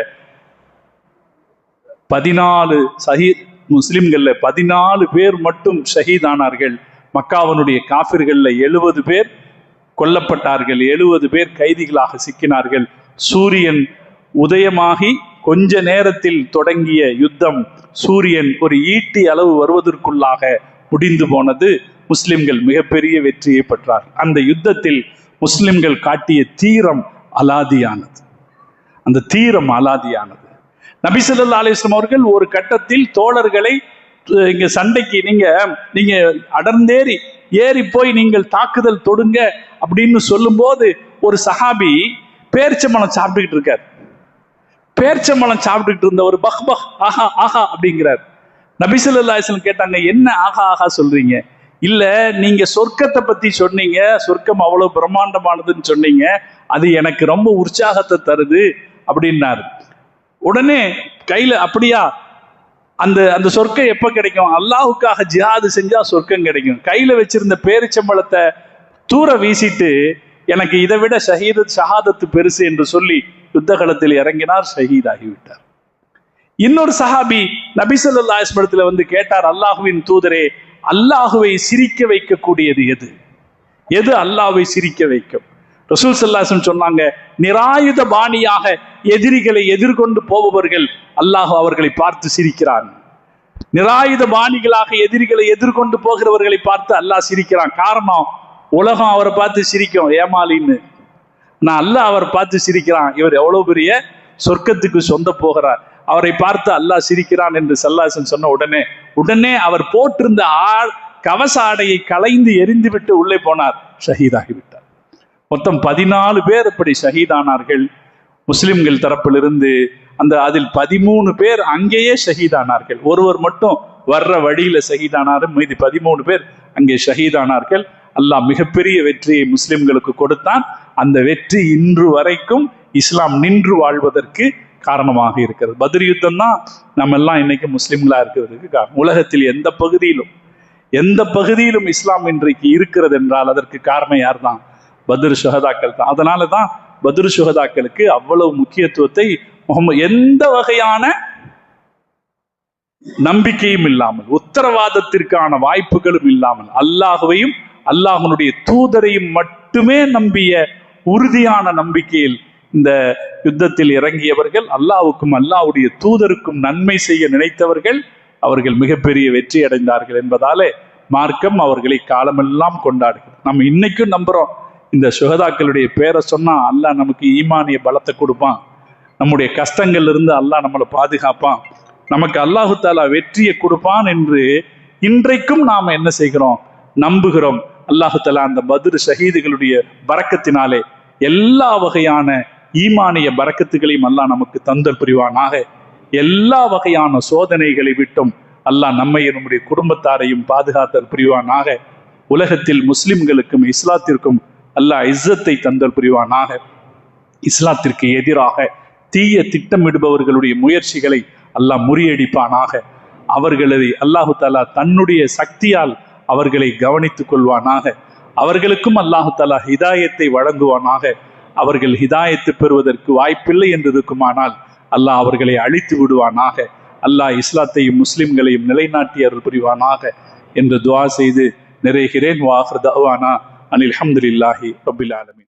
14 பேர் மட்டும் ஷஹீதானார்கள். மக்காவினுடைய காஃபிர்கள்ல 70 பேர் கொல்லப்பட்டார்கள். 70 பேர் கைதிகளாக சிக்கினார்கள். சூரியன் உதயமாகி கொஞ்ச நேரத்தில் தொடங்கிய யுத்தம் சூரியன் ஒரு ஈட்டி அளவு வருவதற்குள்ளாக முடிந்து போனது. முஸ்லிம்கள் மிகப்பெரிய வெற்றியை பெற்றார்கள். அந்த யுத்தத்தில் முஸ்லிம்கள் காட்டிய தீரம் அலாதியானது. அந்த தீரம் அலாதியானது. நபி ஸல்லல்லாஹு அலைஹி வஸல்லம் அவர்கள் ஒரு கட்டத்தில் தோழர்களை இங்க சண்டைக்கு நீங்க அடர்ந்தேறி ஏறி போய் நீங்கள் தாக்குதல் தொடுங்க அப்படின்னு சொல்லும் போது ஒரு சஹாபி பேரிச்சம்பழம் சாப்பிட்டுக்கிட்டு இருக்கார். பேரிச்சம்பழம் சாப்பிட்டுக்கிட்டு இருந்த ஒரு பஹ் ஆஹா ஆஹா அப்படிங்கிறார். நபி ஸல்லல்லாஹு அலைஹி வஸல்லம் கேட்டாங்க, என்ன ஆஹா ஆஹா சொல்றீங்க? இல்ல, நீங்க சொர்க்கத்தை பத்தி சொன்னீங்க, சொர்க்கம் அவ்வளவு பிரம்மாண்டமானதுன்னு சொன்னீங்க, அது எனக்கு ரொம்ப உற்சாகத்தை தருது அப்படின்னாரு. உடனே கையில, அப்படியா, அந்த சொர்க்கம் எப்ப கிடைக்கும்? அல்லாஹுக்காக ஜிஹாது செஞ்சா சொர்க்கம் கிடைக்கும். கையில வச்சிருந்த பேரிச்சம்பழத்தை தூர வீசிட்டு, எனக்கு இதை விட ஷஹாதத்து பெருசு என்று சொல்லி யுத்தகலத்தில் இறங்கினார், ஷஹீதாகிவிட்டார். இன்னொரு சஹாபி நபி ஸல்லல்லாஹு அலைஹி வஸல்லம் கேட்டார், அல்லாஹுவின் தூதரே, அல்லாஹுவை சிரிக்க வைக்கக்கூடியது எது? எது அல்லாஹ்வை சிரிக்க வைக்கும்? ரசூல் ஸல்லல்லாஹு அலைஹி வஸல்லம் சொன்னாங்க, நிராயுத பாணியாக எதிரிகளை எதிர்கொண்டு போபவர்கள் அல்லாஹ் அவர்களை பார்த்து சிரிக்கிறான். நிராயுத பாணிகளாக எதிரிகளை எதிர்கொண்டு போகிறவர்களை பார்த்து அல்லாஹ் சிரிக்கிறான். காரணம், உலகம் அவரை பார்த்து சிரிக்கும் ஏமாலின்னு, நான் அல்லாஹ் அவர் பார்த்து சிரிக்கிறான், இவர் எவ்வளவு பெரிய சொர்க்கத்துக்கு சொந்த போகிறார், அவரை பார்த்து அல்லாஹ் சிரிக்கிறான் என்று ஸல்லல்லாஹு அலைஹி வஸல்லம் சொன்ன உடனே அவர் போட்டிருந்த கவச ஆடையை களைந்து எரிந்து விட்டு உள்ளே போனார், ஷஹீதாகிவிட்டார். மொத்தம் 14 பேர் அப்படி ஷஹீதானார்கள் முஸ்லிம்கள் தரப்பிலிருந்து. அதில் 13 பேர் அங்கேயே ஷஹீதானார்கள். ஒருவர் மட்டும் வர்ற வழியில ஷஹீதானார், மீதி 13 பேர் அங்கே ஷஹீதானார்கள். அல்லாஹ் மிகப்பெரிய வெற்றியை முஸ்லிம்களுக்கு கொடுத்தான். அந்த வெற்றி இன்று வரைக்கும் இஸ்லாம் நின்று வாழ்வதற்கு காரணமாக இருக்கிறது. பத்ர் யுத்தம் தான் நம்ம எல்லாம் இன்னைக்கு முஸ்லிம்களா இருக்கிறதுக்கு காரணம். உலகத்தில் எந்த பகுதியிலும் இஸ்லாம் இன்றைக்கு இருக்கிறது என்றால் அதற்கு காரணம் யார் தான்? பத்ர் சுஹதாக்கள் தான். அதனால தான் பத்ர் சுஹதாக்களுக்கு அவ்வளவு முக்கியத்துவத்தை எந்த வகையான நம்பிக்கையும் இல்லாமல், உத்தரவாதத்திற்கான வாய்ப்புகளும் இல்லாமல், அல்லாஹுவையும் அல்லாஹ்வுடைய தூதரையும் மட்டுமே நம்பிய உறுதியான நம்பிக்கையில் இந்த யுத்தத்தில் இறங்கியவர்கள், அல்லாஹ்வுக்கும் அல்லாஹ்வுடைய தூதருக்கும் நன்மை செய்ய நினைத்தவர்கள், அவர்கள் மிகப்பெரிய வெற்றி அடைந்தார்கள் என்பதாலே மார்க்கம் அவர்களை காலமெல்லாம் கொண்டாடுகிறது. நம்ம இன்னைக்கும் நம்புறோம், இந்த சுஹதாக்களுடைய பேரை சொன்னா அல்லாஹ் நமக்கு ஈமானிய பலத்தை கொடுப்பான், நம்முடைய கஷ்டங்கள்ல இருந்து அல்லாஹ் நம்மளை பாதுகாப்பான், நமக்கு அல்லாஹு தாலா வெற்றியை கொடுப்பான் என்று இன்றைக்கும் நாம என்ன செய்கிறோம்? நம்புகிறோம். அல்லாஹு தாலா அந்த பத்ர் ஷஹீதுகளுடைய பரக்கத்தினாலே எல்லா வகையான ஈமானிய பரக்கத்துகளையும் அல்லாஹ் நமக்கு தந்தல் புரிவானாக. எல்லா வகையான சோதனைகளை விட்டும் அல்லாஹ் நம்மையும் நம்முடைய குடும்பத்தாரையும் பாதுகாத்தல் புரிவானாக. உலகத்தில் முஸ்லிம்களுக்கும் இஸ்லாத்திற்கும் அல்லாஹ் இஸ்ஸத்தை தந்தல் புரிவானாக. இஸ்லாத்திற்கு எதிராக தீய திட்டமிடுபவர்களுடைய முயற்சிகளை அல்லாஹ் முறியடிப்பானாக. அவர்களை அல்லாஹு தாலா தன்னுடைய சக்தியால் அவர்களை கவனித்துக் கொள்வானாக. அவர்களுக்கும் அல்லாஹு தாலா ஹிதாயத்தை வழங்குவானாக. அவர்கள் ஹிதாயத்து பெறுவதற்கு வாய்ப்பில்லை என்று இருக்குமானால் அல்லாஹ் அவர்களை அழித்து விடுவானாக. அல்லாஹ் இஸ்லாத்தையும் முஸ்லிம்களையும் நிலைநாட்டி அருள் புரிவானாக என்று துஆ செய்து நிறைகிறேன். வ ஆகிரு தஅவானா அனில் ஹம்துலில்லாஹி ரப்பில் ஆலமீன்.